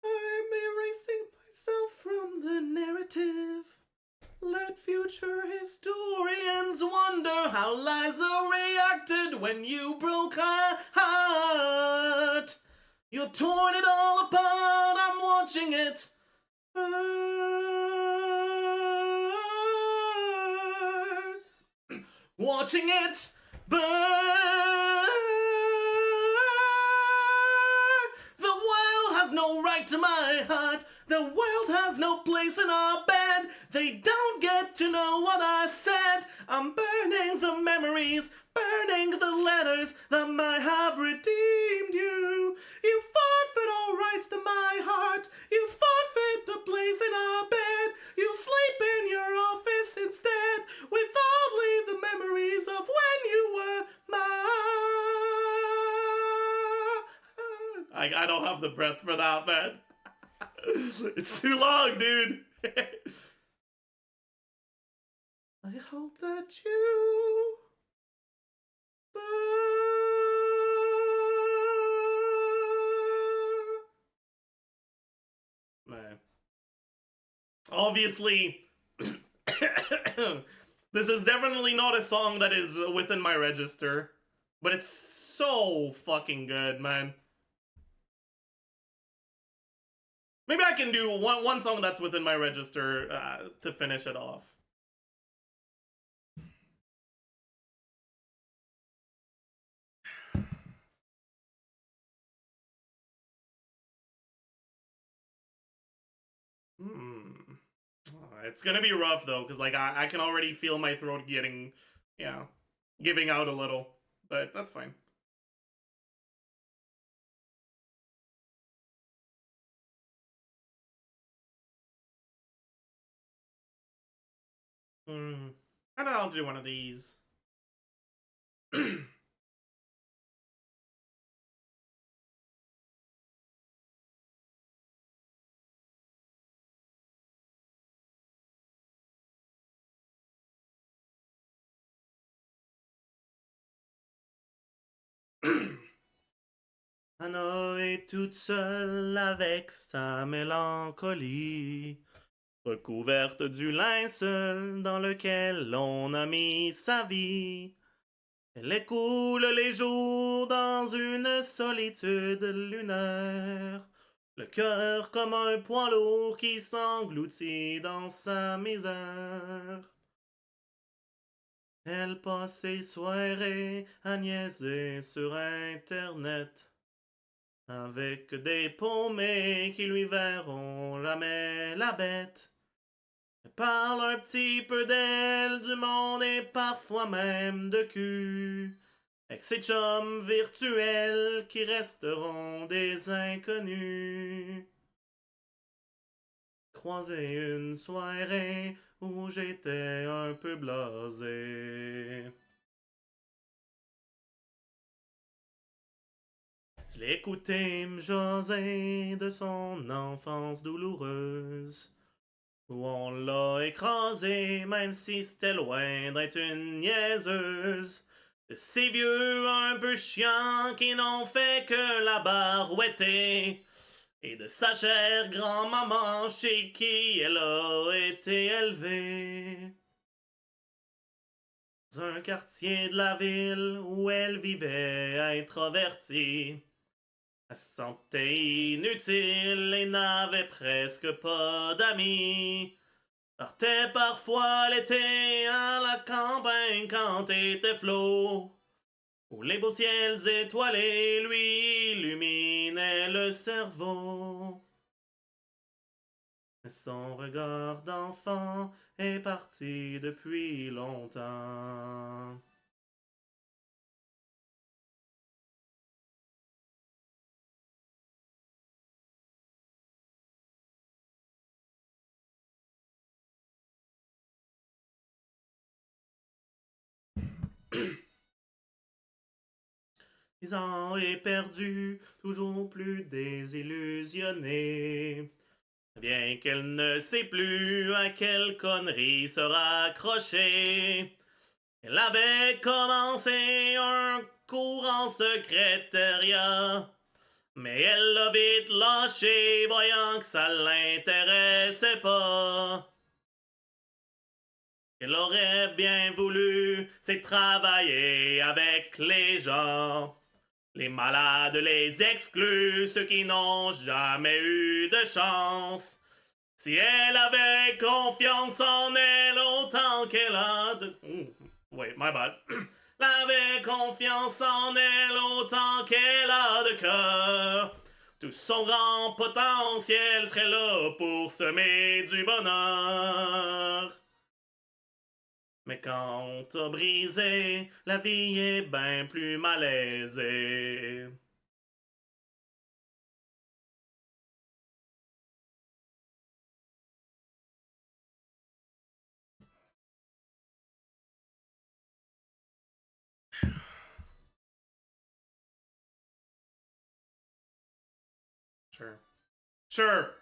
I'm erasing myself from the narrative. Let future historians wonder how Liza reacted when you broke her heart. You've torn it all apart, I'm watching it burn. Watching it burn. The world has no right to my heart. The world has no place in our bed. They don't get to know what I said. I'm burning the memories, burning the letters that might have redeemed you. You forfeit all rights to my heart. You forfeit the place in our bed. You sleep in your office instead, with only the memories of when you were mine. I don't have the breath for that, man. It's too long, dude. I hope that you man. Obviously, this is definitely not a song that is within my register, but it's so fucking good, man. Maybe I can do one song that's within my register to finish it off. It's gonna be rough though, because like I can already feel my throat getting, yeah, giving out a little, but that's fine. I don't know how to do one of these. Anna est toute seule avec sa mélancolie, recouverte du linceul dans lequel on a mis sa vie. Elle écoule les jours dans une solitude lunaire, le cœur comme un poids lourd qui s'engloutit dans sa misère. Elle passe ses soirées à niaiser sur Internet, avec des paumés qui lui verront jamais la bête. Elle parle un petit peu d'elle, du monde et parfois même de cul, avec ses chums virtuels qui resteront des inconnus. Croisé une soirée où j'étais un peu blasé. Je l'ai écouté me jaser de son enfance douloureuse, où on l'a écrasé même si c'était loin d'être une niaiseuse. De ces vieux un peu chiants qui n'ont fait que la barouetter, et de sa chère grand-maman chez qui elle a été élevée. Dans un quartier de la ville où elle vivait introvertie, elle se sentait inutile et n'avait presque pas d'amis. Partait parfois l'été à la campagne quand était flot, où les beaux ciels étoilés lui illuminaient le cerveau. Mais son regard d'enfant est parti depuis longtemps. Dix ans est perdu, toujours plus désillusionné. Bien qu'elle ne sait plus à quelle connerie se raccrocher. Elle avait commencé un cours en secrétariat, mais elle l'a vite lâché, voyant que ça l'intéressait pas. Elle aurait bien voulu, c'est travailler avec les gens, les malades, les exclus, ceux qui n'ont jamais eu de chance. Si elle avait confiance en elle autant qu'elle a de... Wait, my bad. Elle avait confiance en elle autant qu'elle a de cœur. Tout son grand potentiel serait là pour semer du bonheur. Mais quand on t'a brisé, la vie est bien plus malaisée. Sure. Sure.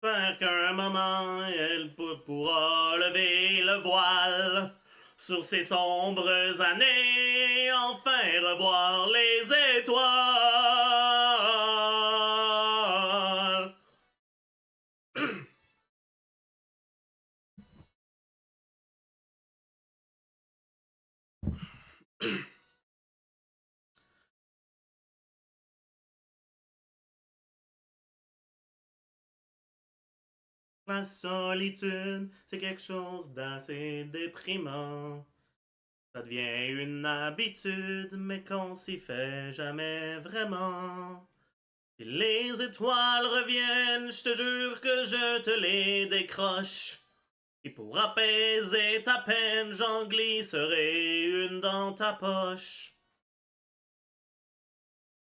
J'espère qu'un moment, elle pourra lever le voile sur ces sombres années, enfin revoir les étoiles. La solitude, c'est quelque chose d'assez déprimant. Ça devient une habitude, mais qu'on s'y fait jamais vraiment. Si les étoiles reviennent, je te jure que je te les décroche. Et pour apaiser ta peine, j'en glisserai une dans ta poche.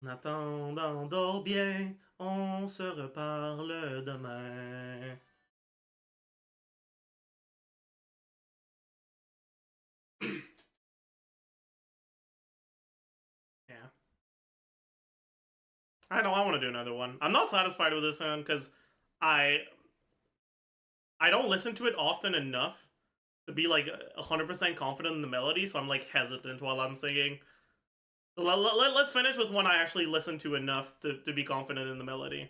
En attendant, dors bien, on se reparle demain. Yeah. I know, I want to do another one. I'm not satisfied with this one because I don't listen to it often enough to be like 100% confident in the melody, so I'm like hesitant while I'm singing. So let's finish with one I actually listen to enough to be confident in the melody.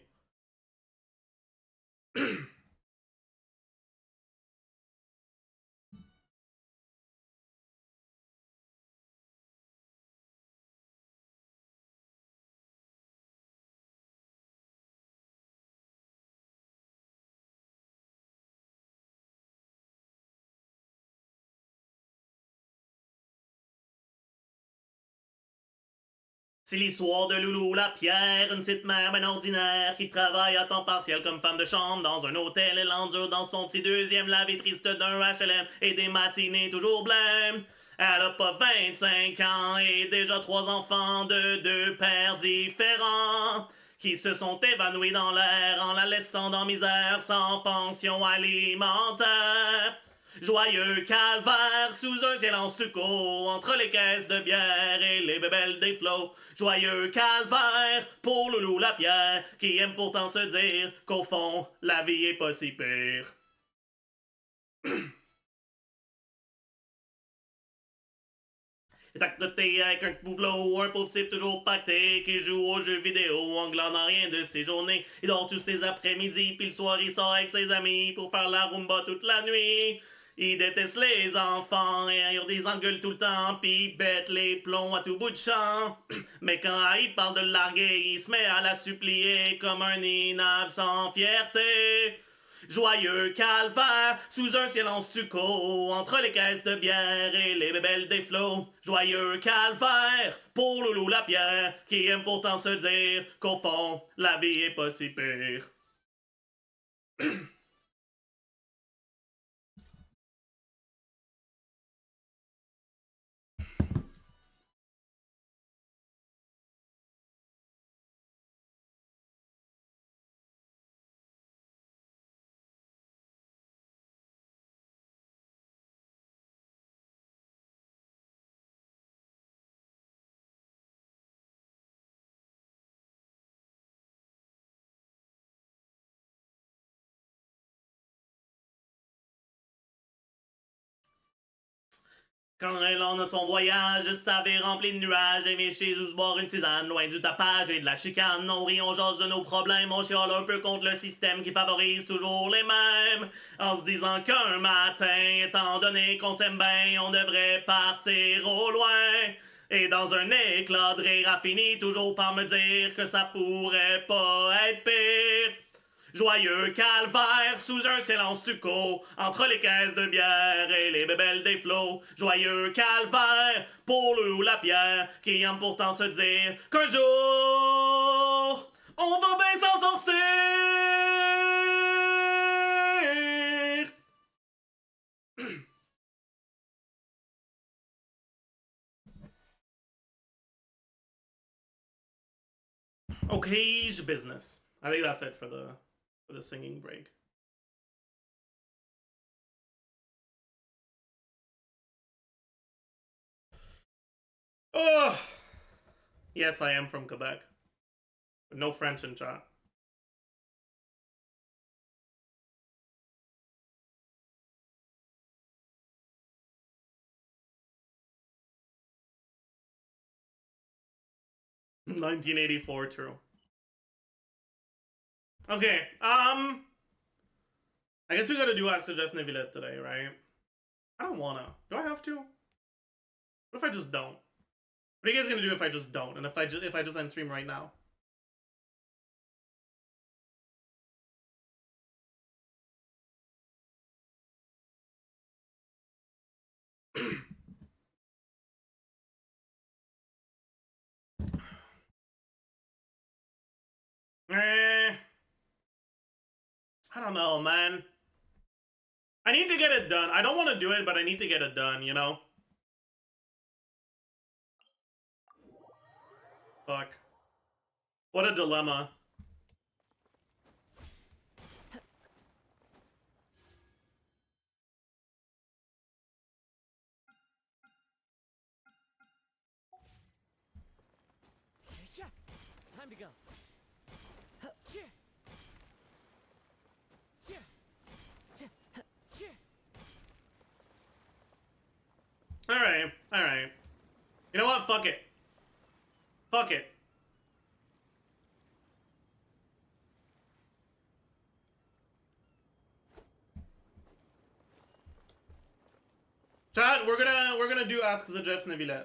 C'est l'histoire de Loulou la Pierre, une petite mère ben ordinaire qui travaille à temps partiel comme femme de chambre dans un hôtel. Elle endure dans son petit deuxième la vie triste d'un HLM et des matinées toujours blêmes. Elle a pas 25 ans et déjà 3 enfants de 2 pères différents qui se sont évanouis dans l'air en la laissant dans misère sans pension alimentaire. Joyeux calvaire sous un ciel en stucco entre les caisses de bière et les bébelles des flots. Joyeux calvaire pour Loulou la Pierre qui aime pourtant se dire qu'au fond la vie est pas si pire. est à côté avec un pauvre un pauvre type toujours pacté qui joue aux jeux vidéo en glandant rien de ses journées. Il dort tous ses après-midi, puis le soir il sort avec ses amis pour faire la rumba toute la nuit. Il déteste les enfants et il des engueule tout le temps, pis il bête les plombs à tout bout de champ. Mais quand il parle de larguer, il se met à la supplier comme un inab sans fierté. Joyeux calvaire, sous un ciel en stucco, entre les caisses de bière et les bébelles des flots. Joyeux calvaire, pour Loulou la Pierre, qui aime pourtant se dire qu'au fond, la vie est pas si pire. Quand elle en a son voyage, savait rempli de nuages, aimé chez nous se boire une tisane, loin du tapage et de la chicane. On rit, on jase de nos problèmes, on chiale un peu contre le système qui favorise toujours les mêmes. En se disant qu'un matin, étant donné qu'on s'aime bien, on devrait partir au loin. Et dans un éclat de rire, a fini toujours par me dire que ça pourrait pas être pire. Joyeux calvaire, sous un silence stucco, entre les caisses de bière et les bébelles des flots. Joyeux calvaire, pour Loulou la Pierre, qui aime pourtant se dire qu'un jour, on va bien s'en sortir. Okay, business. I think that's it for the singing break. Oh! Yes, I am from Quebec. But no French in chat. 1984, true. Okay, I guess we gotta do Zajef77 today, right? I don't wanna. Do I have to? What if I just don't? What are you guys gonna do if I just don't? And if I just end stream right now? I don't know, man. I need to get it done. I don't want to do it, but I need to get it done, you know? Fuck. What a dilemma. Time to go. Alright, alright. You know what? Fuck it. Fuck it. Chat, we're gonna do Ask Zajef77.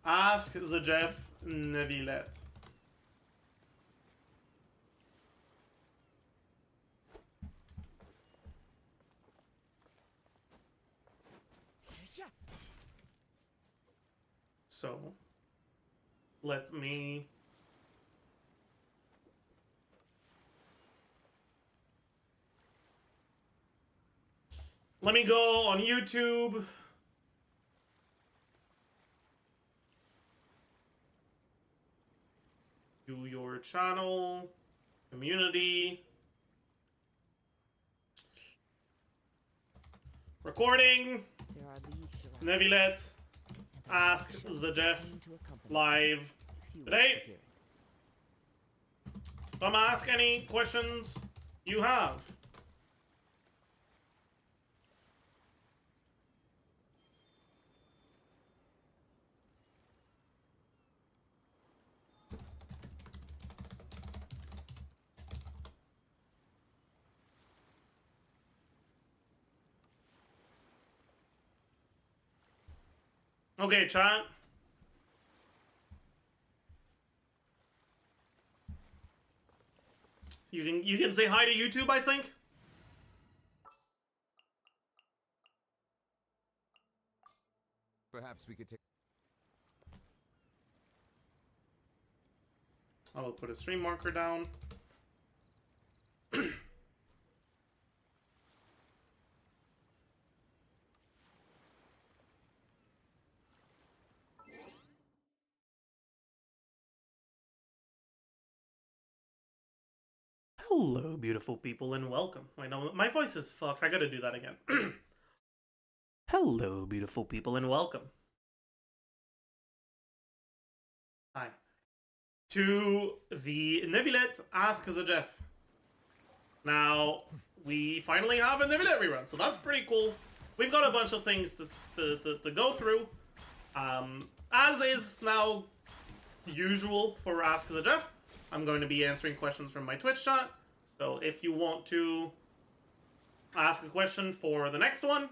Ask Zajef77. So, let me... Let me go on YouTube. Do your channel, community, recording, Nevilet, Ask Zajef live today. Come ask any questions you have. Okay, chat. You can say hi to YouTube, I think. Perhaps we could take. I will put a stream marker down. Hello, beautiful people, and welcome. Wait, no, my voice is fucked. I gotta do that again. Hello, beautiful people, and welcome. Hi. To the Nevilet Ask Zajef. Now, we finally have a Nevilet rerun, so that's pretty cool. We've got a bunch of things to go through. As is now usual for Ask Zajef, I'm going to be answering questions from my Twitch chat. So if you want to ask a question for the next one,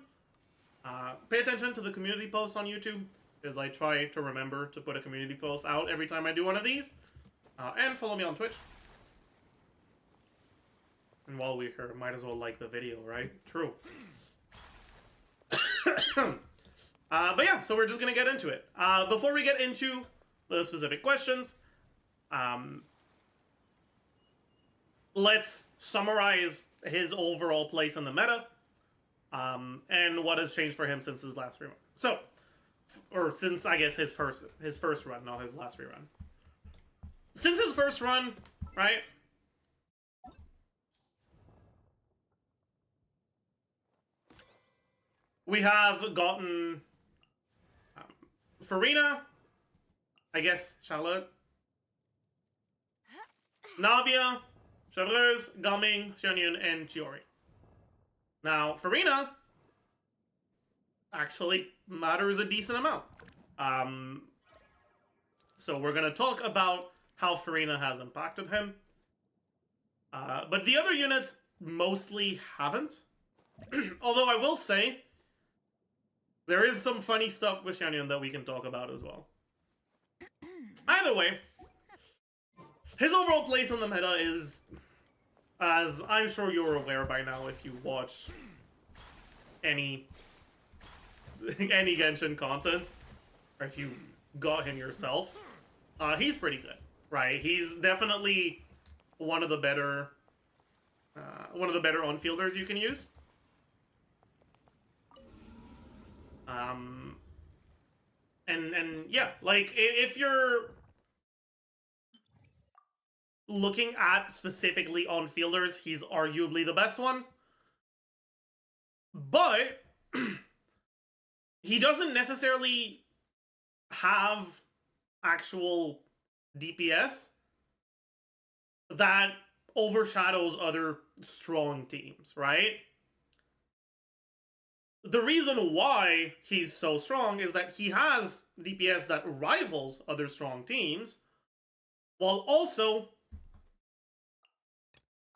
pay attention to the community posts on YouTube, because I try to remember to put a community post out every time I do one of these. And follow me on Twitch. And while we're here, might as well like the video, right? True. But yeah, so we're just gonna get into it. Before we get into the specific questions, let's summarize his overall place in the meta, and what has changed for him since his last rerun. So, or since, I guess, his first run, not his last rerun. Since his first run, right? We have gotten Farina, I guess, Charlotte, Navia, Chevreuse, Gaming, Xianyun, and Chiori. Now, Farina actually matters a decent amount. So we're gonna talk about how Farina has impacted him. But the other units mostly haven't. Although I will say, there is some funny stuff with Xianyun that we can talk about as well. Either way, his overall place in the meta is, as I'm sure you're aware by now if you watch any Genshin content, or if you got him yourself, he's pretty good, right? He's definitely one of the better on-fielders you can use. And yeah, like, if you're looking at specifically on-fielders, he's arguably the best one. But he doesn't necessarily have actual DPS that overshadows other strong teams, right? The reason why he's so strong is that he has DPS that rivals other strong teams, while also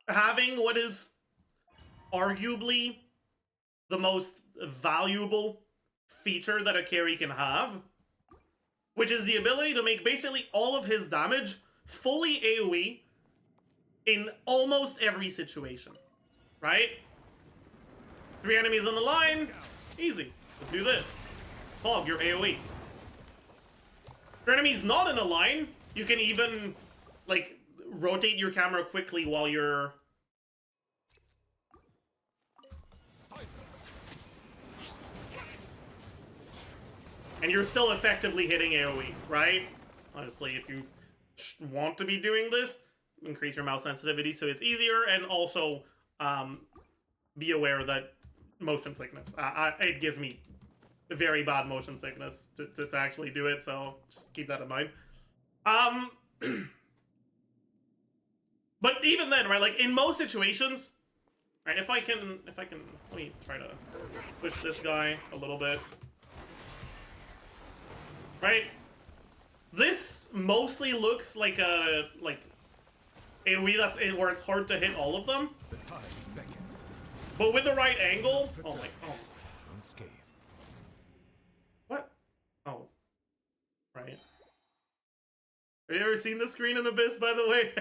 having what is arguably the most valuable feature that a carry can have, which is the ability to make basically all of his damage fully AoE in almost every situation, right? 3 enemies on the line, easy. Just do this. Fog your AoE. For enemies not in a line, you can even, like, rotate your camera quickly while you're... and you're still effectively hitting AoE, right? Honestly, if you want to be doing this, increase your mouse sensitivity so it's easier, and also be aware that motion sickness. It gives me very bad motion sickness to actually do it, so just keep that in mind. But even then, right, like, in most situations, right, if I can, let me try to push this guy a little bit. Right? This mostly looks like a, AoE that's where it's hard to hit all of them. But with the right angle, oh my, oh. What? Oh. Right. Have you ever seen the screen in Abyss, by the way?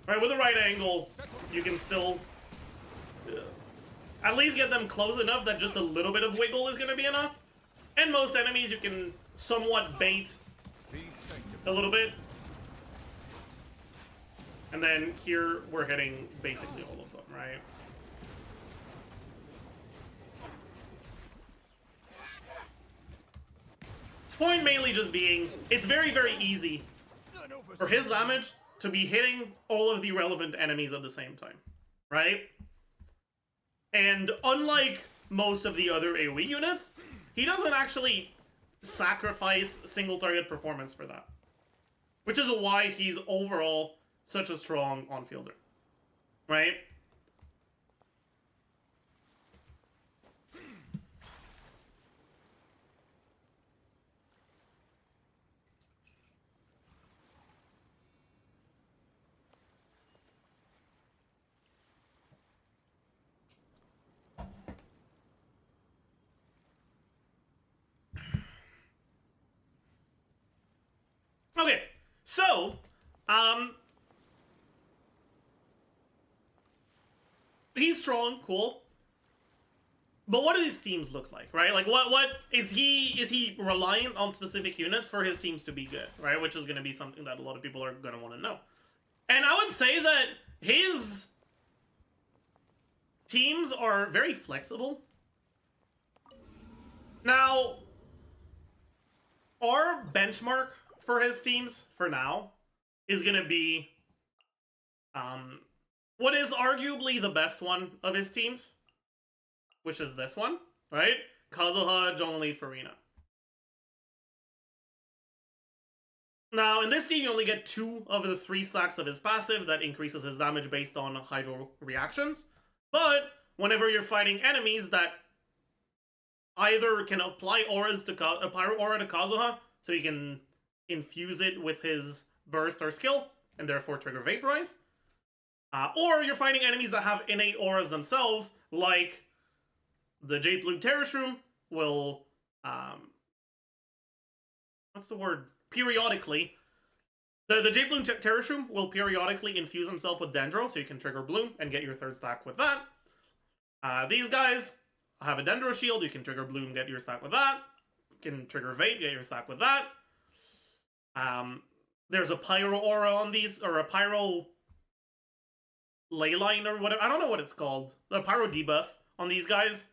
Right, with the right angle, you can still at least get them close enough that just a little bit of wiggle is going to be enough. And most enemies you can somewhat bait a little bit. And then here we're hitting basically all of them, right? Point mainly just being, it's very, very easy for his damage to be hitting all of the relevant enemies at the same time, right? And unlike most of the other AoE units, he doesn't actually sacrifice single target performance for that. Which is why he's overall such a strong on-fielder, right? Okay, so, he's strong, cool. But what do his teams look like, right? Like, what is he reliant on specific units for his teams to be good, right? Which is going to be something that a lot of people are going to want to know. And I would say that his teams are very flexible. Now, our benchmark for his teams, for now, is going to be what is arguably the best one of his teams, which is this one, right? Kazuha, Zhongli, Farina. Now, in this team, you only get 2 of the 3 stacks of his passive that increases his damage based on hydro reactions. But whenever you're fighting enemies that either can apply auras to a pyro aura to Kazuha, so he can infuse it with his burst or skill, and therefore trigger Vaporize, or you're fighting enemies that have innate auras themselves, like the Jade Blue Terrashroom will, what's the word? Periodically. The Jade Blue Terrashroom will periodically infuse himself with Dendro, so you can trigger Bloom and get your third stack with that. These guys have a Dendro Shield, you can trigger Bloom, get your stack with that. You can trigger Vape, get your stack with that. There's a Pyro Aura on these, or a Pyro Leyline or whatever. I don't know what it's called. The Pyro debuff on these guys.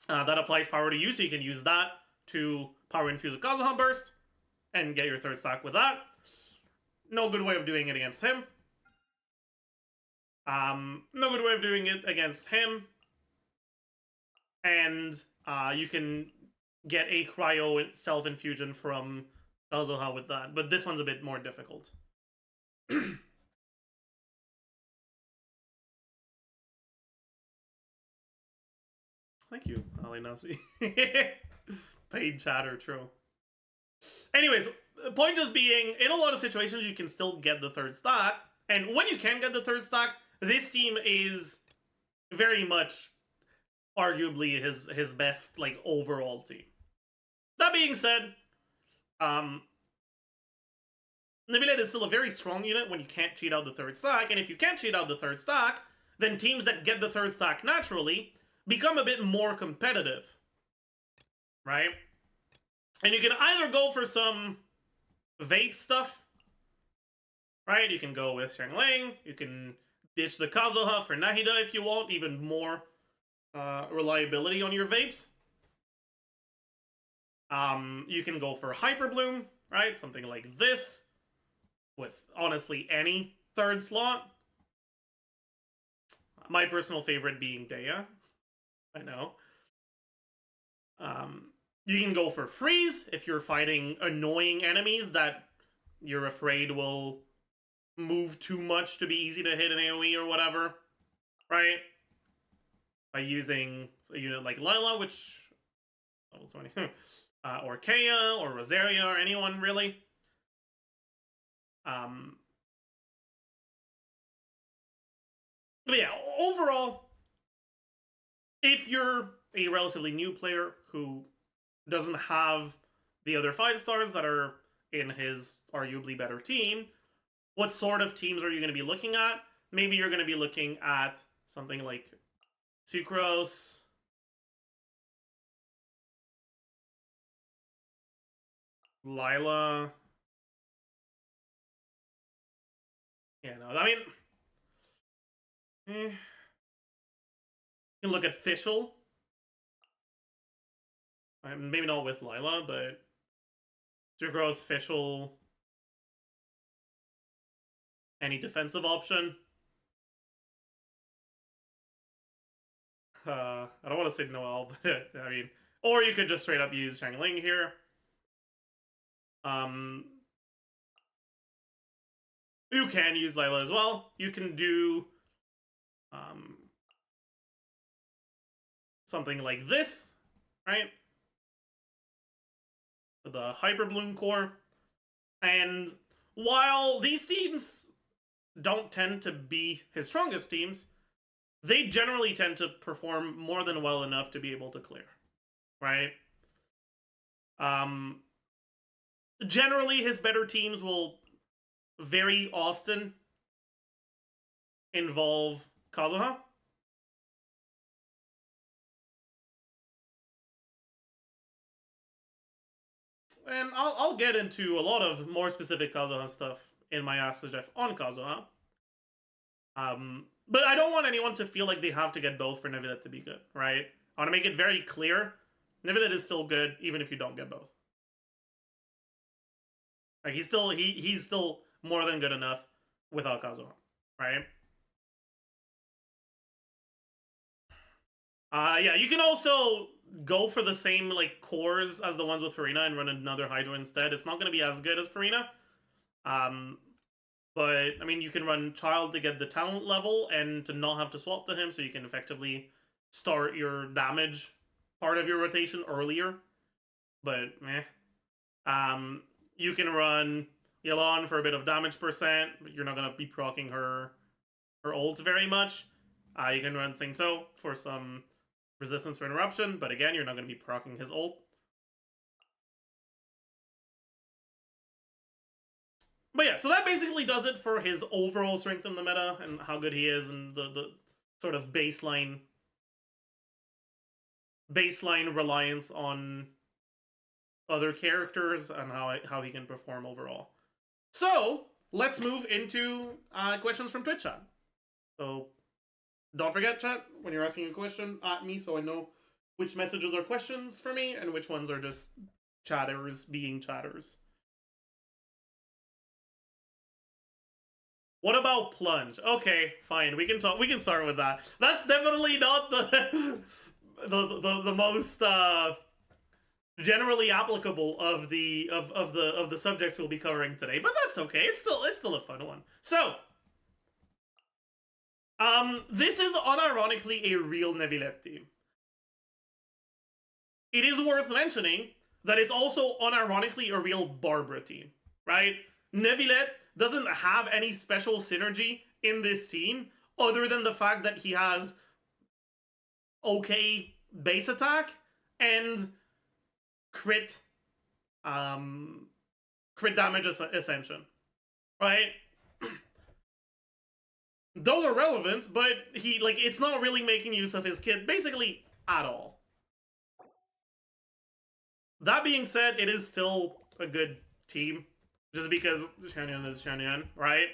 That applies power to you, so you can use that to power infuse a Kazuha Burst and get your third stack with that. No good way of doing it against him. No good way of doing it against him. And you can get a Cryo self-infusion from Kazuha with that. But this one's a bit more difficult. Thank you, Ali Nasi. Paid chatter, true. Anyways, the point just being, in a lot of situations, you can still get the third stack. And when you can get the third stack, this team is very much, arguably, his best, like, overall team. That being said, Neuvillette is still a very strong unit when you can't cheat out the third stack. And if you can't cheat out the third stack, then teams that get the third stack naturally become a bit more competitive, right? And you can either go for some vape stuff, right? You can go with Xiangling, you can ditch the Kazuha for Nahida if you want, even more reliability on your vapes. You can go for Hyper Bloom, right? Something like this, with honestly any third slot. My personal favorite being Dea. I know. You can go for Freeze if you're fighting annoying enemies that you're afraid will move too much to be easy to hit an AoE or whatever, right? By using a unit like Lila, which level 20, or Kea, or Rosaria, or anyone really. But yeah, overall, if you're a relatively new player who doesn't have the other 5 stars that are in his arguably better team, what sort of teams are you going to be looking at? Maybe you're going to be looking at something like Sucrose, Lila. Yeah, no, I mean, you can look at Fischl. Maybe not with Lila, but Sucrose, Fischl, any defensive option. I don't want to say Noel, but I mean, or you could just straight up use Xiangling here. You can use Lila as well. You can do something like this, right? The Hyper Bloom core. And while these teams don't tend to be his strongest teams, they generally tend to perform more than well enough to be able to clear, right? Generally, his better teams will very often involve Kazuha. And I'll get into a lot of more specific Kazuha stuff in my Ask Zajef on Kazuha. But I don't want anyone to feel like they have to get both for Neuvillette to be good, right? I want to make it very clear, Neuvillette is still good even if you don't get both. Like he's still more than good enough without Kazuha, right? Yeah, you can also go for the same like cores as the ones with Farina and run another Hydro instead. It's not going to be as good as Farina. But, I mean, you can run Child to get the talent level and to not have to swap to him, so you can effectively start your damage part of your rotation earlier. But, meh. You can run Yelan for a bit of damage percent, but you're not going to be proccing her ult very much. You can run Sing So for some resistance to interruption, but again, you're not going to be proccing his ult. But yeah, so that basically does it for his overall strength in the meta and how good he is and the sort of baseline reliance on other characters and how he can perform overall. So let's move into questions from Twitch chat. So don't forget, chat, when you're asking a question at me, so I know which messages are questions for me and which ones are just chatters being chatters. What about plunge? Okay, fine. We can talk. We can start with that. That's definitely not the the most generally applicable of the subjects we'll be covering today, but that's okay. It's still a fun one. So, this is unironically a real Neuvillette team. It is worth mentioning that it's also unironically a real Barbara team, right? Neuvillette doesn't have any special synergy in this team other than the fact that he has okay base attack and crit damage ascension, right? Those are relevant, but it's not really making use of his kit basically at all. That being said, it is still a good team. Just because Xianyuan is Xianyuan, right?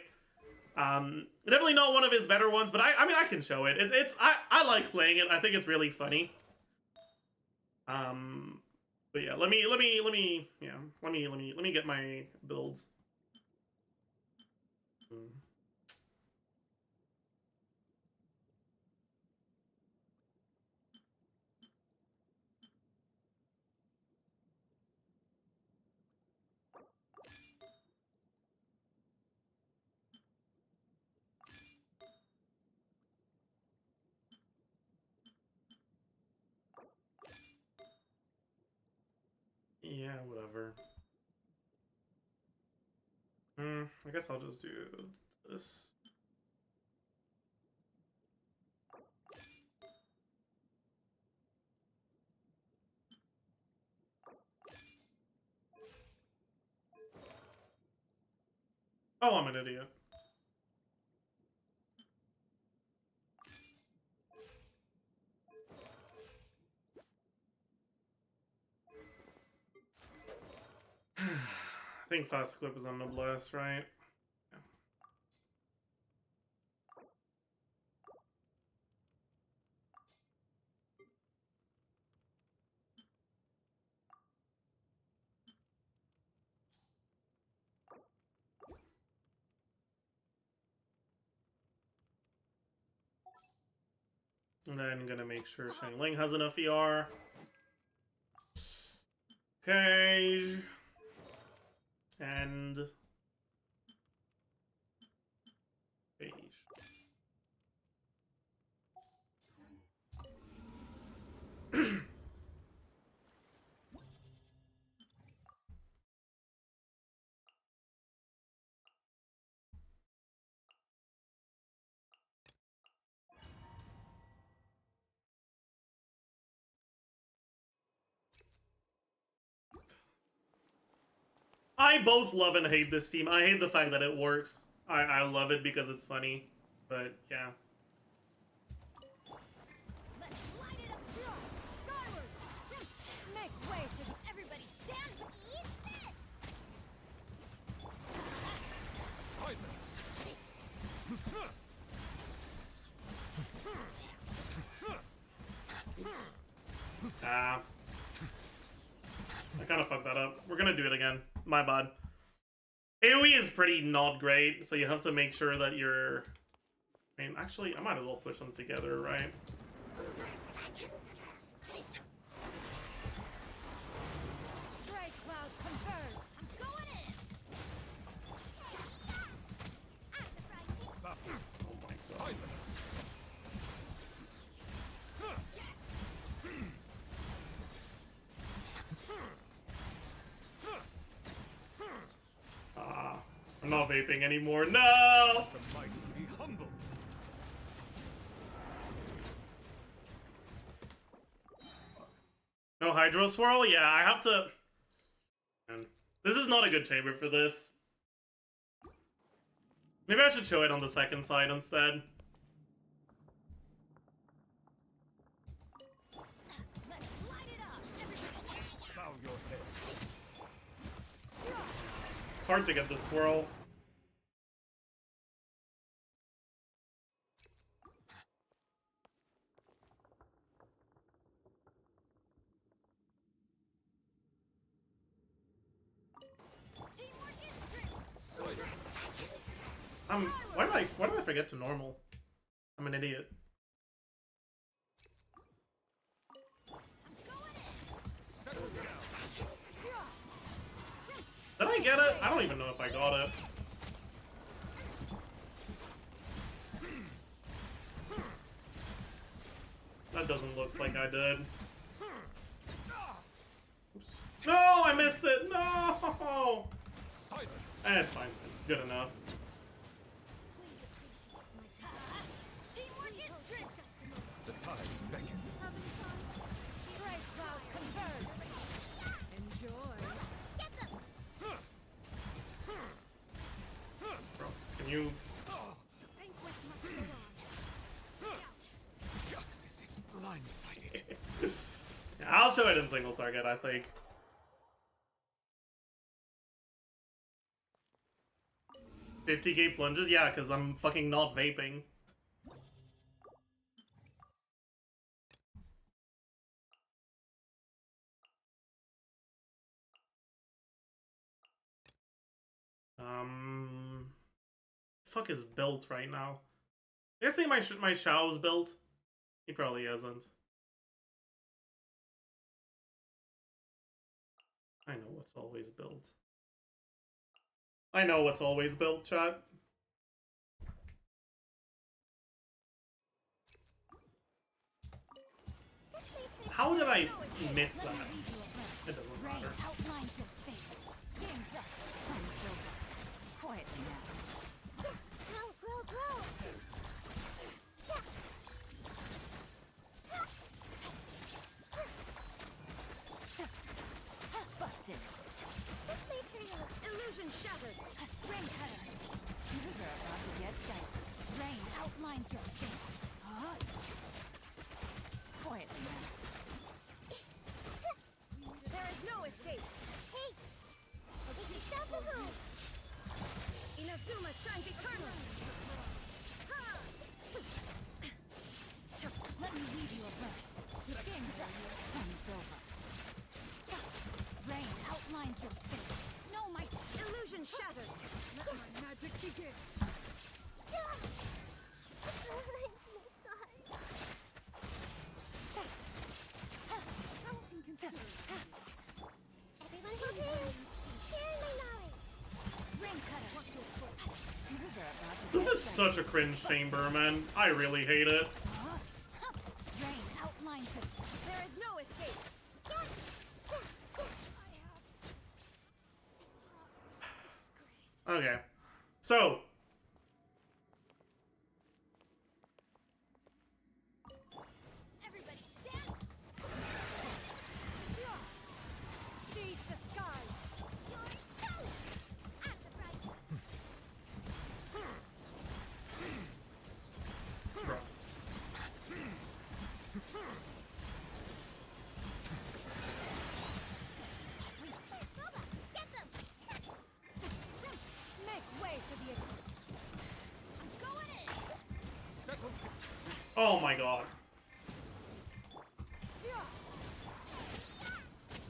Definitely not one of his better ones, but I mean I can show it. I like playing it. I think it's really funny. But yeah, let me get my builds. Yeah, whatever. I guess I'll just do this. Oh, I'm an idiot. I think fast clip is on Noblesse, right? Yeah. And then I'm gonna make sure Shang Ling has enough ER. Okay. And beige. I both love and hate this team. I hate the fact that it works. I love it because it's funny. But yeah. Let's light it up pure, skyward. Make way for everybody. Stand and eat this. Silence! I kind of fucked that up. We're gonna do it again. My bad. AoE is pretty not great, so you have to make sure that you're... I mean, actually, I might as well push them together, right? Stray cloud confirmed. I'm going in. I'm not vaping anymore. No! The mighty be humble. No Hydro Swirl? Yeah, I have to... Man, this is not a good chamber for this. Maybe I should show it on the second side instead. Bow your head. It's hard to get the swirl. Why did I forget to normal? I'm an idiot. Did I get it? I don't even know if I got it. That doesn't look like I did. Oops. No, I missed it. No. It's fine. It's good enough. The tides beckon. Bro, can you? Justice is blindsided. Yeah, I'll show it in single target, I think. $50k plunges? Yeah, because I'm fucking not vaping. Fuck is built right now? I guess my Shao's built. He probably isn't. I know what's always built. I know what's always built, chat. How did I miss that? It doesn't matter. Illusion shattered. Rain cutter. You are about to get set. Rain outlines your face. Quietly now. There is no escape. Hey, take yourself a move. Inazuma shines eternal. Let me read you a verse. The game's up. Sun's over. Rain outlines your face. No, my illusion shattered. Let my magic begin. Everyone hold hands. Share my knowledge. Rain cutter. Watch your foot. This is such a cringe chamber, man. I really hate it. Rain outlines it. There is no escape. Okay. So. Everybody stand. Seize the skies. Your toast. At the price. Bro. Get them. Make way for the. I'm going in. Settle. Oh my god.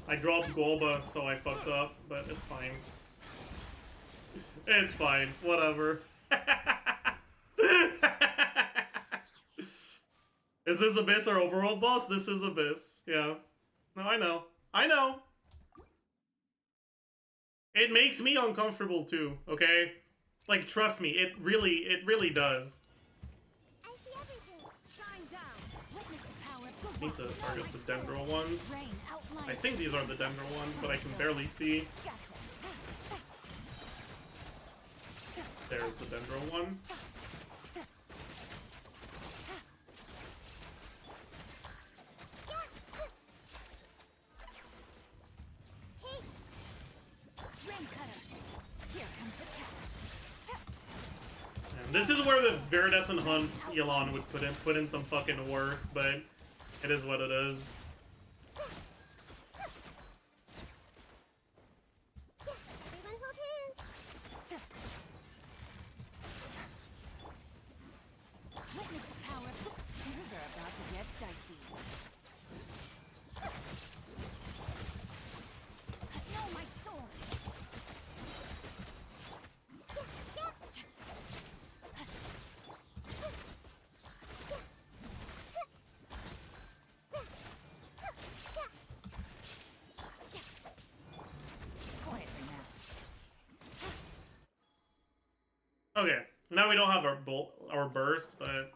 I dropped Golba, so I fucked up, but it's fine. It's fine. Whatever. Is this Abyss our overworld boss? This is Abyss. Yeah. No, I know. I know. It makes me uncomfortable too, okay? Like, trust me, it really does. I see everything. Shine down. Witness the power of the Need to target the Dendro ones. rain outlines. I think these are the Dendro ones, but I can barely see. Gotcha. There's the Dendro one. And this is where the Viridescent Hunt Elon would put in some fucking work, but it is what it is. Okay, now we don't have our burst, but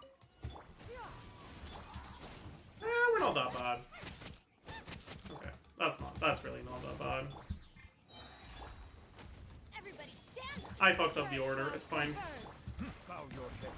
we're not that bad. Okay, that's really not that bad. I fucked up the order. It's fine. Bow your head.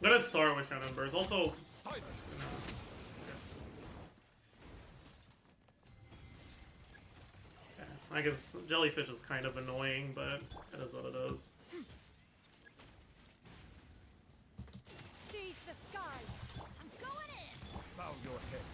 I'm gonna start with Shannon Burst. Also, I guess Jellyfish is kind of annoying, but it is what it is. Seize the skies. I'm going in. Bow your head.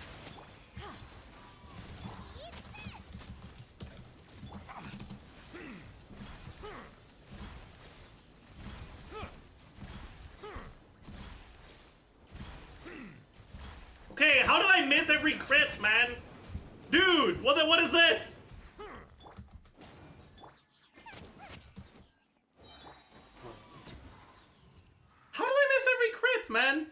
Okay, how did I miss every crit, man? Dude, what is this? How did I miss every crit, man?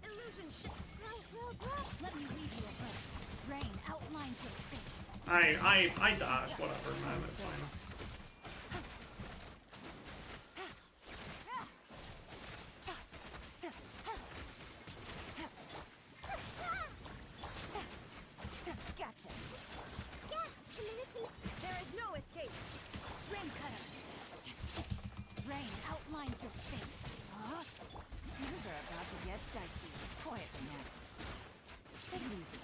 Illusion shit. Let me read you a verse. Rain outlines your fate. I dodge, whatever, man, it's fine. Gotcha. There is no escape. Rain cutter. Rain outlines your fate. Huh? Things are about to get dicey. Quiet now. Take it easy.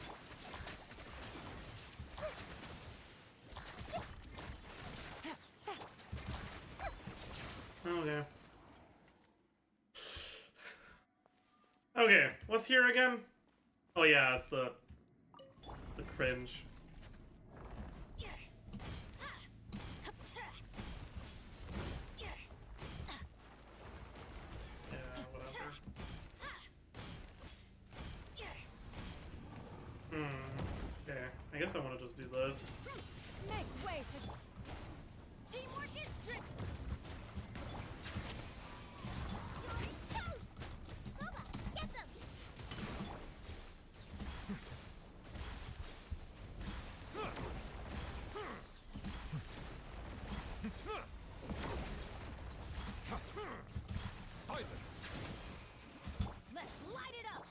Okay. Okay, what's here again? Oh yeah, it's the cringe. Yeah, whatever. Okay, I guess I want to just do this. Make way for teamwork is tricky. Get them. Silence. Let's light it up.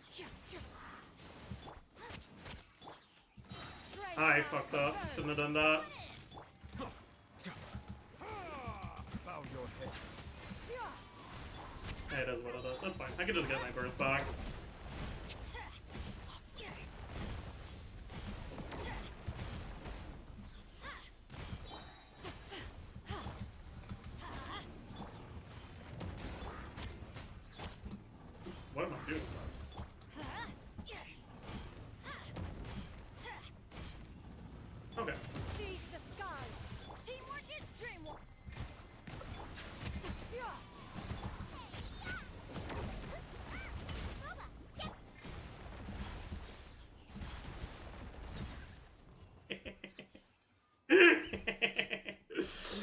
I fucked up. Shouldn't have done that. Bow your head. Hey, it is what it is. That's fine. I can just get my burst back. What am I doing? Okay. Seize the skies. Teamwork is dreamwork.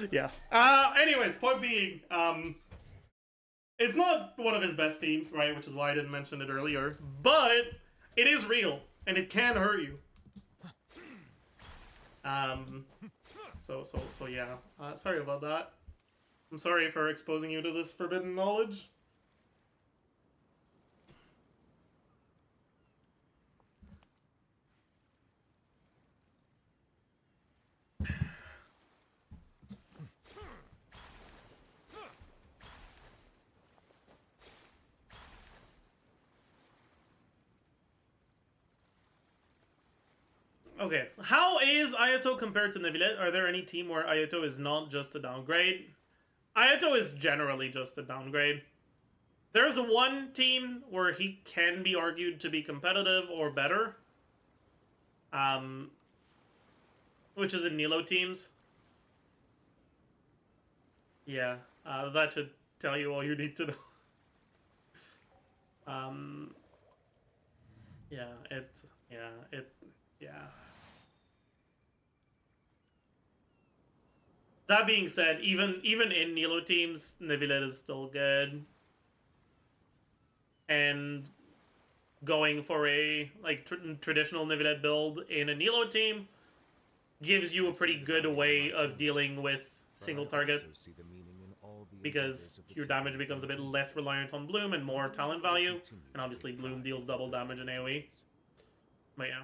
Yeah. Anyways, point being, it's not one of his best teams, right? Which is why I didn't mention it earlier. But it is real, and it can hurt you. So yeah. Sorry about that. I'm sorry for exposing you to this forbidden knowledge. Okay, how is Ayato compared to Neuvillette? Are there any team where Ayato is not just a downgrade? Ayato is generally just a downgrade. There's one team where he can be argued to be competitive or better. Which is in Nilo teams. Yeah, that should tell you all you need to know. Yeah. That being said, even in Nilo teams, Neuvillette is still good. And going for a traditional Neuvillette build in a Nilo team gives you a pretty good way of dealing with single target, because your damage becomes a bit less reliant on Bloom and more talent value, and obviously Bloom deals double damage in AoE. But yeah.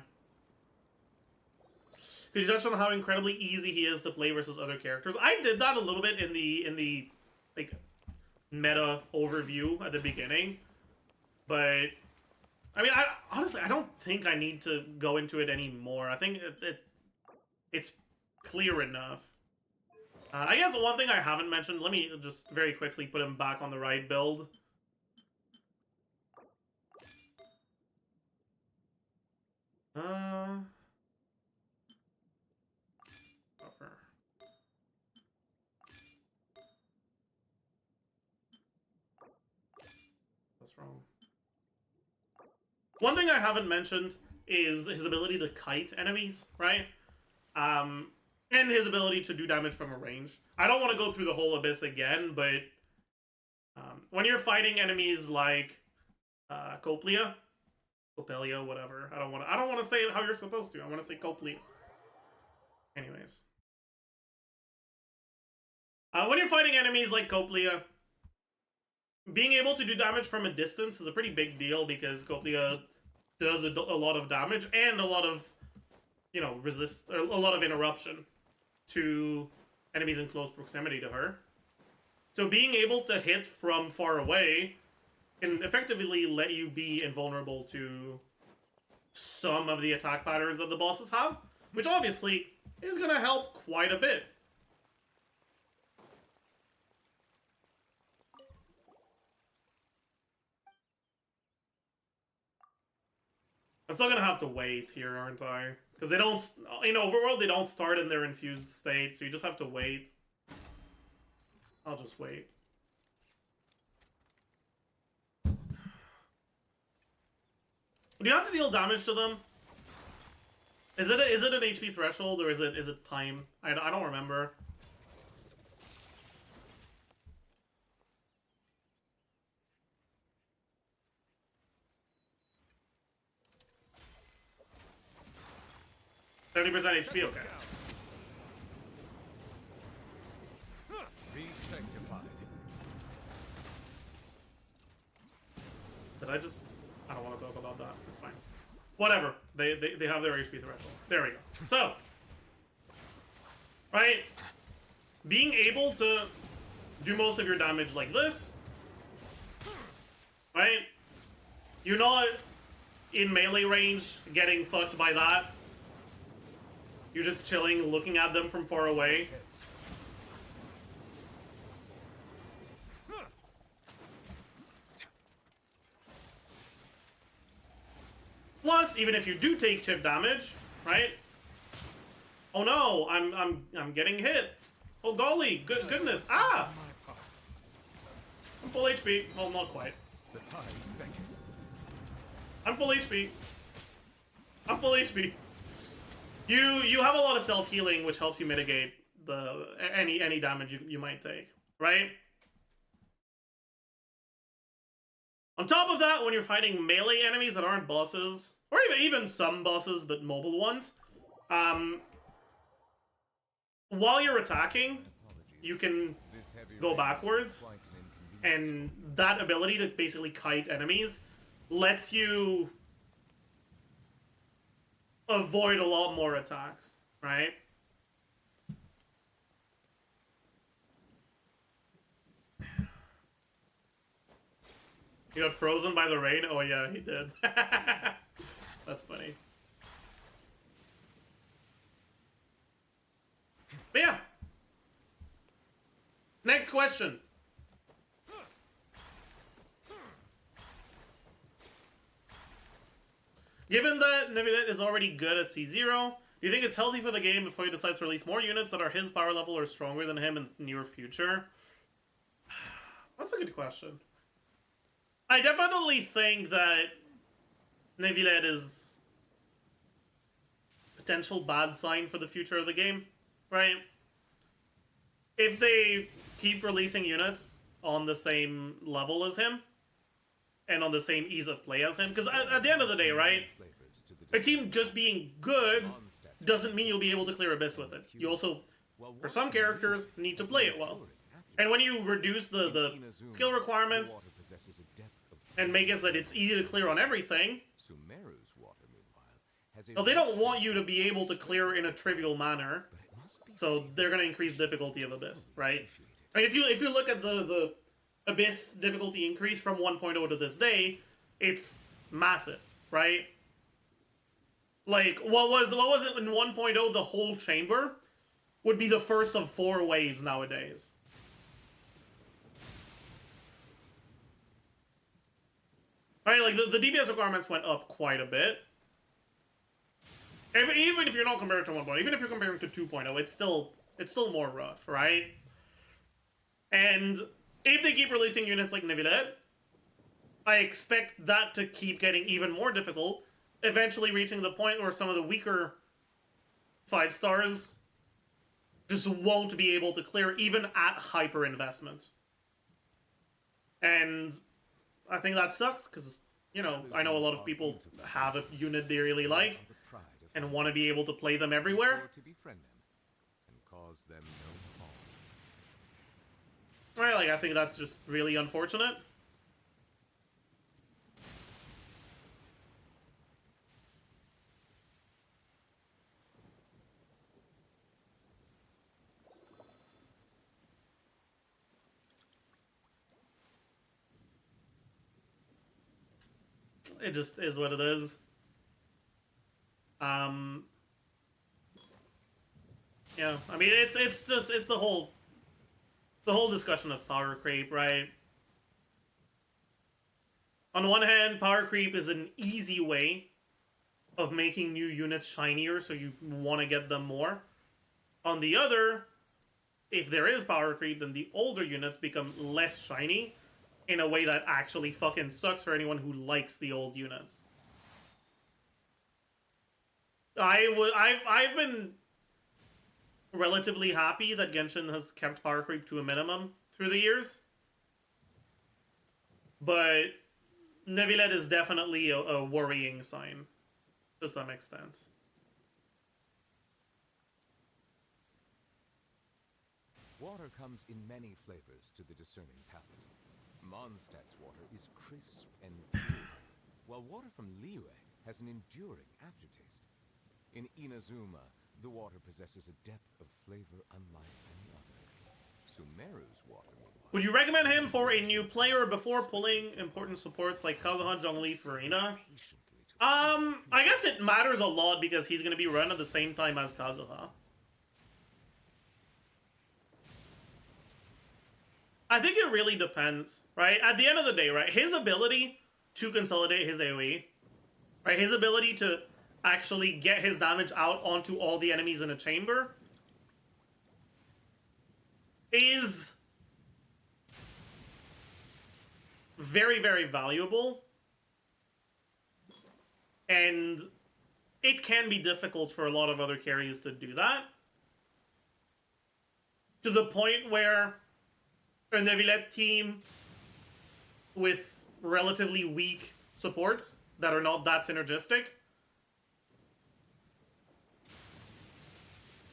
Could you touch on how incredibly easy he is to play versus other characters? I did that a little bit in the like meta overview at the beginning, but I mean, honestly I don't think I need to go into it anymore. I think it's clear enough. I guess one thing I haven't mentioned, let me just very quickly put him back on the right build. Buffer. What's wrong? One thing I haven't mentioned is his ability to kite enemies, right? And his ability to do damage from a range. I don't want to go through the whole Abyss again, but when you're fighting enemies like Copelia, whatever. I don't want to say it how you're supposed to. I want to say Copelia. Anyways, when you're fighting enemies like Copelia, being able to do damage from a distance is a pretty big deal, because Copelia does a lot of damage and a lot of, you know, a lot of interruption to enemies in close proximity to her. So being able to hit from far away can effectively let you be invulnerable to some of the attack patterns that the bosses have, which obviously is going to help quite a bit. I'm still gonna have to wait here, aren't I? Because they don't, in Overworld, they don't start in their infused state, so you just have to wait. I'll just wait. Do you have to deal damage to them? Is it an HP threshold, or is it time? I don't remember. %70 HP, okay. Be sanctified. Did I just... I don't want to talk about that. It's fine. Whatever. They have their HP threshold. There we go. So, right? Being able to do most of your damage like this, right? You're not in melee range getting fucked by that. You're just chilling, looking at them from far away. Plus, even if you do take chip damage, right? Oh no, I'm getting hit. Oh golly, goodness. Ah! I'm full HP. Well, not quite. The time is beckoning. I'm full HP. I'm full HP. You have a lot of self-healing, which helps you mitigate any damage you might take, right? On top of that, when you're fighting melee enemies that aren't bosses, or even some bosses but mobile ones, while you're attacking, you can go backwards, and that ability to basically kite enemies lets you avoid a lot more attacks, right? He got frozen by the rain? Oh yeah, he did. That's funny. But yeah. Next question. Given that Nevilet is already good at C0, do you think it's healthy for the game before he decides to release more units that are his power level or stronger than him in the near future? That's a good question. I definitely think that Nevilet is a potential bad sign for the future of the game, right? If they keep releasing units on the same level as him, and on the same ease of play as him, because at the end of the day, right, a team just being good doesn't mean you'll be able to clear Abyss with it. You also, for some characters, need to play it well. And when you reduce the skill requirement and make it so that it's easy to clear on everything, well, they don't want you to be able to clear in a trivial manner, so they're going to increase difficulty of Abyss, right? I mean, if you look at the Abyss difficulty increase from 1.0 to this day, it's massive, right? Like, what was it in 1.0, the whole chamber would be the first of 4 waves nowadays. Right, like, the DPS requirements went up quite a bit. Even if you're not comparing to 1.0, even if you're comparing to 2.0, it's still more rough, right? And if they keep releasing units like Nevilet, I expect that to keep getting even more difficult, eventually reaching the point where some of the weaker 5 stars just won't be able to clear even at hyper investment. And I think that sucks, because, you know, I know a lot of people have a unit they really like and want to be able to play them everywhere. Right, like, I think that's just really unfortunate. It just is what it is. Yeah, I mean, it's the whole discussion of power creep, right? On one hand, power creep is an easy way of making new units shinier, so you want to get them more. On the other, if there is power creep, then the older units become less shiny in a way that actually fucking sucks for anyone who likes the old units. I've been relatively happy that Genshin has kept power creep to a minimum through the years. But Nevilet is definitely a worrying sign to some extent. Water comes in many flavors to the discerning palate. Mondstadt's water is crisp and pure, while water from Liyue has an enduring aftertaste. In Inazuma, the water possesses a depth of flavor unlike any other. Sumeru's water, meanwhile... Would you recommend him for a new player before pulling important supports like Kazuha, Zhongli, Furina? I guess it matters a lot because he's going to be run at the same time as Kazuha. I think it really depends, right? At the end of the day, right, his ability to consolidate his AoE, right, his ability to actually get his damage out onto all the enemies in a chamber is very, very valuable. And it can be difficult for a lot of other carries to do that. to the point where a Neuvillette team with relatively weak supports that are not that synergistic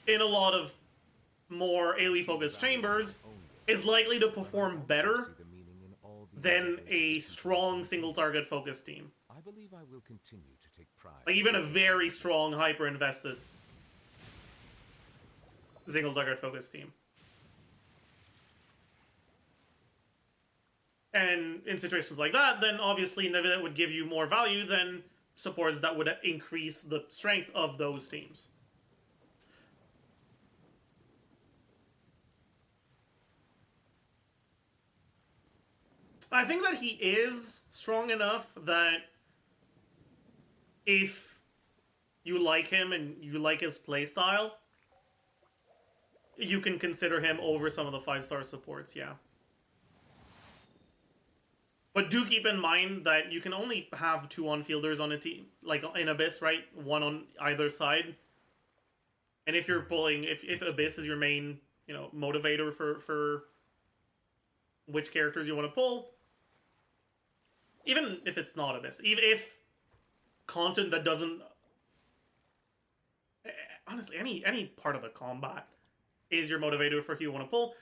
in a lot of more AoE focused chambers is likely to perform better than a strong single target focused team. I believe I will continue to take pride. Like even a very strong hyper invested single target focused team. And in situations like that, then obviously Neuvillette would give you more value than supports that would increase the strength of those teams. I think that he is strong enough that if you like him and you like his playstyle, you can consider him over some of the 5-star supports, yeah. But do keep in mind that you can only have 2 on-fielders on a team, like in Abyss, right? 1 on either side. And if you're pulling, if Abyss is your main, you know, motivator for which characters you want to pull, even if it's not Abyss, even if content that doesn't, honestly, any part of the combat is your motivator for who you want to pull,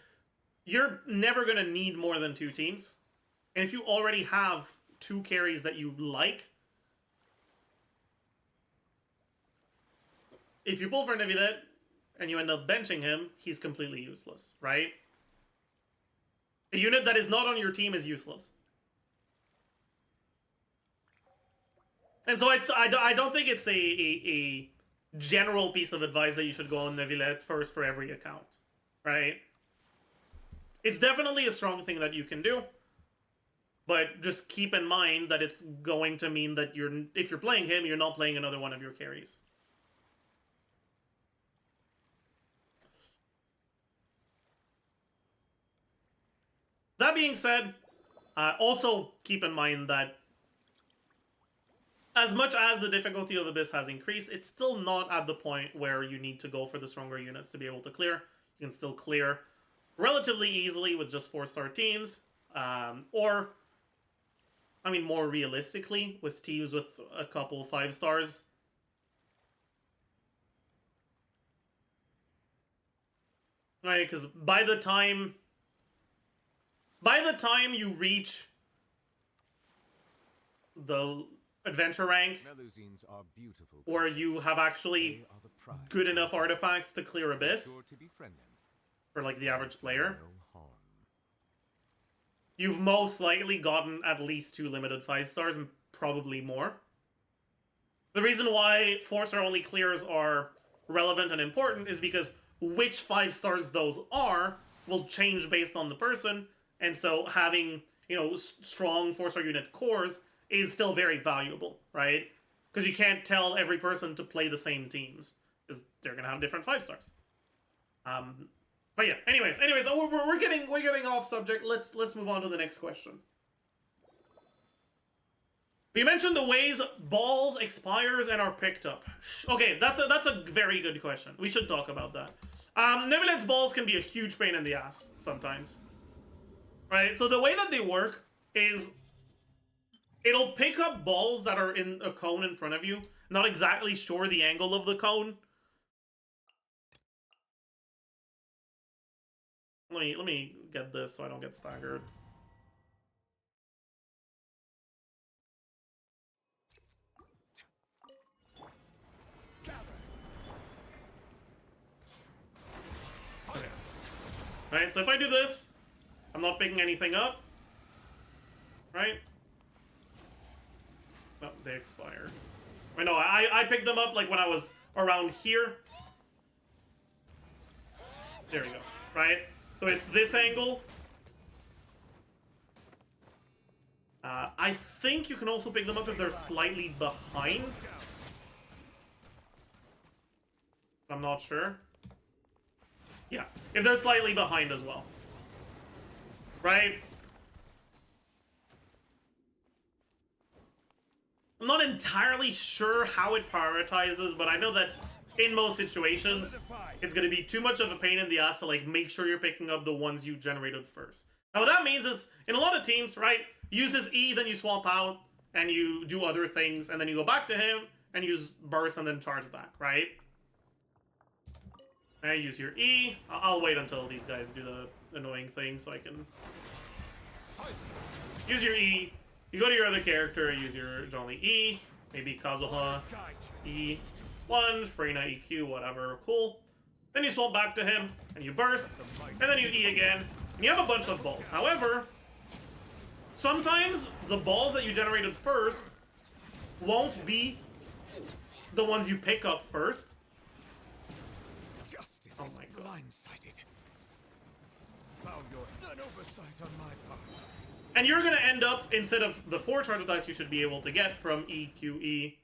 you're never going to need more than 2 teams. And if you already have 2 carries that you like, if you pull for Neuvillette and you end up benching him, he's completely useless, right? A unit that is not on your team is useless. And so I don't think it's a general piece of advice that you should go on Neuvillette first for every account, right? It's definitely a strong thing that you can do. But just keep in mind that it's going to mean that if you're playing him, you're not playing another one of your carries. That being said, also keep in mind that as much as the difficulty of Abyss has increased, it's still not at the point where you need to go for the stronger units to be able to clear. You can still clear relatively easily with just 4-star teams, or I mean, more realistically, with teams with a couple 5-stars. Right, because by the time you reach the adventure rank, are beautiful where you have actually good enough artifacts to clear Abyss, for like the average player, you've most likely gotten at least 2 limited 5-stars and probably more. The reason why 4-star only clears are relevant and important is because which 5-stars those are will change based on the person, and so having, you know, strong 4-star unit cores is still very valuable, right? Because you can't tell every person to play the same teams, because they're gonna have different 5-stars. But yeah, anyways, we're getting off subject. Let's move on to the next question. We mentioned the ways balls expires and are picked up. Okay, that's a very good question. We should talk about that. Neuvillette's balls can be a huge pain in the ass sometimes. Right? So the way that they work is it'll pick up balls that are in a cone in front of you. Not exactly sure the angle of the cone. Let me get this so I don't get staggered. Right, so if I do this, I'm not picking anything up. Right? No, they expired. Wait, no, I picked them up like when I was around here. There we go. Right? So it's this angle. I think you can also pick them up if they're slightly behind. I'm not sure. Yeah, if they're slightly behind as well. Right? I'm not entirely sure how it prioritizes, but I know that in most situations, it's going to be too much of a pain in the ass to like make sure you're picking up the ones you generated first. Now what that means is, in a lot of teams, right, use his E, then you swap out, and you do other things, and then you go back to him, and use burst and then charge attack, right? And use your E. I'll wait until these guys do the annoying thing so I can... Use your E. You go to your other character, use your Johnny E. Maybe Kazuha E. Lunge, Freina EQ, whatever, cool. Then you swap back to him, and you burst, and then you E again, and you have a bunch of balls. However, sometimes the balls that you generated first won't be the ones you pick up first. Justice oh is my God. blindsided. Found an oversight on my part. And you're gonna end up, instead of the 4 charge attacks you should be able to get from EQE,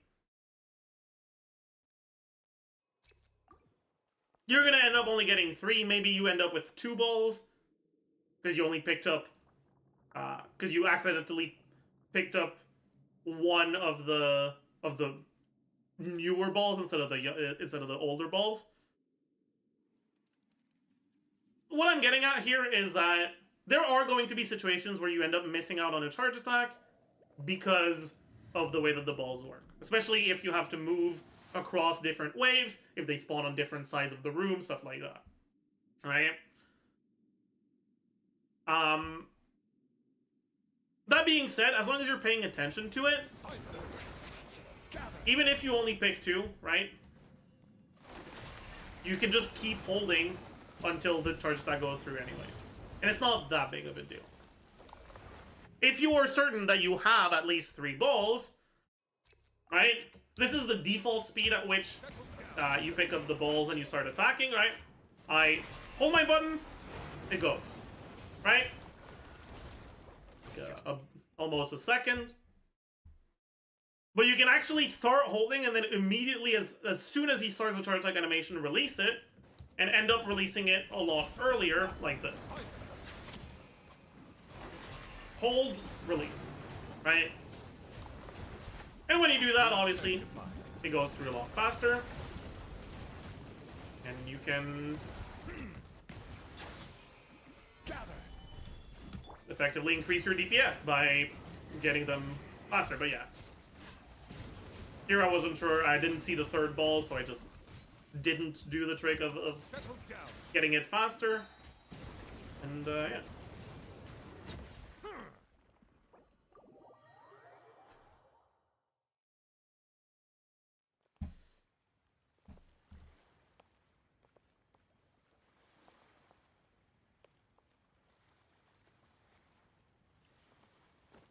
you're gonna end up only getting 3. Maybe you end up with 2 balls because you only picked up, because you accidentally picked up one of the newer balls instead of the older balls. What I'm getting at here is that there are going to be situations where you end up missing out on a charge attack because of the way that the balls work. Especially if you have to move across different waves, if they spawn on different sides of the room, stuff like that. Right? That being said, as long as you're paying attention to it, even if you only pick 2, right? You can just keep holding until the charge attack goes through anyways. And it's not that big of a deal. If you are certain that you have at least 3 balls, right? This is the default speed at which you pick up the balls and you start attacking, right? I hold my button, it goes, right? Almost a second. But you can actually start holding and then immediately, as soon as he starts the charge attack animation, release it, and end up releasing it a lot earlier, like this. Hold, release, right? And when you do that, obviously, it goes through a lot faster. And you can effectively increase your DPS by getting them faster, but yeah. Here I wasn't sure, I didn't see the 3rd ball, so I just didn't do the trick of getting it faster. And, yeah.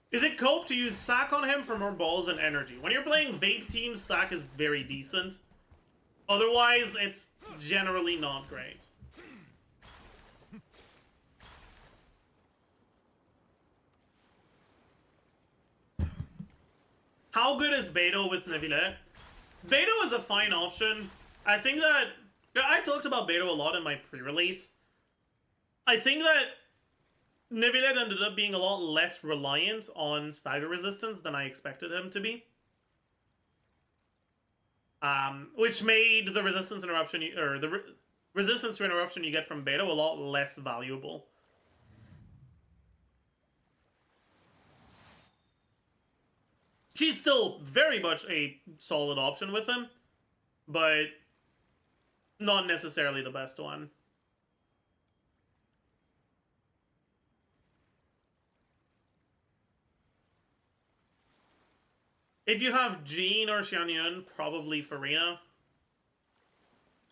Is it cope to use Sack on him for more balls and energy? When you're playing Vape teams, Sack is very decent. Otherwise, it's generally not great. How good is Beto with Neville? Beto is a fine option. I think that... I talked about Beto a lot in my pre-release. I think that Neville ended up being a lot less reliant on stagger resistance than I expected him to be. Which made the resistance interruption, or the resistance to interruption you get from Beto a lot less valuable. She's still very much a solid option with him, but not necessarily the best one. If you have Jean or Xianyun, probably Farina.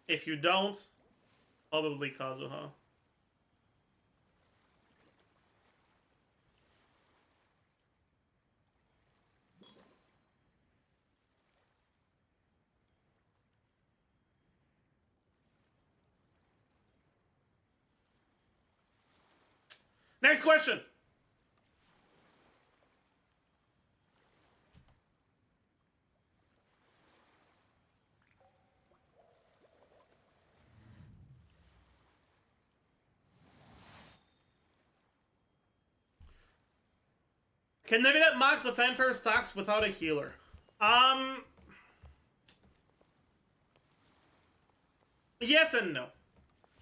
If you don't, probably Kazuha. Next question. Can they get max of fanfare stacks without a healer? Yes and no.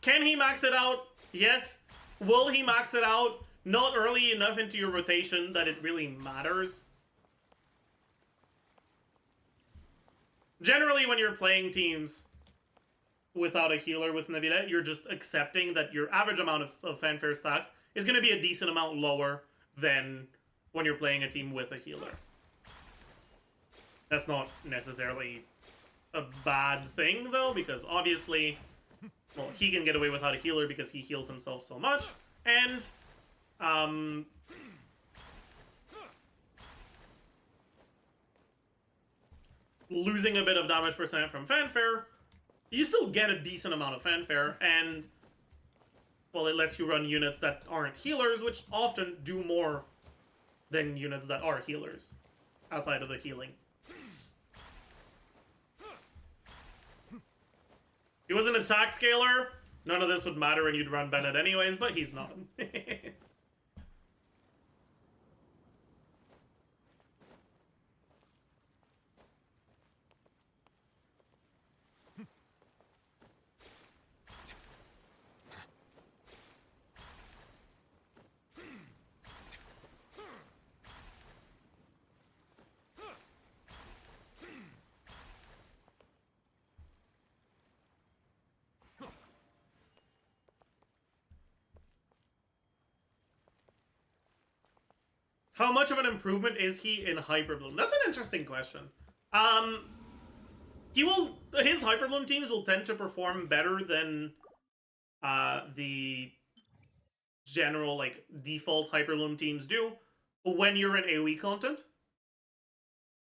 Can he max it out? Yes. Will he max it out? Not early enough into your rotation that it really matters. Generally, when you're playing teams without a healer with Nevilette, you're just accepting that your average amount of fanfare stacks is going to be a decent amount lower than when you're playing a team with a healer. That's not necessarily a bad thing, though, because obviously, well, he can get away without a healer because he heals himself so much, and, losing a bit of damage percent from fanfare, you still get a decent amount of fanfare, and, well, it lets you run units that aren't healers, which often do more than units that are healers, outside of the healing. He was an attack scaler, none of this would matter and you'd run Bennett anyways, but he's not. How much of an improvement is he in Hyperbloom? That's an interesting question. His Hyperbloom teams will tend to perform better than the general, like, default Hyperbloom teams do when you're in AoE content.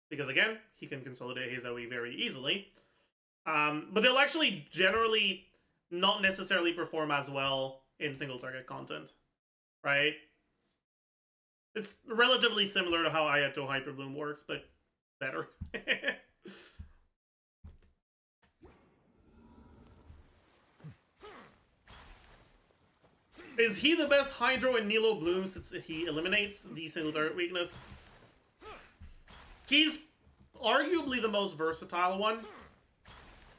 Because, again, he can consolidate his AoE very easily. But they'll actually generally not necessarily perform as well in single target content, right? It's relatively similar to how Ayato Hyperbloom works, but better. Is he the best Hydro in Nilo Bloom since he eliminates the single target weakness? He's arguably the most versatile one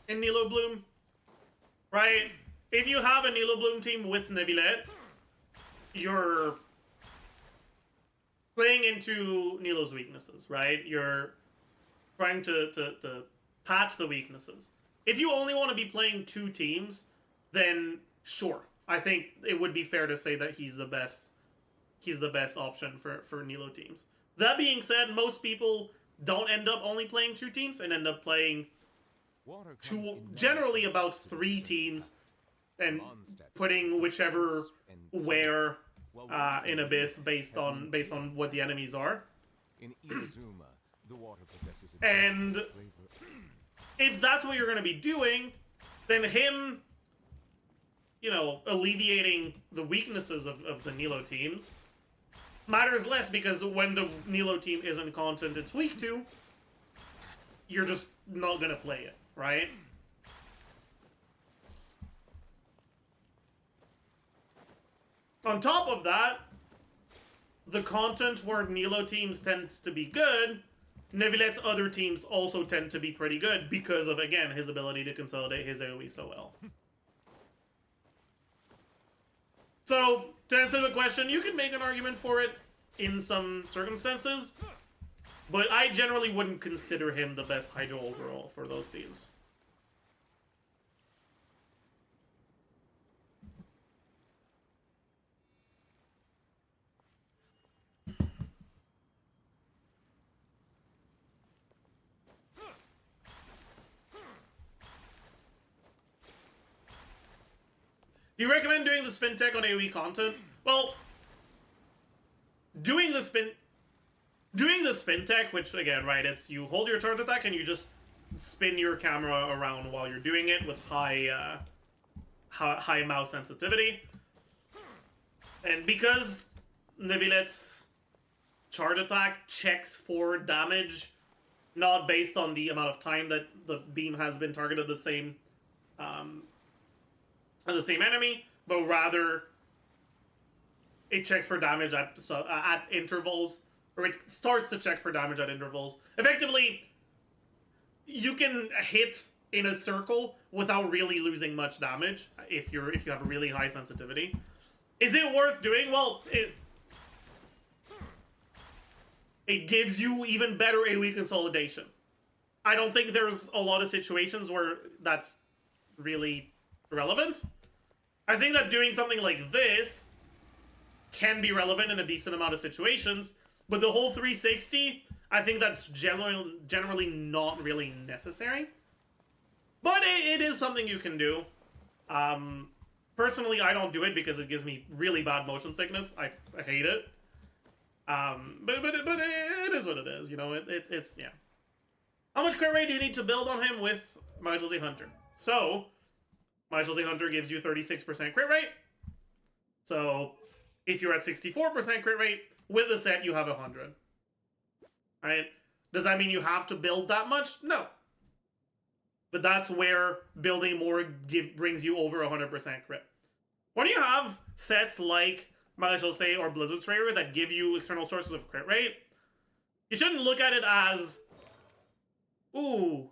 in Nilo Bloom, right? If you have a Nilo Bloom team with Nevilette, you're playing into Nilo's weaknesses, right? You're trying to patch the weaknesses. If you only want to be playing two teams, then sure. I think it would be fair to say that he's the best option for Nilo teams. That being said, most people don't end up only playing two teams and end up playing generally about three teams and putting whichever where in Abyss based on what the enemies are. And if that's what you're going to be doing, then him, you know, alleviating the weaknesses of the Nilo teams matters less, because when the Nilo team isn't content it's weak to, you're just not going to play it, right? On top of that, the content where Nilo teams tends to be good, Nevilette's other teams also tend to be pretty good because of, again, his ability to consolidate his AoE so well. So, to answer the question, you can make an argument for it in some circumstances, but I generally wouldn't consider him the best Hydro overall for those teams. Do you recommend doing the spin tech on AoE content? Well, doing the spin tech, which again, right, it's you hold your charge attack and you just spin your camera around while you're doing it with high mouse sensitivity. And because Nevilette's charge attack checks for damage, not based on the amount of time that the beam has been targeted the same enemy, but rather it checks for damage at intervals, or it starts to check for damage at intervals. Effectively, you can hit in a circle without really losing much damage if you have a really high sensitivity. Is it worth doing? Well, it gives you even better AoE consolidation. I don't think there's a lot of situations where that's really relevant. I think that doing something like this can be relevant in a decent amount of situations, but the whole 360, I think that's generally not really necessary. But it is something you can do. Personally, I don't do it because it gives me really bad motion sickness. I hate it. But it is what it is, you know. It's yeah. How much crit rate do you need to build on him with Michael Z. Hunter? So, Michael Z. Hunter gives you 36% crit rate. So, if you're at 64% crit rate, with the set you have 100. Right? Does that mean you have to build that much? No. But that's where building more brings you over 100% crit. When you have sets like Michael Z. or Blizzard Slayer that give you external sources of crit rate, you shouldn't look at it as, ooh,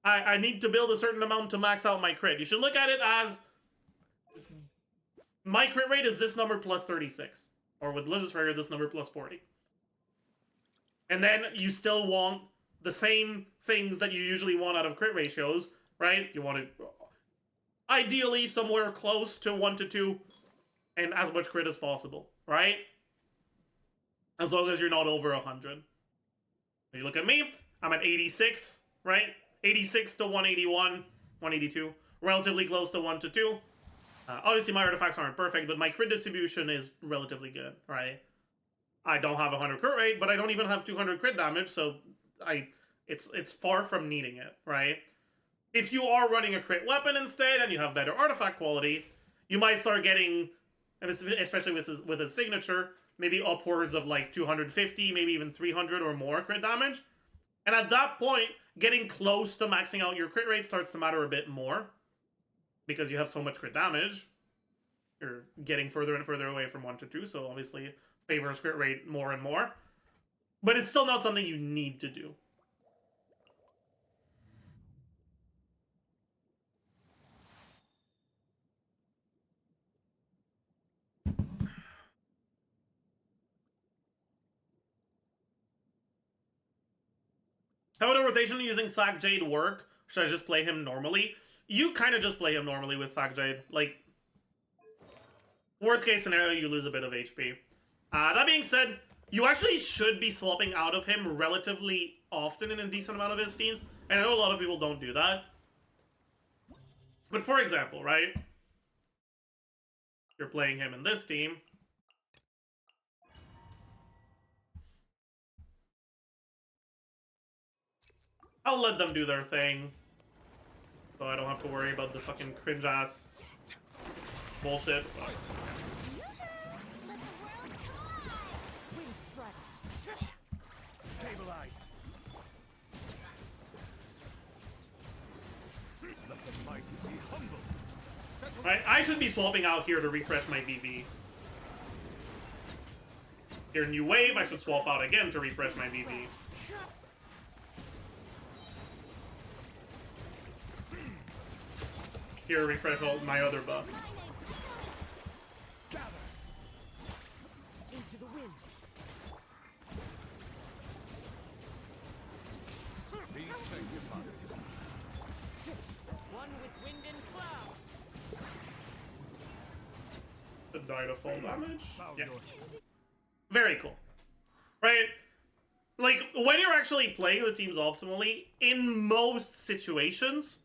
I need to build a certain amount to max out my crit. You should look at it as, my crit rate is this number plus 36. Or with Blizzard Slayer, this number plus 40. And then you still want the same things that you usually want out of crit ratios, right? You want it ideally somewhere close to 1 to 2 and as much crit as possible, right? As long as you're not over 100. You look at me, I'm at 86, right? 86 to 181, 182, relatively close to 1 to 2. Obviously my artifacts aren't perfect, but my crit distribution is relatively good, right? I don't have 100 crit rate, but I don't even have 200 crit damage, so it's far from needing it, right? If you are running a crit weapon instead, and you have better artifact quality, you might start getting, and especially with his signature, maybe upwards of like 250, maybe even 300 or more crit damage. And at that point, getting close to maxing out your crit rate starts to matter a bit more. Because you have so much crit damage. You're getting further and further away from 1 to 2, so obviously favors crit rate more and more. But it's still not something you need to do. How would a rotation using Sack Jade work? Should I just play him normally? You kind of just play him normally with Sack Jade. Like, worst case scenario, you lose a bit of HP. That being said, you actually should be swapping out of him relatively often in a decent amount of his teams. And I know a lot of people don't do that. But for example, right? You're playing him in this team. I'll let them do their thing. So I don't have to worry about the fucking cringe-ass bullshit. Stabilize. Let the mighty be humble. Right, I should be swapping out here to refresh my VV. Here, new wave, I should swap out again to refresh my VV. Here, refresh all my other buffs. Gather. Into the wind. Be sanctified. One with wind and cloud. The die to fall damage? Yeah. Very cool. Right? Like, when you're actually playing the teams optimally, in most situations,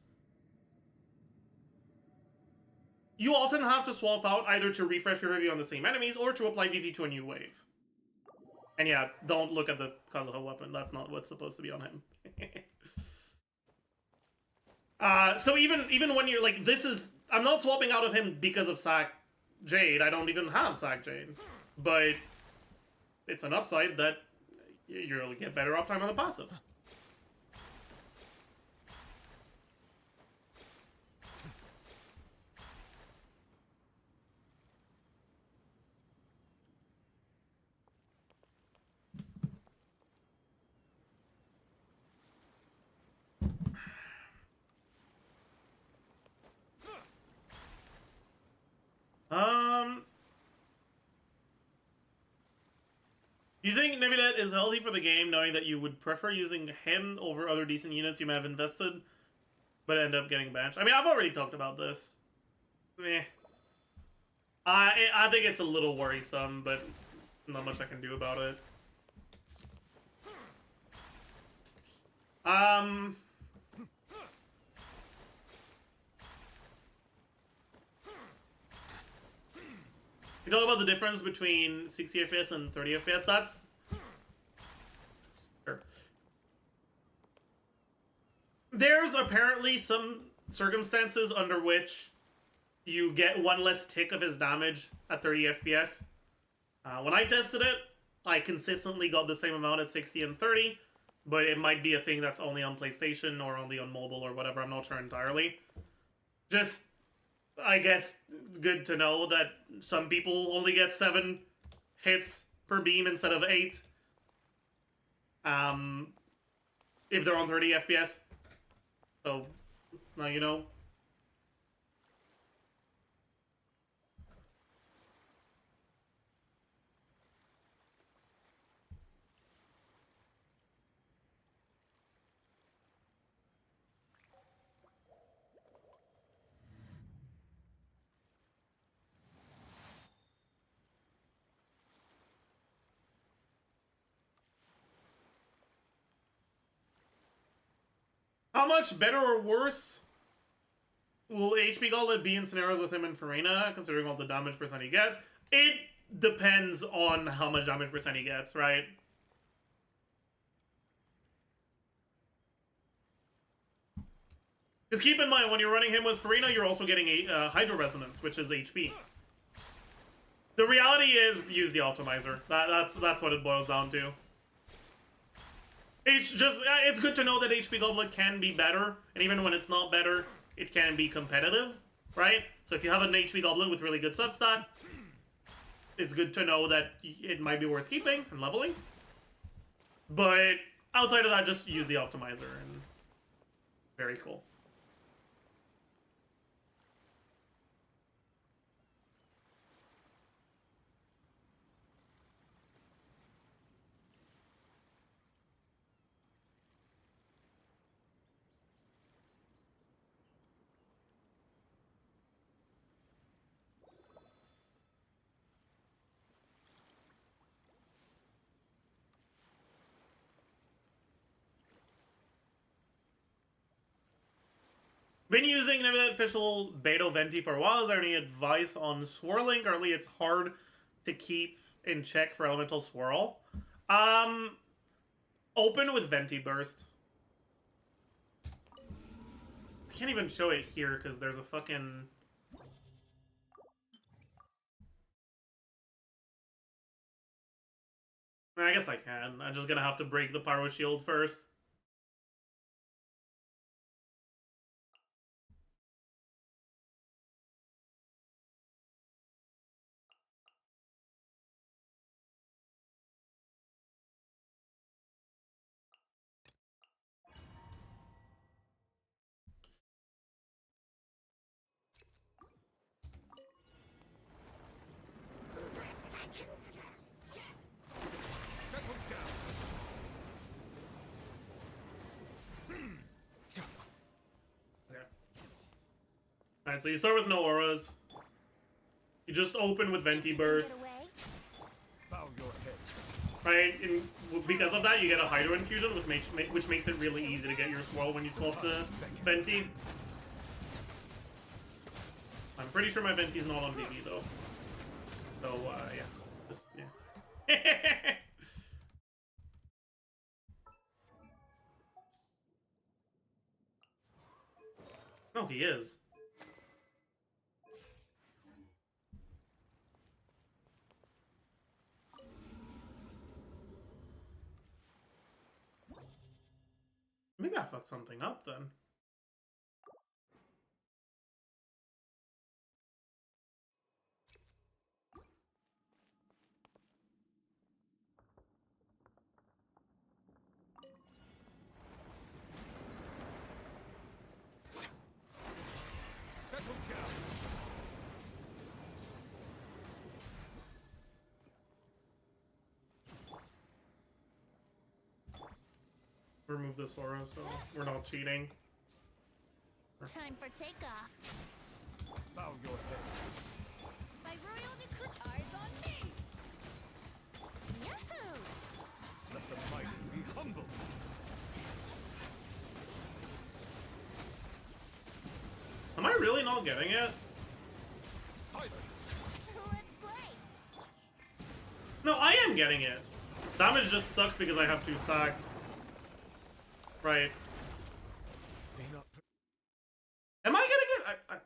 you often have to swap out either to refresh your VV on the same enemies or to apply VV to a new wave. And yeah, don't look at the Kazuha weapon. That's not what's supposed to be on him. So even when you're like, this is... I'm not swapping out of him because of Sack Jade. I don't even have Sack Jade. But it's an upside that you'll get better uptime on the passive. You think Nebulet is healthy for the game, knowing that you would prefer using him over other decent units you may have invested, but end up getting benched? I mean, I've already talked about this. Meh. I think it's a little worrisome, but not much I can do about it. You know about the difference between 60 FPS and 30 FPS? That's... Sure. There's apparently some circumstances under which you get one less tick of his damage at 30 FPS. When I tested it, I consistently got the same amount at 60 and 30, but it might be a thing that's only on PlayStation or only on mobile or whatever, I'm not sure entirely. Just, I guess, good to know that some people only get 7 hits per beam instead of 8. If they're on 30 FPS. So, now you know. How much better or worse will HP Gauntlet be in scenarios with him and Farina, considering all the damage percent he gets? It depends on how much damage percent he gets, right? Because keep in mind, when you're running him with Farina, you're also getting a Hydro Resonance, which is HP. The reality is, use the Optimizer. That's what it boils down to. It's good to know that HP Goblet can be better, and even when it's not better, it can be competitive, right? So if you have an HP Goblet with really good substat, it's good to know that it might be worth keeping and leveling. But outside of that, just use the Optimizer, and very cool. Been using Nebulet Official Beto Venti for a while. Is there any advice on swirling? Currently, it's hard to keep in check for Elemental Swirl. Open with Venti Burst. I can't even show it here because there's a fucking... I guess I can. I'm just gonna have to break the Pyro Shield first. Alright, so you start with no auras. You just open with Venti Burst. Right, and because of that, you get a Hydro Infusion, which makes it really easy to get your Swirl when you swap the Venti. I'm pretty sure my Venti's not on DB, though. So, yeah. Just, yeah. No, he is. Maybe I fucked something up then. Settle down. remove this aura, so we're not cheating. Time for takeoff. Bow your head. By royal decree, eyes on me. Yahoo! Let the mighty be humble. Am I really not getting it? Silence. Let's play. No, I am getting it. Damage just sucks because I have 2 stacks. Right. They not. Am I getting it?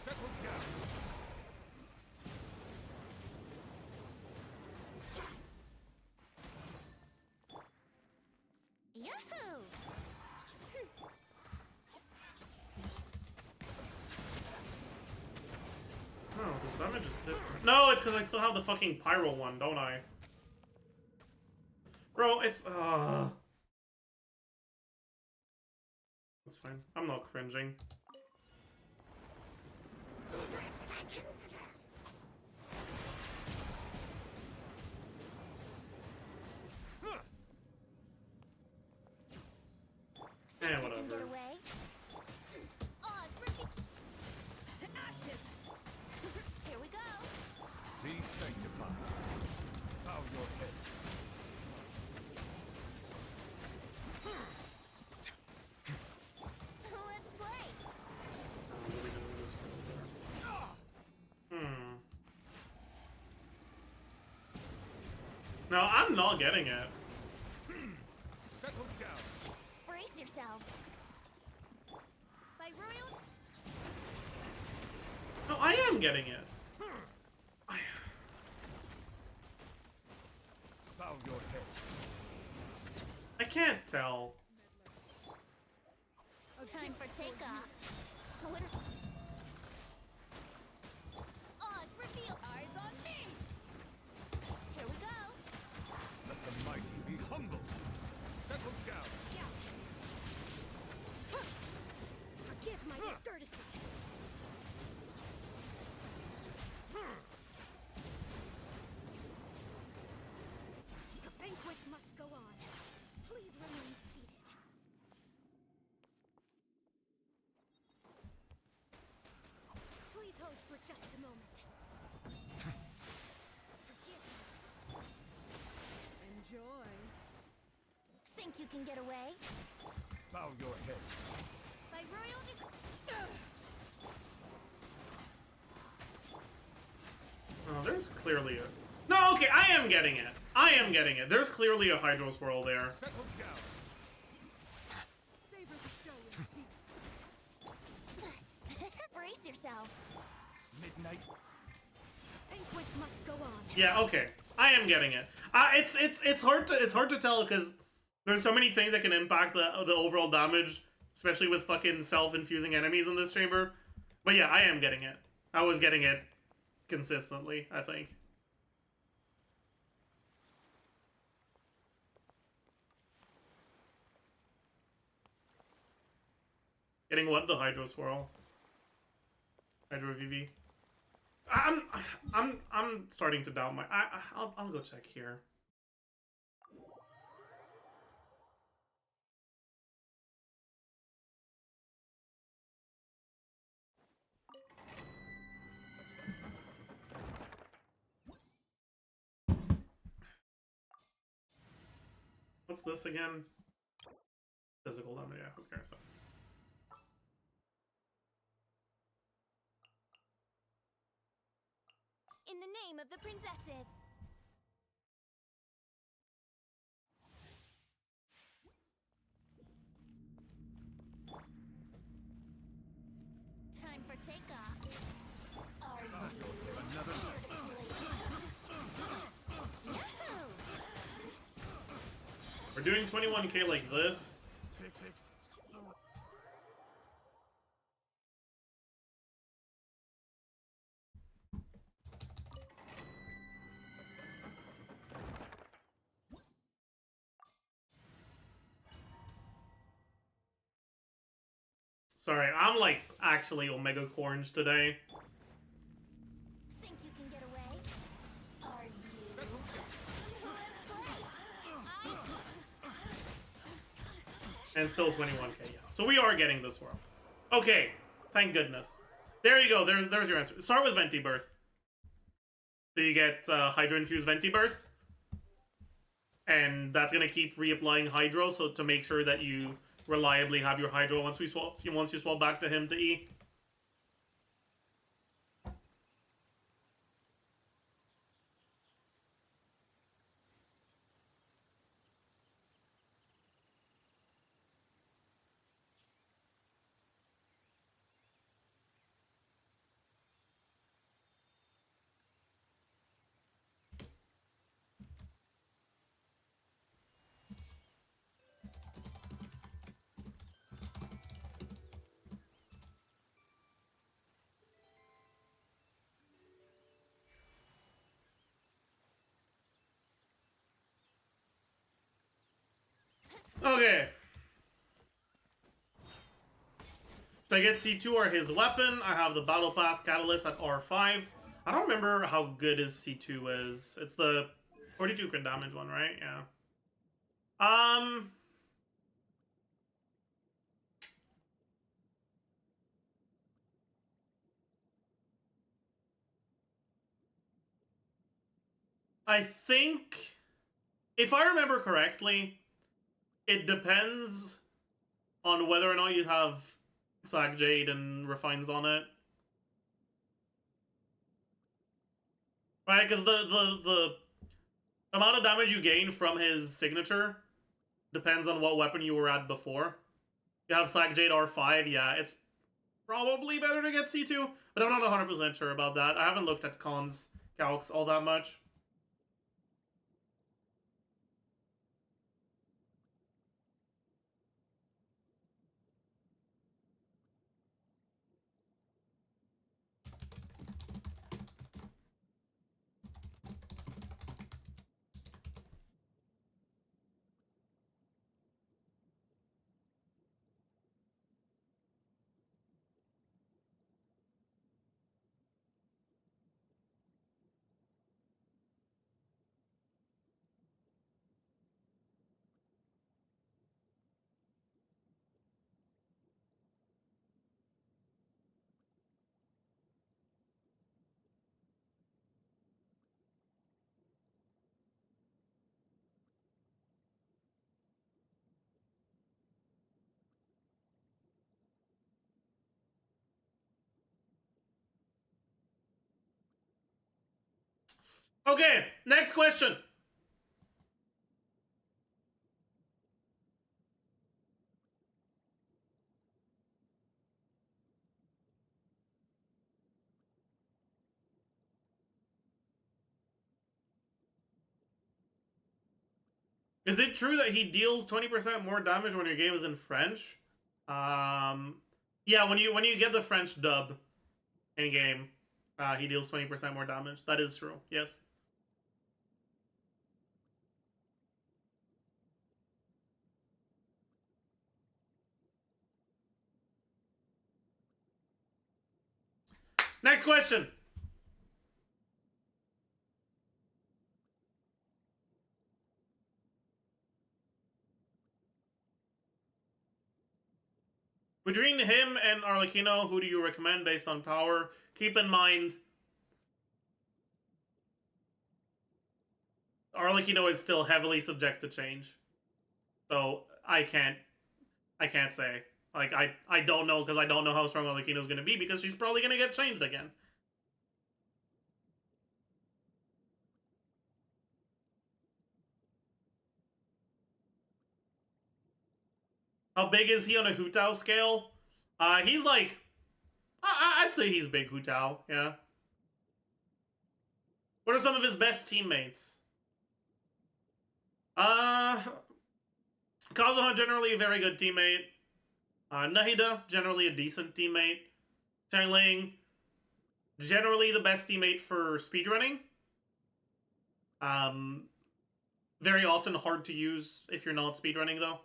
Settle down. Yahoo! No, this damage is different. No, it's because I still have the fucking pyro one, don't I? Bro, it's That's fine. I'm not cringing. Eh, whatever. Get away. Oz, rip it to ashes. Here we go. Be sanctified. Bow your head. Let's play. No, I'm not getting it. Settle down. Brace yourself. By royal. No, I am getting it. Bow your head. I can't tell. Time for takeoff. Oz, reveal. Eyes on me. Here we go. Let the mighty be humble. Settle down. Forgive my discourtesy. The banquet must go on. Please remain seated. Please hold for just a moment. Forgive. Enjoy. Think you can get away? Bow your head. By royal Oh, there's clearly a... No, okay, I am getting it. I am getting it. There's clearly a Hydro Swirl there. Settle down. Savor the show in peace. Brace yourself. Midnight. Banquet must go on. Yeah, okay. I am getting it. It's hard to tell because there's so many things that can impact the overall damage, especially with fucking self-infusing enemies in this chamber. But yeah, I am getting it. I was getting it consistently, I think. Getting what? The Hydro Swirl. Hydro VV. I'm starting to doubt my... I'll go check here. What's this again? Physical damage, yeah, who cares? In the name of the princesses. Time for takeoff. Another. Yahoo! We're doing 21k like this. Sorry, I'm like actually Omega Corns today. Think you can get away? Are you? And still 21k, yeah. So we are getting this world. Okay, thank goodness. There you go, there's your answer. Start with Venti Burst. So you get Hydro Infused Venti Burst. And that's gonna keep reapplying Hydro, so to make sure that you reliably have your Hydro once you swap back to him to E. Okay. Should I get C2 or his weapon? I have the Battle Pass Catalyst at R5. I don't remember how good his C2 is. It's the 42 crit damage one, right? Yeah. I think, if I remember correctly, it depends on whether or not you have Slag Jade and Refines on it. Right, because the amount of damage you gain from his signature depends on what weapon you were at before. You have Slag Jade R5, yeah, it's probably better to get C2, but I'm not 100% sure about that. I haven't looked at cons calcs all that much. Okay, next question. Is it true that he deals 20% more damage when your game is in French? Yeah, when you get the French dub in game, he deals 20% more damage. That is true. Yes. Next question. Between him and Arlecchino, who do you recommend based on power? Keep in mind, Arlecchino is still heavily subject to change. So I can't say. Like, I don't know, because I don't know how strong Arlecchino's going to be, because she's probably going to get changed again. How big is he on a Hu Tao scale? He's like, I'd say he's big Hu Tao, yeah. What are some of his best teammates? Kazuha, generally a very good teammate. Nahida, generally a decent teammate. Changling, generally the best teammate for speedrunning. Very often hard to use if you're not speedrunning, though.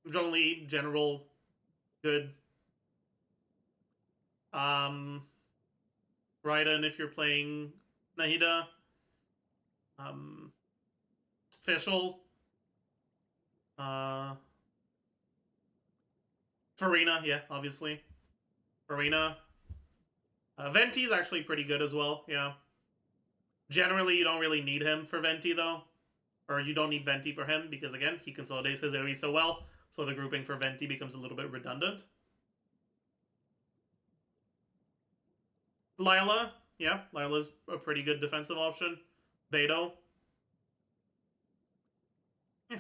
Zhongli, general, good. Raiden if you're playing Nahida. Fischl. Farina, yeah, obviously. Farina. Venti's actually pretty good as well, yeah. Generally, you don't really need him for Venti, though. Or you don't need Venti for him, because again, he consolidates his AoE so well, so the grouping for Venti becomes a little bit redundant. Lila, yeah, Lila's a pretty good defensive option. Beto. Yeah.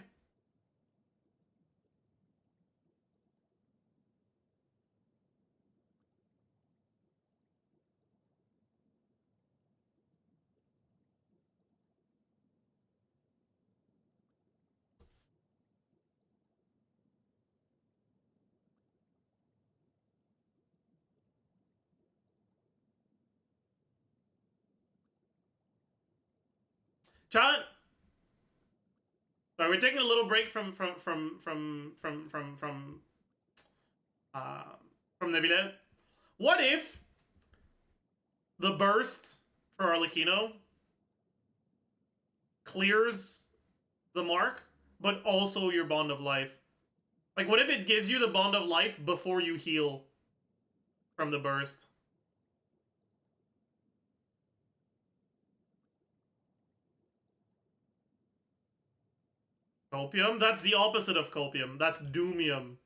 Chat. Sorry, we're taking a little break from Neville. What if the burst for Arlecchino clears the mark, but also your bond of life? Like, what if it gives you the bond of life before you heal from the burst? Copium? That's the opposite of copium. That's doomium.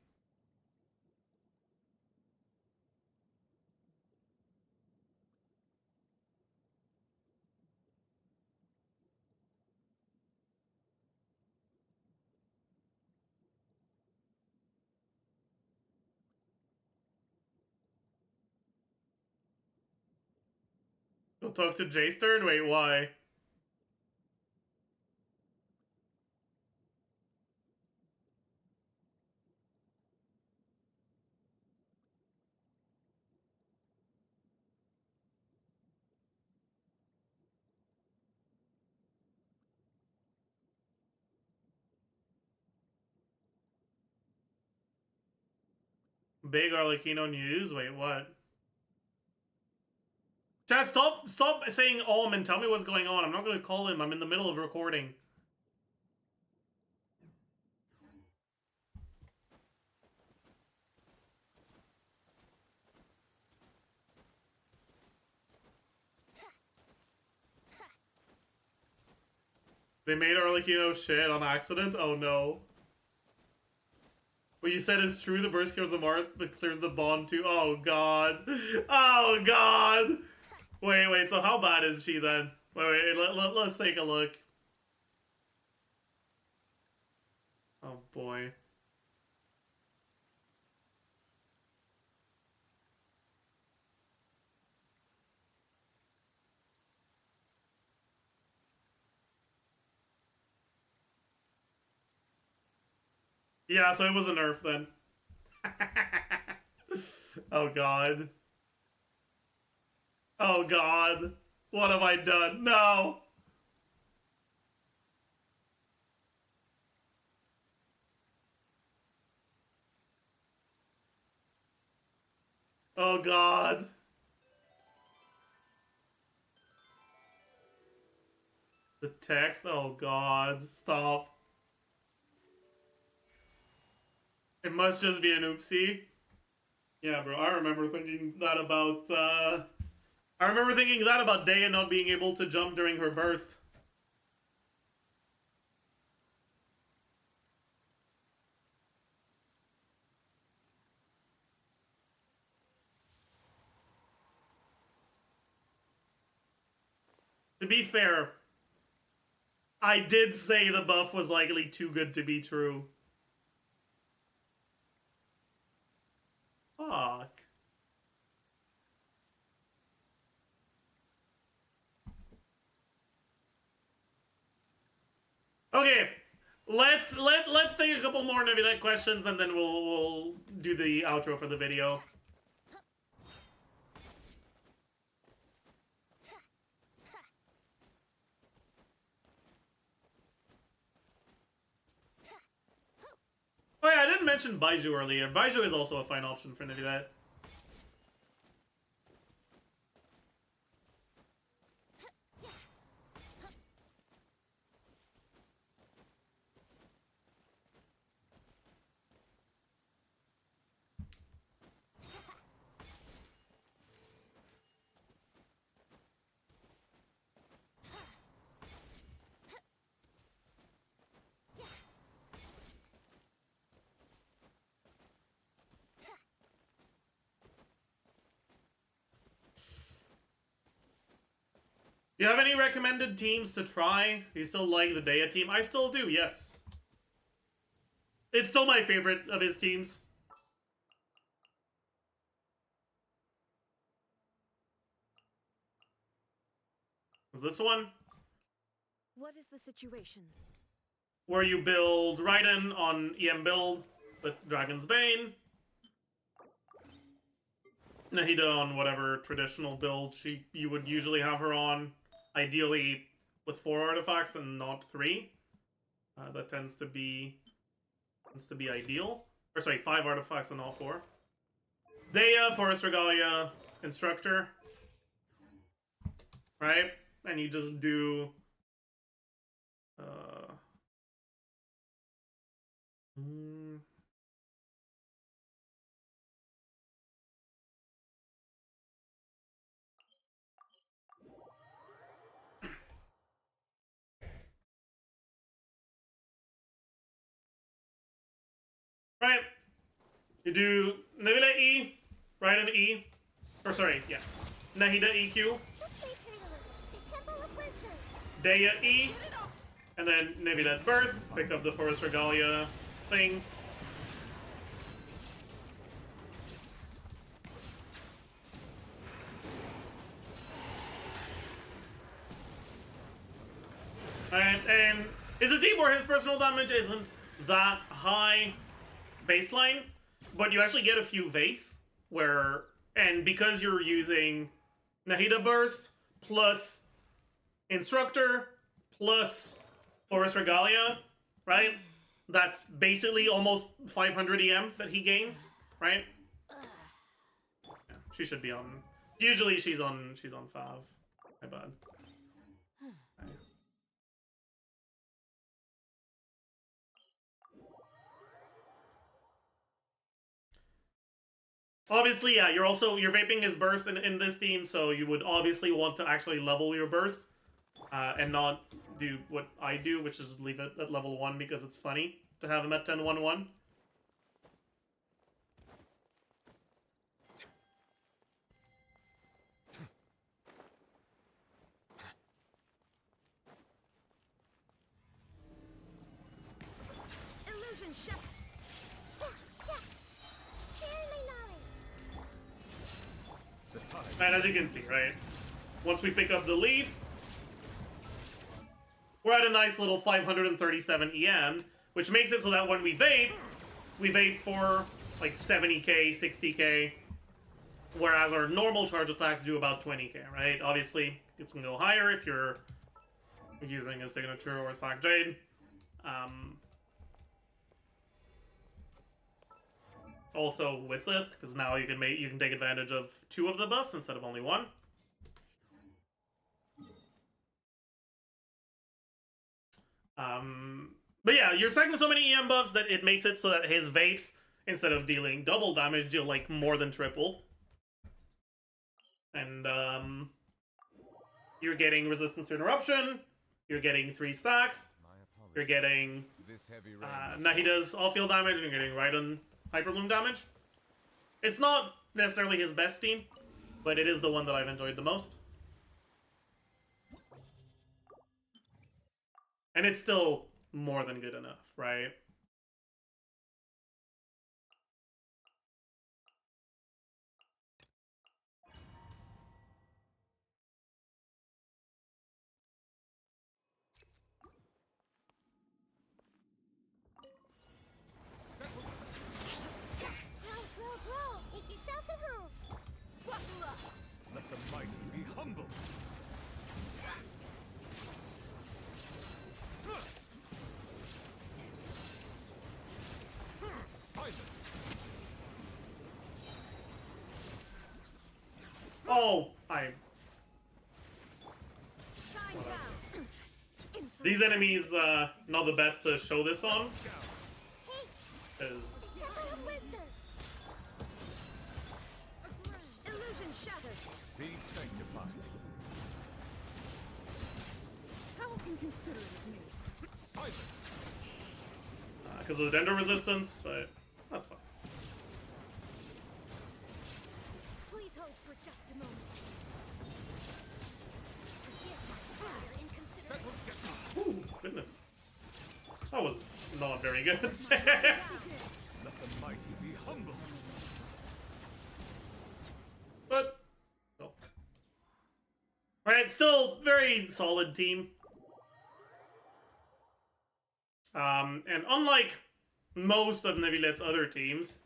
You'll talk to Jay Stern? Wait, why? Big Arlecchino news? Wait, what? Chat, stop saying and tell me what's going on. I'm not gonna call him. I'm in the middle of recording. They made Arlecchino shit on accident? Oh no. What you said is true, the burst clears the mark, but clears the bond too. Oh god. Oh god! Wait, so how bad is she then? Wait, let's take a look. Oh boy. Yeah, so it was a nerf then. Oh god. Oh god. What have I done? No! Oh god. The text? Oh god. Stop. It must just be an oopsie. Yeah, bro, I remember thinking that about, Daya not being able to jump during her burst. To be fair, I did say the buff was likely too good to be true. Fuck. Okay, let's take a couple more Nevinet questions and then we'll do the outro for the video. Oh yeah, I didn't mention mentioned Baiju earlier. Baiju is also a fine option for Nibilet. Do you have any recommended teams to try? Do you still like the Daya team? I still do, yes. It's still my favorite of his teams. Is this one? What is the situation? Where you build Raiden on EM build with Dragon's Bane. Nahida on whatever traditional build you would usually have her on. Ideally with 4 artifacts and not 3. That tends to be ideal. Or sorry, 5 artifacts and all 4. Daya, Forest Regalia, Instructor. Right? And you just do right. You do Nahida E, Raiden E. Or sorry, yeah. Nahida EQ. Daya E. And then Nahida Burst. Pick up the Forest Regalia thing. And it's a team where his personal damage isn't that high baseline, but you actually get a few vapes where, and because you're using Nahida Burst plus Instructor plus Forest Regalia, right? That's basically almost 500 EM that he gains, right? Yeah, she should be on. Usually she's on 5. My bad. Obviously, yeah, you're vaping his burst in this team, so you would obviously want to actually level your burst, and not do what I do, which is leave it at level 1 because it's funny to have him at 10-1-1. Illusion shut. And as you can see, right, once we pick up the leaf, we're at a nice little 537 EM, which makes it so that when we vape for like 70k, 60k, whereas our normal charge attacks do about 20k, right? Obviously, it can go higher if you're using a signature or a Slack Jade. Also Witzlith, because now you can take advantage of 2 of the buffs instead of only 1. But yeah, you're stacking so many EM buffs that it makes it so that his vapes, instead of dealing double damage, deal like more than triple. And you're getting resistance to interruption, you're getting 3 stacks, you're getting Nahida's all-field damage, and you're getting Raiden Hyperbloom damage. It's not necessarily his best team, but it is the one that I've enjoyed the most. And it's still more than good enough, right? Make yourselves at home. Buckle up. Let the mighty be humble. Oh, these enemies, not the best to show this on. Because... Illusion shattered. Be sanctified. How inconsiderate of me. Silence. Because of the Dendro resistance, but that's fine. Please hold for just a moment. Forgive my prior inconsiderate. Ooh, goodness. That was not very good. Let the mighty be humble. But, no. Alright, still very solid team. And unlike most of Nevilet's other teams,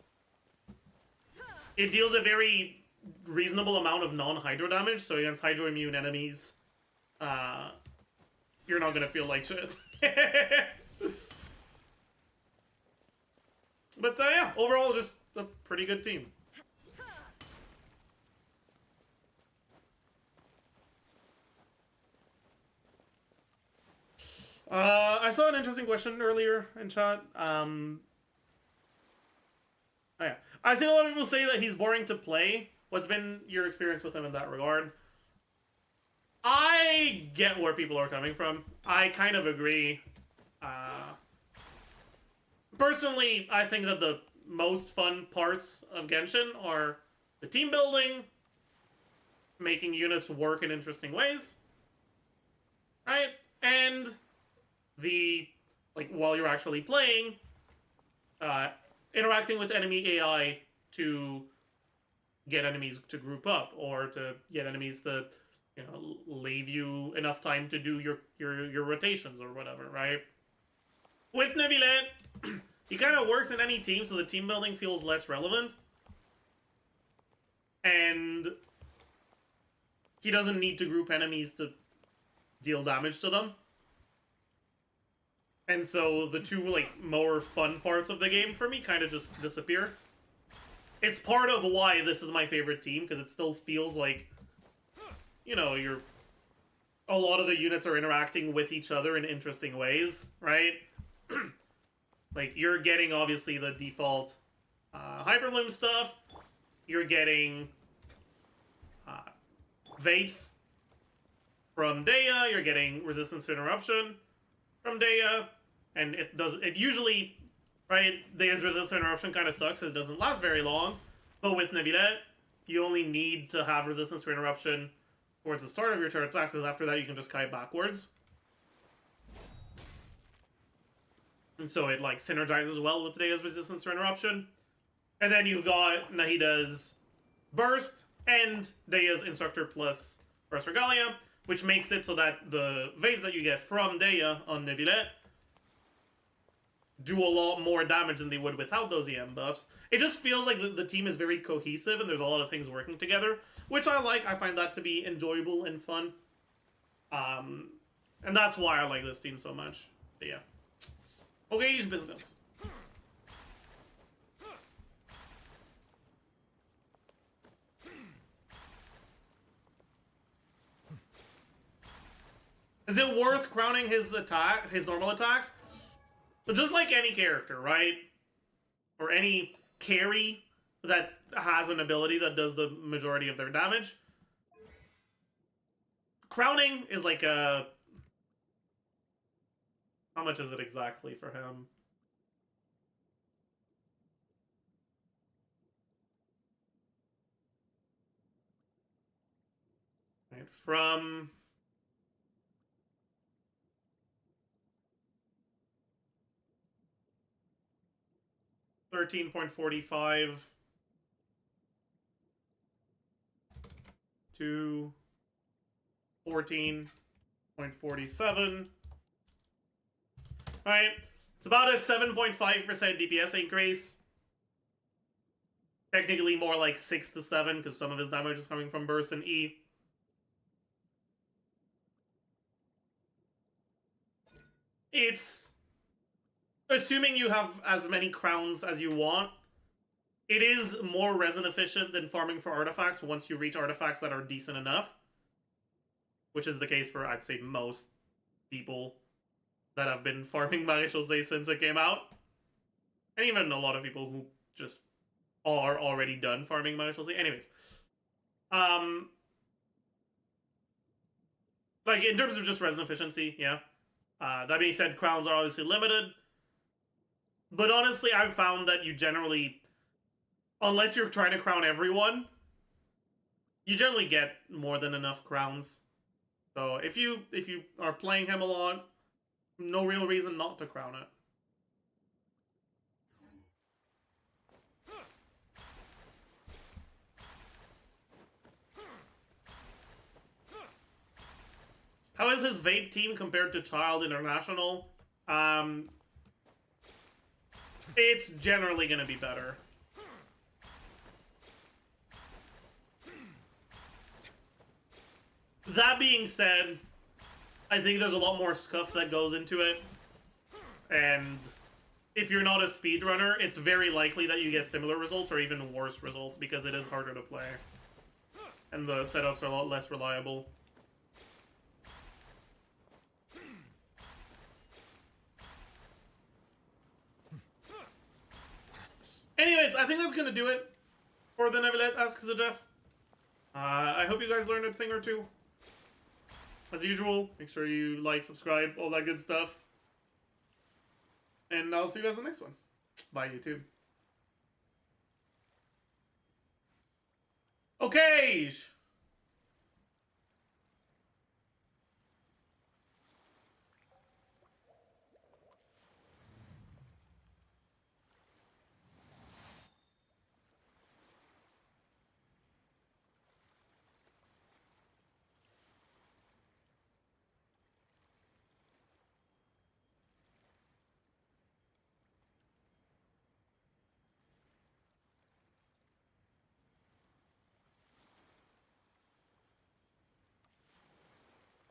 it deals a very reasonable amount of non-hydro damage, so against hydro-immune enemies, you're not gonna feel like shit. But yeah, overall, just a pretty good team. I saw an interesting question earlier in chat. Oh yeah. I've seen a lot of people say that he's boring to play. What's been your experience with him in that regard? I get where people are coming from. I kind of agree. Personally, I think that the most fun parts of Genshin are the team building, making units work in interesting ways, right? And the, like, while you're actually playing, interacting with enemy AI to get enemies to group up, or to get enemies to, you know, leave you enough time to do your rotations or whatever, right? With Neuvillette, he kind of works in any team, so the team building feels less relevant. And he doesn't need to group enemies to deal damage to them. And so the two, like, more fun parts of the game for me kind of just disappear. It's part of why this is my favorite team, because it still feels like, you know, a lot of the units are interacting with each other in interesting ways, right? Like, you're getting, obviously, the default Hyperloom stuff. You're getting Vapes from Dea. You're getting Resistance to Interruption from Dea. And it usually, right, Dea's Resistance to Interruption kind of sucks, because it doesn't last very long. But with Neuvillette, you only need to have Resistance to Interruption towards the start of your turn attacks, because after that you can just kite backwards. And so it, like, synergizes well with Dea's Resistance to Interruption. And then you've got Nahida's Burst and Dea's Instructor plus Burst Regalia, which makes it so that the Vapes that you get from Dea on Neuvillette do a lot more damage than they would without those EM buffs. It just feels like the team is very cohesive and there's a lot of things working together, which I like. I find that to be enjoyable and fun. And that's why I like this team so much. But yeah. Okay, business. Is it worth crowning his normal attacks? So just like any character, right? Or any carry that has an ability that does the majority of their damage. Crowning is like a... How much is it exactly for him? Right, from... $13.45 to $14.47. Alright, it's about a 7.5% DPS increase. Technically more like 6 to 7, because some of his damage is coming from Burst and E. It's... Assuming you have as many crowns as you want, it is more resin efficient than farming for artifacts once you reach artifacts that are decent enough. Which is the case for, I'd say, most people that have been farming Maréchaussée since it came out. And even a lot of people who just are already done farming Maréchaussée. Anyways. Like, in terms of just resin efficiency, yeah. That being said, crowns are obviously limited. But honestly, I've found that you generally, unless you're trying to crown everyone, you generally get more than enough crowns. So if you are playing him a lot, no real reason not to crown it. How is his vape team compared to Child International? It's generally going to be better. That being said, I think there's a lot more scuff that goes into it. And if you're not a speedrunner, it's very likely that you get similar results or even worse results because it is harder to play. And the setups are a lot less reliable. Anyways, I think that's going to do it for the Nevilet Ask Zajef. I hope you guys learned a thing or two. As usual, make sure you like, subscribe, all that good stuff. And I'll see you guys in the next one. Bye, YouTube. Okay!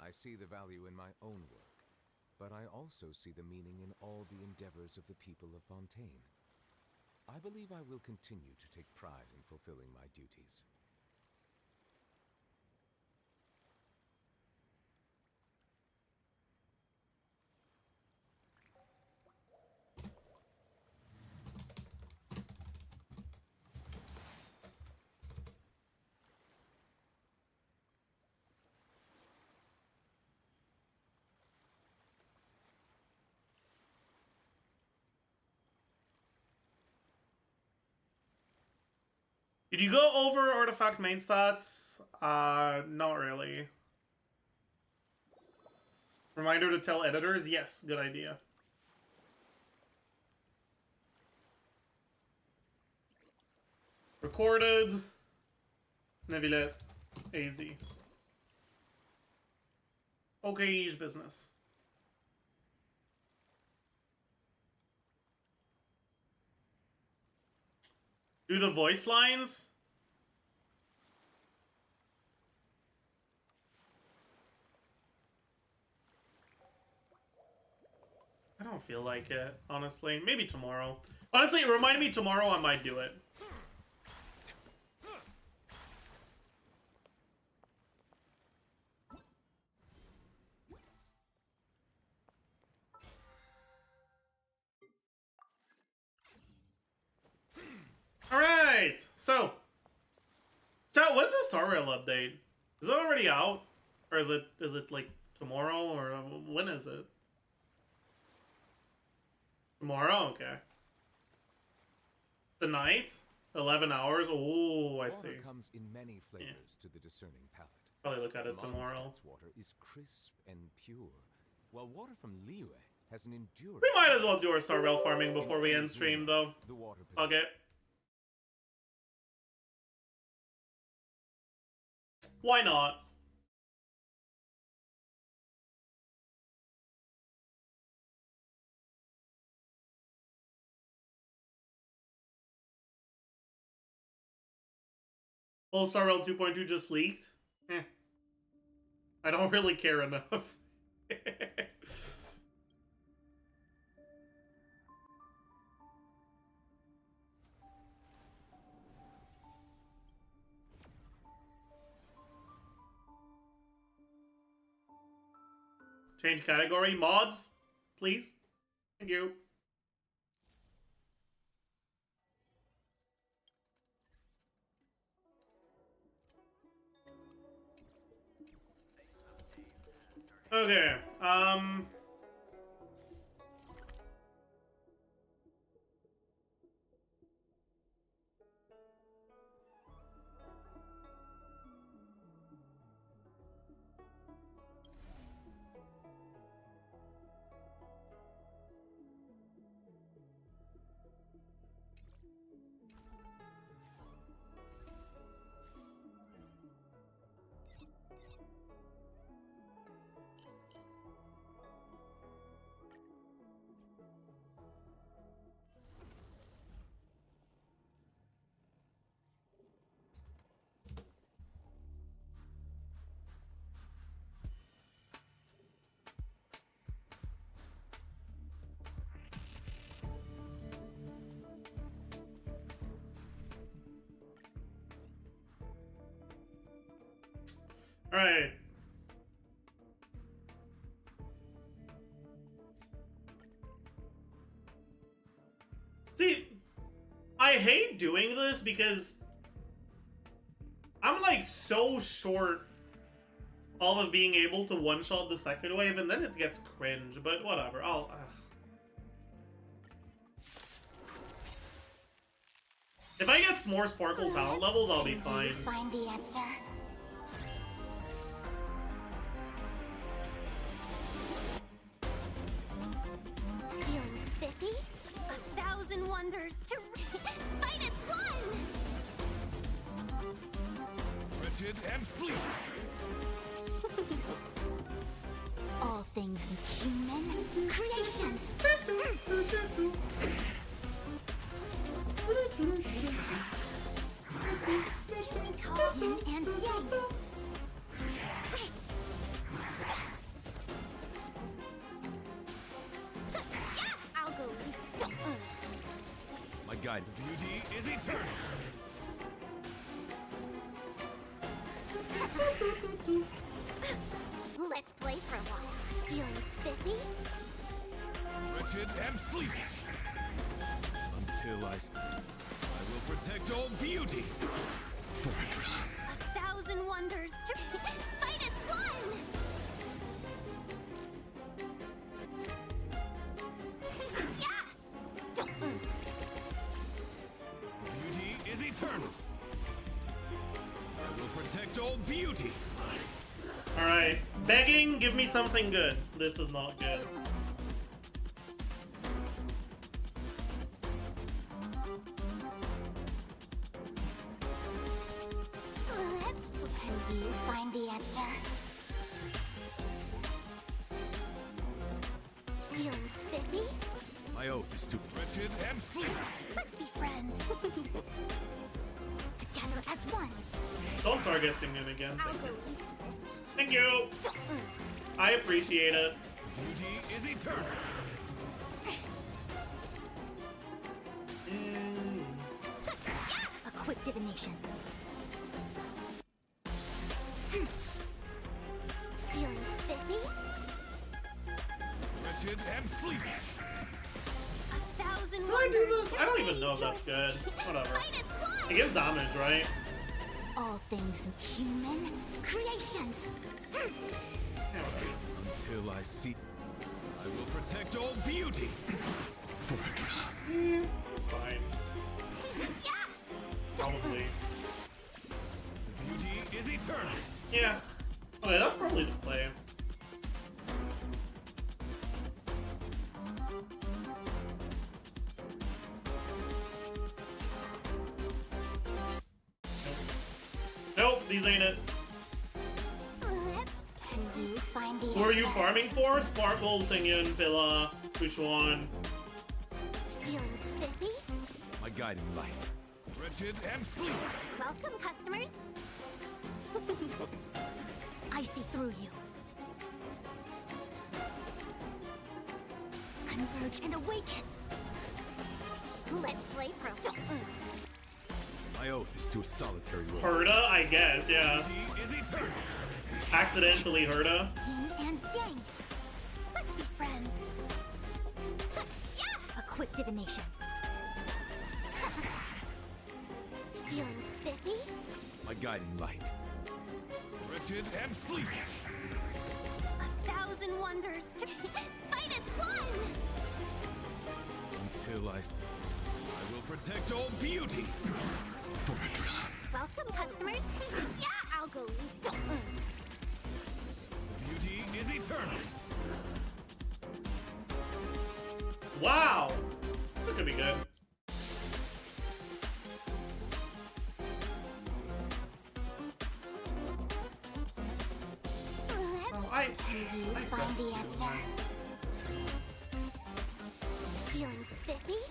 I see the value in my own work, but I also see the meaning in all the endeavors of the people of Fontaine. I believe I will continue to take pride in fulfilling my duties. Did you go over artifact main stats? Not really. Reminder to tell editors? Yes, good idea. Recorded. Nevilet. AZ. Okay, business. Do the voice lines? I don't feel like it, honestly. Maybe tomorrow. Honestly, remind me tomorrow, I might do it. Alright, so. Chat, when's the Star Rail update? Is it already out? Or is it like tomorrow? Or when is it? Tomorrow? Okay. The night? 11 hours? Oh, I see. Water comes in many flavors to the discerning palate. Probably look at it tomorrow. Mondstadt's water is crisp and pure, while water from Liyue has an enduring... We might as well do our Star Rail farming before we end stream, though. The water Okay. Why not? Full Star Rail 2.2 just leaked? I don't really care enough. Change category. Mods, please. Thank you. Okay, all right. See, I hate doing this because I'm like so short all of being able to one-shot the second wave, and then it gets cringe, but whatever, I'll... If I get more Sparkle talent levels, I'll be fine. Find the answer. Feeling spiffy? 1,000 wonders to fight as one! Rigid and fleet. All things human creations. Yin and yang. I'll go easy. My guide to beauty is eternal. Let's play for a while. Feeling spiffy? Rigid and fleet. Until I will protect all beauty. Forever. 1,000 wonders to fight as one! Yeah! Beauty is eternal. I will protect all beauty. Alright, begging, give me something good. This is not good. Can you find the answer? Feeling spiffy? My oath is to rigid and fleet. Let's be friends. Together as one. Don't target him again. I'll go east first. Thank you! I appreciate it. Beauty is eternal. A quick divination. Feeling spiffy? Rigid and fleet. 1,000 Can I do this? I don't even know if that's good. Whatever. It gives damage, right? All things human creations. Until I see, I will protect all beauty. Forever. It's fine. Probably. Beauty is eternal. Yeah. Okay, that's probably the play. Nope, these ain't it. Can you find the Who are you answer? farming for? Sparkle, Tingyun, Pilla, Pushwan. Feeling spiffy? My guiding light. Rigid and fleet. Welcome, customers. I see through you. Converge and awaken. Let's play pro. My oath is to a solitary world. Herda, I guess, yeah. Beauty is eternal. Accidentally Herda. Yin and yang. Let's be friends. Yeah! A quick divination. Feeling spiffy? My guiding light. Wretched and fleet. 1,000 wonders to fight as one! Until I will protect all beauty. Forever. Welcome, customers. Yeah, I'll go easy. Beauty is eternal. Wow! That could be good. Can you find the answer? Feeling spiffy?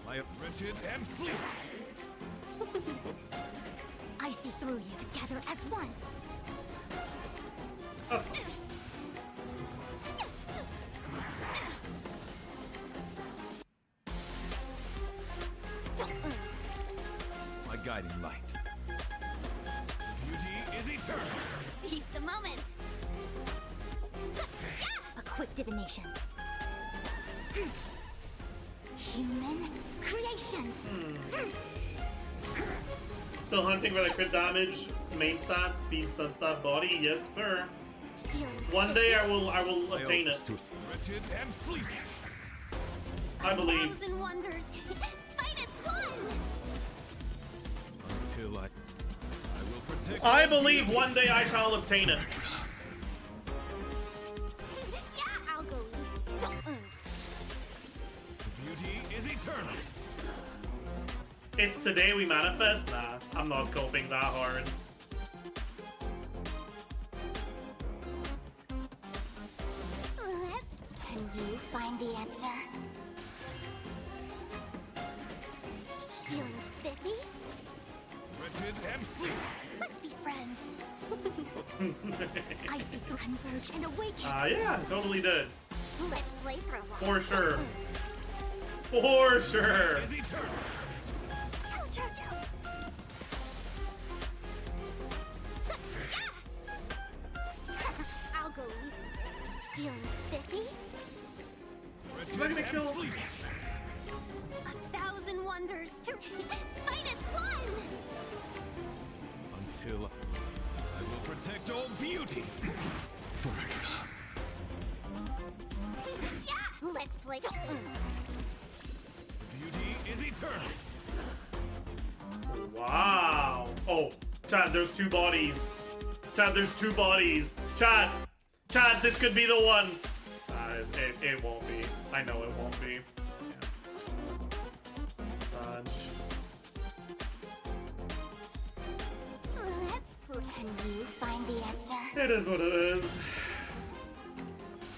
I am wretched and fleet. I see through you together as one. My guiding light. Beauty is eternal. Seize the moment. A quick divination. Human creations. Still hunting for the crit damage, main stat, speed, substat, body. Yes, sir. One day I will obtain it. Wretched and fleet. I believe. 1,000 wonders. Fight as one. Until I will protect. I all believe beauty. one day I shall obtain it. Yeah, I'll go easy. Beauty is eternal. It's today we manifest? Nah, I'm not coping that hard. Can you find the answer? Feeling spiffy? Wretched and fleet. Let's be friends. I see through converge and awaken. Yeah, totally did. Let's play for a while. For sure. For sure. Is eternal. Ouch, ouch, ouch. I'll go easy first. Feeling spiffy? Am I gonna kill? 1,000 wonders to fight as one. Until I will protect all beauty. Forever. Yeah, let's play. Beauty is eternal. Wow. Oh, Chad, there's two bodies. Chad, there's two bodies. Chad, this could be the one. It won't be. I know it won't be. Yeah. Let's play. Can you find the answer? It is what it is.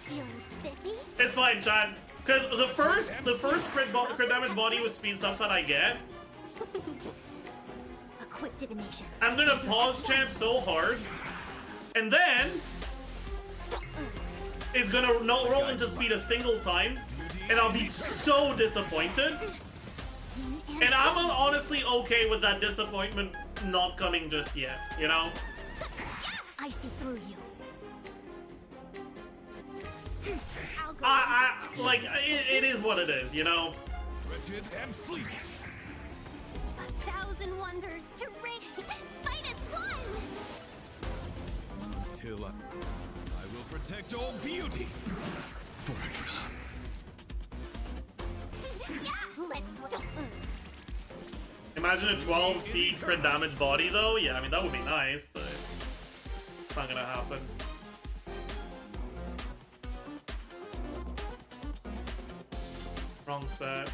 Feeling spiffy? It's fine, Chad. Because the first crit damage body with speed subset I get, A quick divination. I'm gonna pause champ so hard, and then it's gonna not roll into speed a single time, and I'll be so disappointed. And I'm honestly okay with that disappointment not coming just yet, you know? I see through you. I'll go. Like, it is what it is, you know? Wretched and fleet. 1,000 wonders to rid. Fight as one. Until I will protect all beauty. Forever. Yeah, let's play. Imagine a 12 speed crit damage body, though. Yeah, I mean, that would be nice, but it's not gonna happen. Wrong set.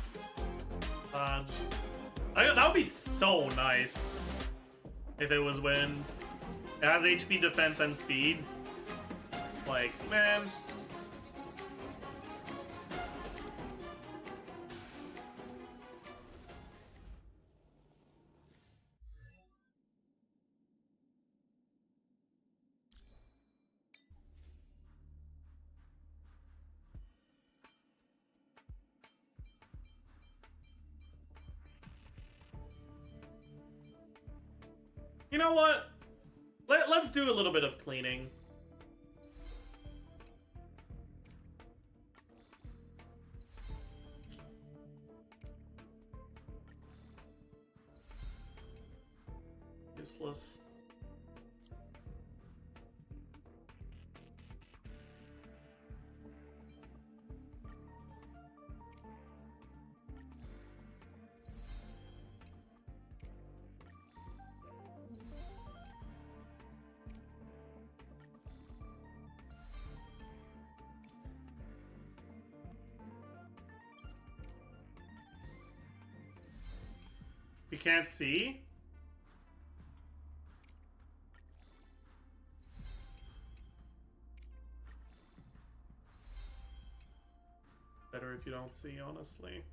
Dodge. That would be so nice if it was wind. It has HP, defense, and speed. Like, man. You know what? Let's do a little bit of cleaning. useless. You can't see? Better if you don't see, honestly.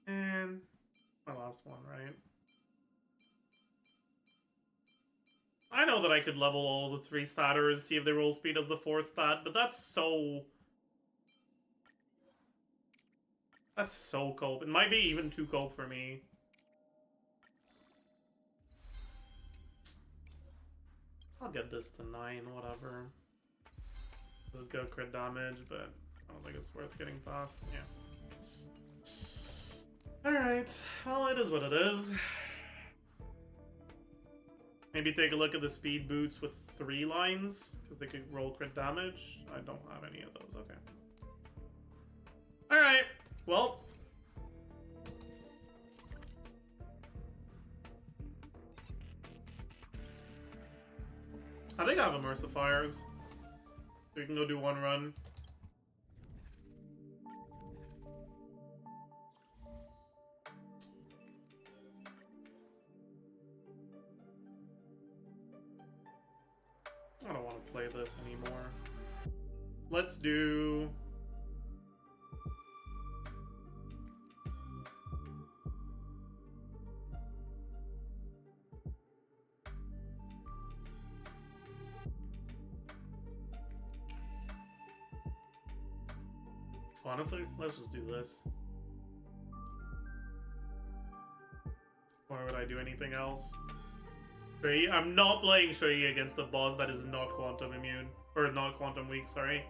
And my last one, right? I know that I could level all the 3 starters, see if they roll speed as the 4th stat, but that's so cope. It might be even too cope for me. I'll get this to 9, whatever. This is good crit damage, but I don't think it's worth getting past. Yeah. Alright, well, it is what it is. Maybe take a look at the speed boots with 3 lines, because they could roll crit damage. I don't have any of those, okay. Alright, well. I think I have Immersifiers. So we can go do 1 run. I don't want to play this anymore. Let's do... Honestly, let's just do this. Why would I do anything else? Shui, I'm not playing Shui against a boss that is not quantum immune. Or not quantum weak, sorry.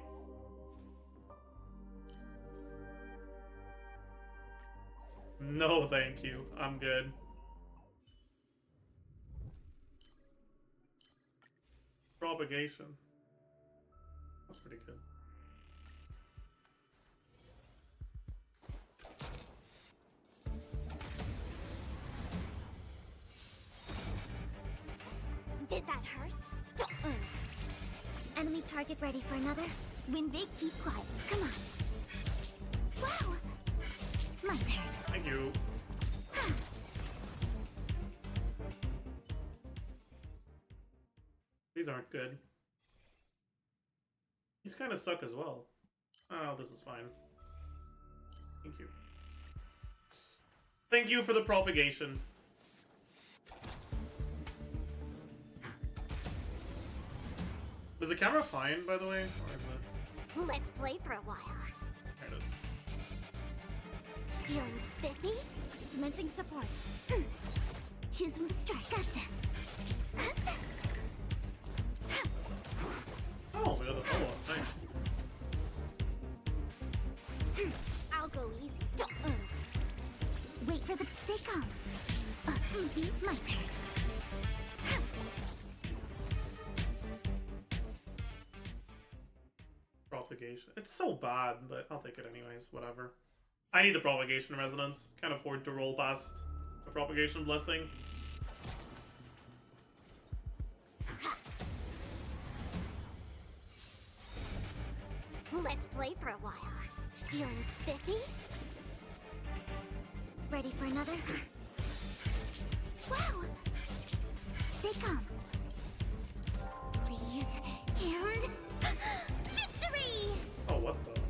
No, thank you. I'm good. Propagation. That's pretty good. Did that hurt? Don't move. Enemy targets ready for another? Win big, keep quiet. Come on. Wow! My turn. Thank you. These aren't good. These kind of suck as well. Oh, this is fine. Thank you. Thank you for the propagation. Was the camera fine, by the way? Or is it... Let's play for a while. There it is. Feeling spiffy? Commencing support. Choose from strike. Gotcha. Oh, we got the follow-up. Thanks. I'll go easy. Don't move. Wait for the stay calm. Be my turn. Propagation. It's so bad, but I'll take it anyways. Whatever. I need the propagation resonance. Can't afford to roll past a propagation blessing. play for a while. Feeling spiffy? Ready for another? Wow! Stay calm. Please, and... Victory! Oh, what the?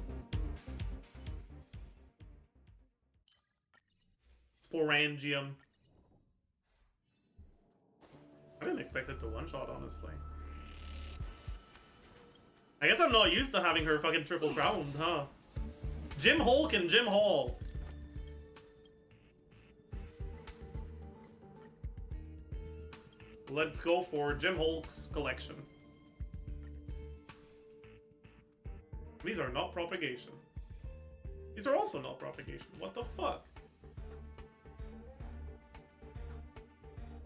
Sporangium. I didn't expect it to one-shot, honestly. I guess I'm not used to having her fucking triple crowned, huh? Jim Hulk and Jim Hall. Let's go for Jim Hulk's collection. These are not propagation. These are also not propagation. What the fuck?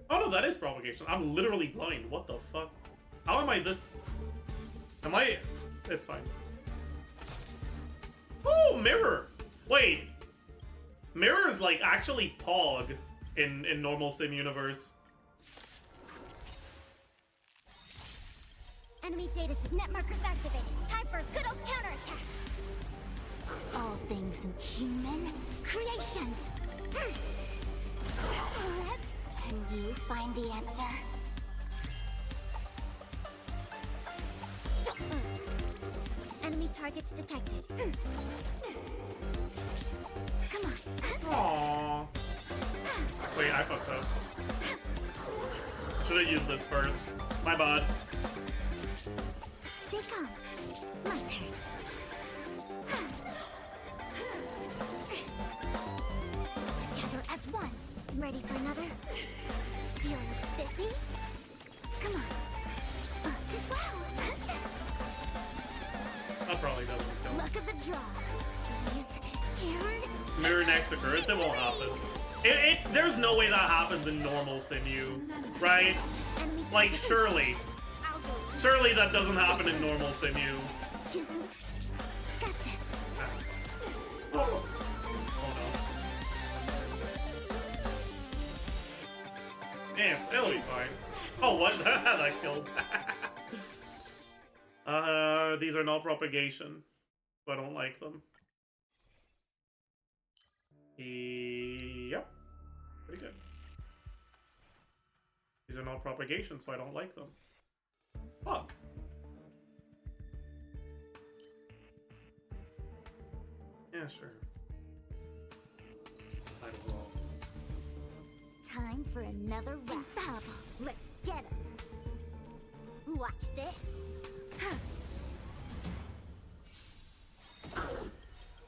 Oh no, that is propagation. I'm literally blind. What the fuck? How am I this? Am I? It's fine. Oh, mirror! Wait. Mirror is like actually Pog in normal sim universe. Enemy data net markers activated. Time for a good old counterattack. All things human creations. Can you find the answer? Enemy targets detected. Come on. Aww. Wait, I fucked up. Should have used this first. My bad. Stay calm. My turn. Together as one. Ready for another? Feeling spiffy? Come on. Wow. That probably doesn't kill. Look at the draw. Please. And... Mirror next to Curse, it won't happen. There's no way that happens in normal simu, right? Like, surely. Surely that doesn't happen in normal simu. Gotcha. Oh no. Ants, it'll be fine. Oh, what? That killed. These are not propagation, so I don't like them. Yep. Pretty good. These are not propagation, so I don't like them. Fuck. Yeah, sure. Might as well. Time for another round. Infallible. Let's get it. Watch this.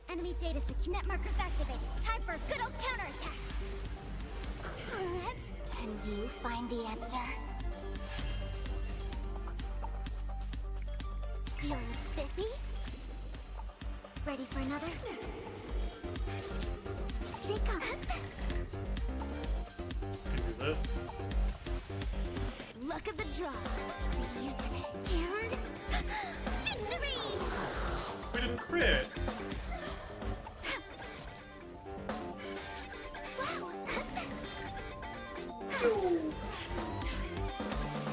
Enemy data net markers activated. Time for a good old counterattack. Can you find the answer? Feeling spiffy? Ready for another? Stay calm. Do this. Look at the draw. Please. And... Victory! We didn't crit.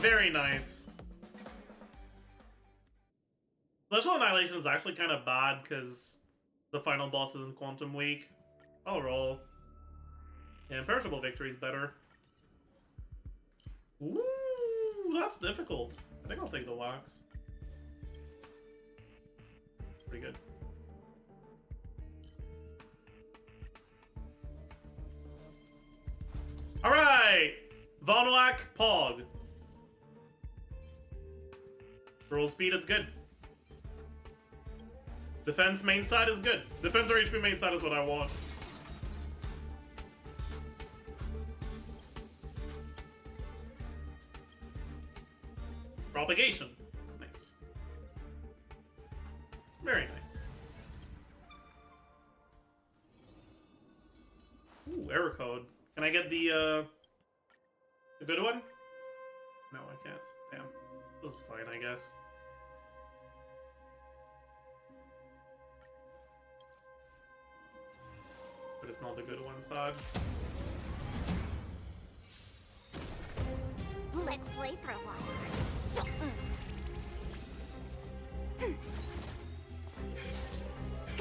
Very nice. Celestial Annihilation is actually kind of bad because the final boss is in Quantum Week. I'll roll. Yeah, Imperishable Victory is better. Ooh, that's difficult. I think I'll take the wax. Pretty good. Alright! Vonwak Pog. Roll speed, it's good. Defense main stat is good. Defense or HP main stat is what I want. Propagation. Nice. Very nice. Ooh, error code. Can I get the good one? No, I can't. Damn. This is fine, I guess. But it's not the good one, Sag. Let's play for a while.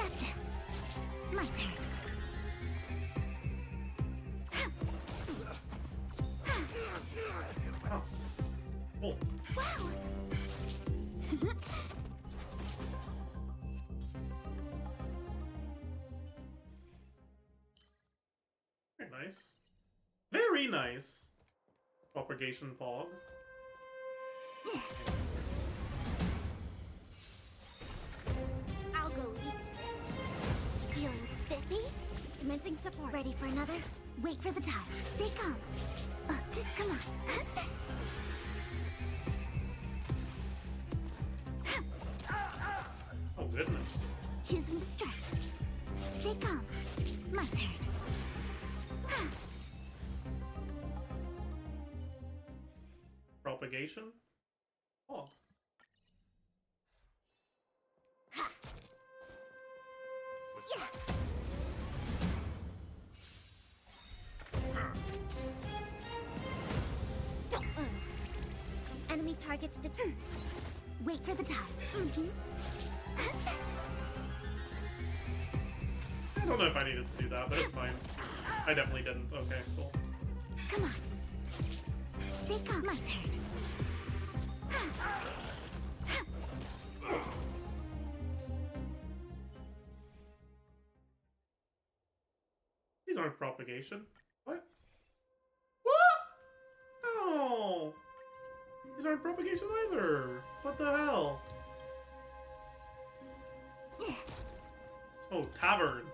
Gotcha. My turn. Oh. Wow. Very nice. Very nice. Propagation pog. I'll go easy first. Feeling spiffy? Commencing support. Ready for another? Wait for the time. Stay calm. Come on. Oh goodness. Choose some stress. Stay calm. My turn. Propagation? Oh. Enemy targets deterred. Wait for the ties. I don't know if I needed to do that, but it's fine. I definitely didn't. Okay, cool. Come on. Stay calm. My turn. These aren't propagation. What? What? No! These aren't propagation either. What the hell? Oh, tavern.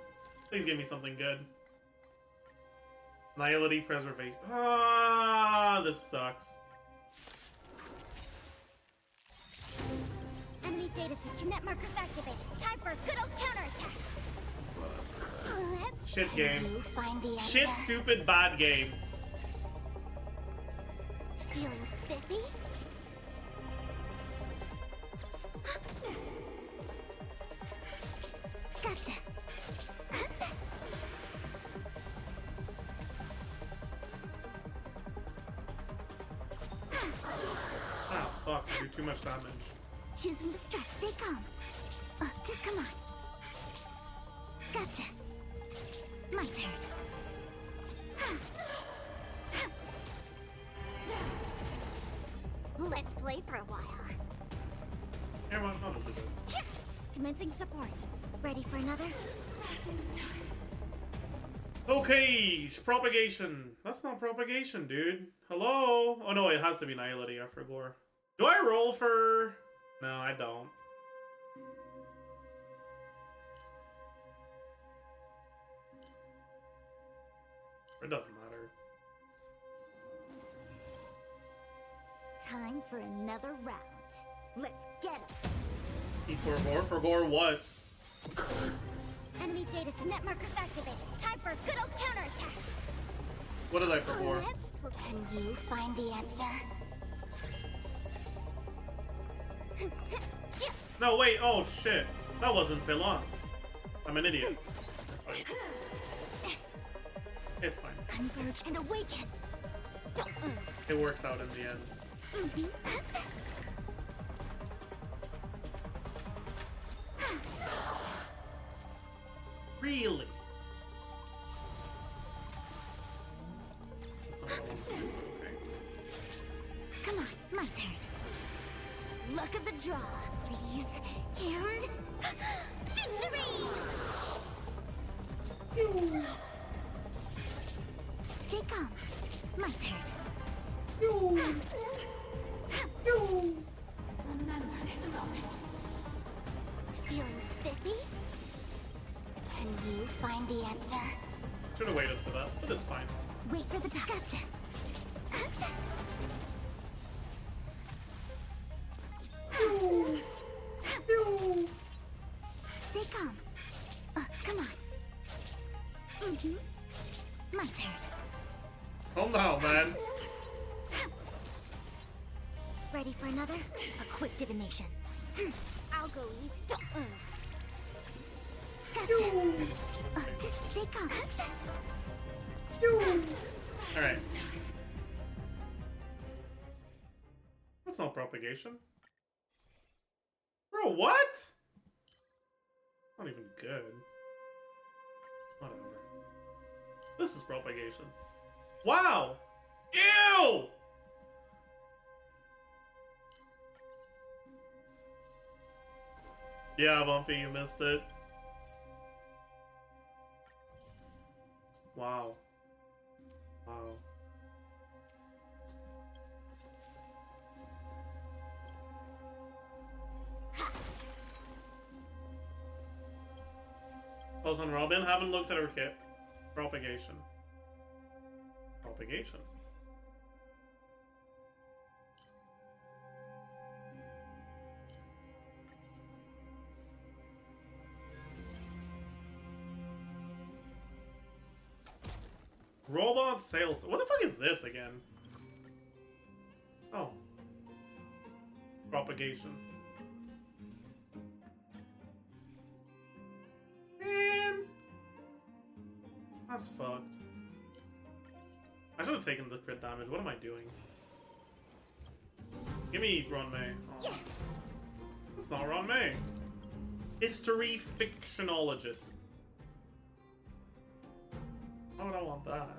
Please give me something good. Nihility preservation. Ah, this sucks. Enemy data secure. Net markers activated. Time for a good old counterattack. Let's Shit game. you find the answer. Shit, stupid, bad game. Feeling spiffy? Gotcha. Ah, fuck. I do too much damage. Choose some stress. Stay calm. Come on. Gotcha. My turn. Let's play for a while. Everyone, I'll just do this. Commencing support. Ready for another? Okay, propagation. That's not propagation, dude. Hello? Oh no, it has to be Nihility, I forgot. Do I roll for... No, I don't. It doesn't matter. Time for another round. Let's get it. E44, forgore what? Enemy data net markers activated. Time for a good old counterattack. What did I forgore? Can you find the answer? No, wait, oh shit. That wasn't Pilon. I'm an idiot. That's fine. It's fine. Converge and awaken. It works out in the end. Really? That's not what I wanted to do, okay. Come on, my turn. Luck of the draw, please. And victory! Stay calm. My turn. Remember this moment. Feeling spiffy? Can you find the answer? Should have waited for that, but it's fine. Wait for the time. Gotcha. Stay calm. Come on. My turn. Oh no, man. Ready for another? A quick divination. I'll go easy. Gotcha. Stay calm. Alright. That's not propagation. Bro, what? Not even good. Whatever. This is propagation. Wow! Ew! Yeah, Bumpy, you missed it. Wow. Wow. Pause on Robin. Haven't looked at her kit. Propagation. Propagation. Robot sales. What the fuck is this again? Oh. Propagation. Man. That's fucked. I should have taken the crit damage. What am I doing? Give me Ron May. Oh. It's not Ron May. History fictionologist. Why would I want that?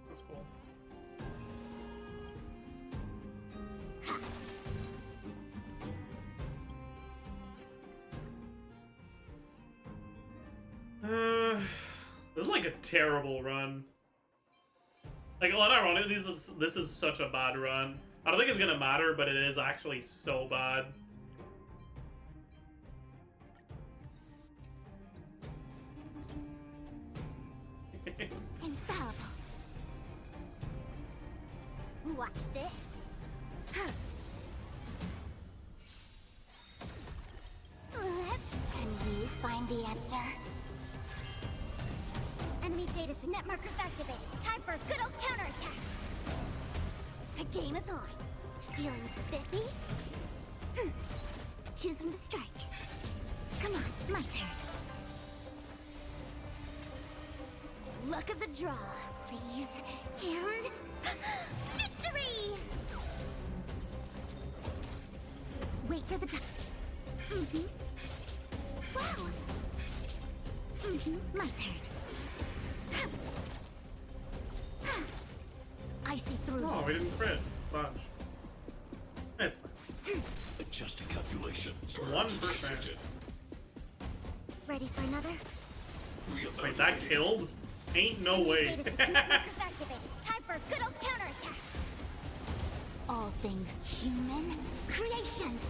That's cool. This is like a terrible run. Like, well, ironically, this is such a bad run. I don't think it's gonna matter, but it is actually so bad. Infallible. Watch this. Can you find the answer? Enemy data net markers activated. Time for a good old counterattack. The game is on. Feeling spiffy? Choose when to strike. Come on, my turn. Luck of the draw, please. And victory! Wait for the drop. Wow. My turn. I see through. Oh, we didn't crit. Fudge. It's fine. Adjusting calculation. 1%. Ready for another? Wait, that killed? Ain't no way. Time for a good old counterattack. All things human creations.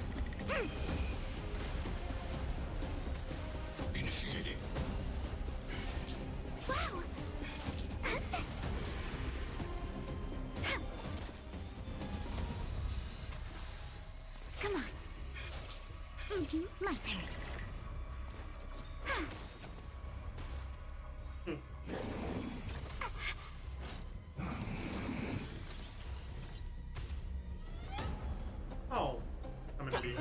Initiating. Wow. Come on. My turn. Oh, I'm gonna be.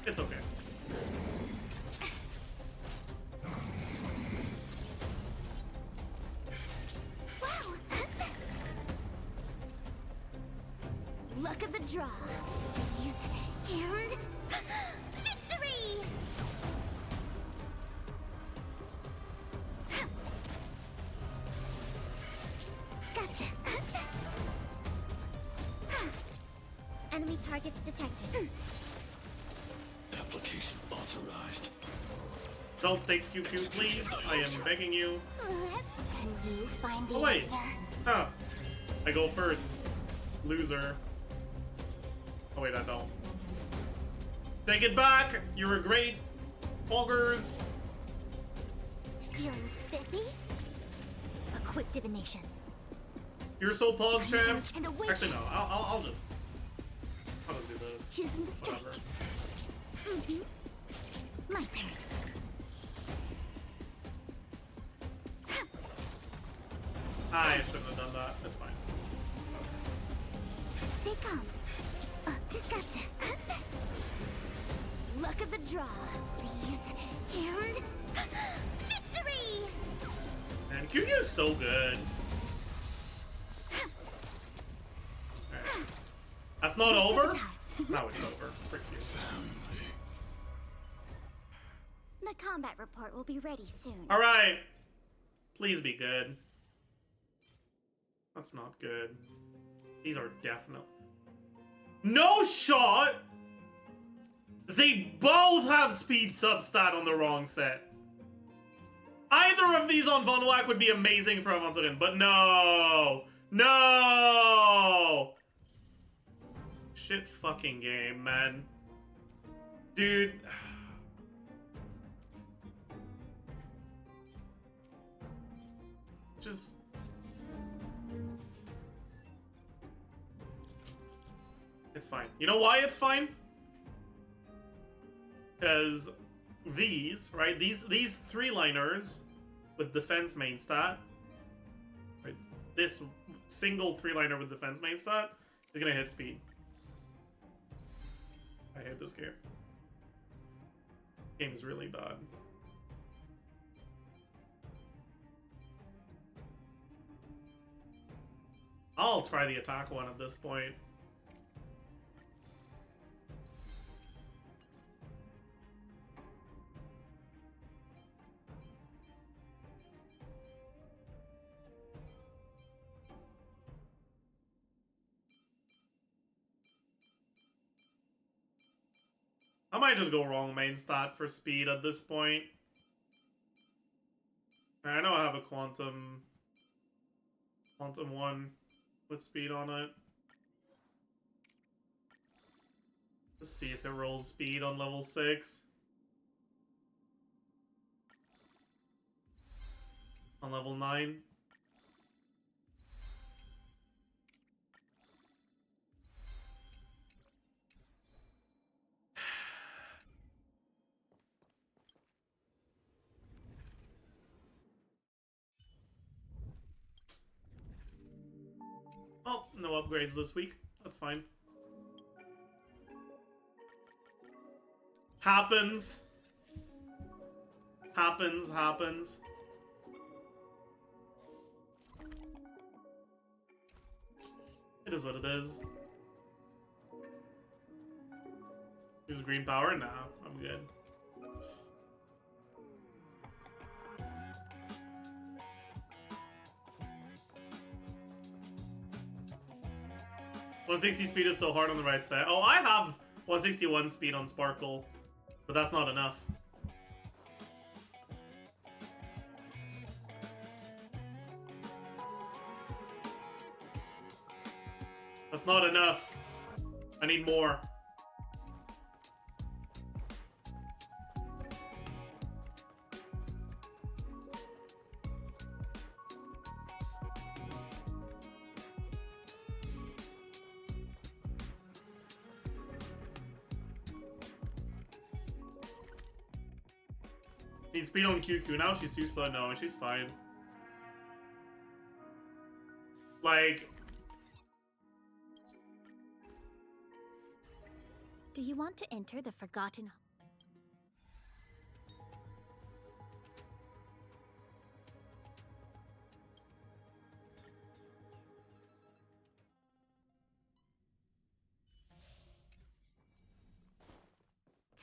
It's okay. Wow. Luck of the draw, please, and victory! Gotcha. Enemy targets detected. Application authorized. Don't think too cute, please. I am begging you. Can you find the Oh wait. answer? Huh. I go first. Loser. Oh wait, I don't. Take it back! You were great. Poggers. Feeling spiffy? A quick divination. You're so pog, champ. And awaken. Actually, no. I'll just do this. Choose him to strike. Whatever. My turn. I shouldn't have done that. It's fine. Stay calm. Gotcha. Luck of the draw, please. And victory! Man, QQ is so good. Right. That's not over? Now it's over. Frick you. The combat report will be ready soon. Alright. Please be good. That's not good. These are definite. No shot! They both have speed substat on the wrong set. Either of these on Von Wack would be amazing for Avanzarin, but no! No! Shit fucking game, man. Dude. Just... It's fine. You know why it's fine? Because these, right? These three-liners with defense main stat, right? This single three-liner with defense main stat is gonna hit speed. I hate this game. Game is really bad. I'll try the attack one at this point. I might just go wrong main stat for speed at this point. I know I have a quantum one with speed on it. Let's see if it rolls speed on level 6. On level 9. Oh, no upgrades this week. That's fine. Happens. Happens. It is what it is. Use green power? Nah, I'm good. .160 speed is so hard on the right side. Oh, I have 161 speed on Sparkle, but that's not enough. That's not enough. I need more. Need speed on QQ now? She's too slow. No, she's fine. Like... Do you want to enter the Forgotten...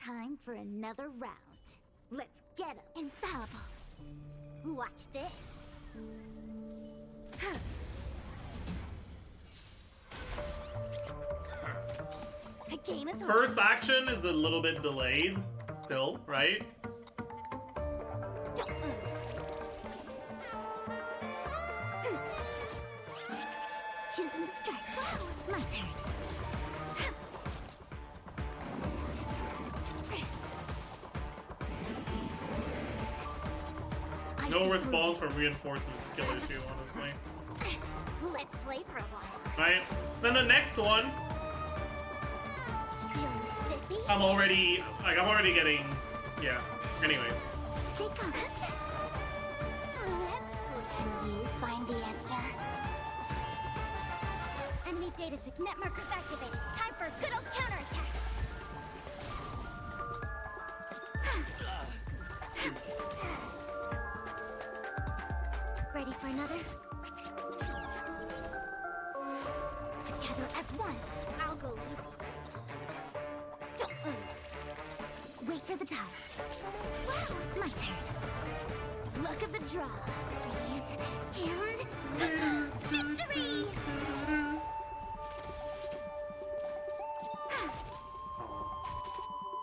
Time for another round. Let's get him. Infallible. Watch this. The game is over. First action is a little bit delayed, still, right? Choosing to strike. My turn. No response from reinforcement skill issue, honestly. Let's play for a while. Right? Then the next one, I'm already getting, yeah. Anyways. Let's Can you find the answer? Enemy data net markers activated. Time for a good old counterattack. Ready for another? Together as one. I'll go easy first. for the tide. Wow, my turn. Look at the draw. These and victory!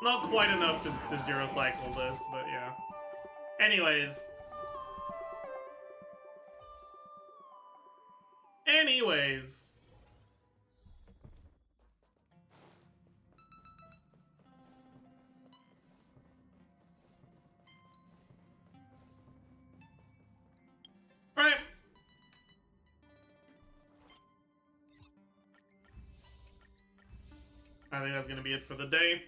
Not quite enough to zero cycle this, but yeah. Anyways. Right. I think that's gonna be it for the day.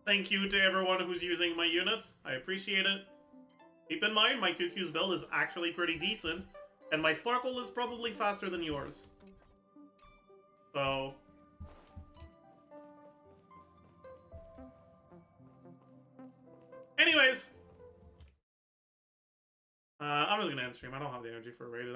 Thank you to everyone who's using my units. I appreciate it. Keep in mind, my QQ's build is actually pretty decent, and my Sparkle is probably faster than yours. So... anyways. I'm just gonna end stream. I don't have the energy for a raid.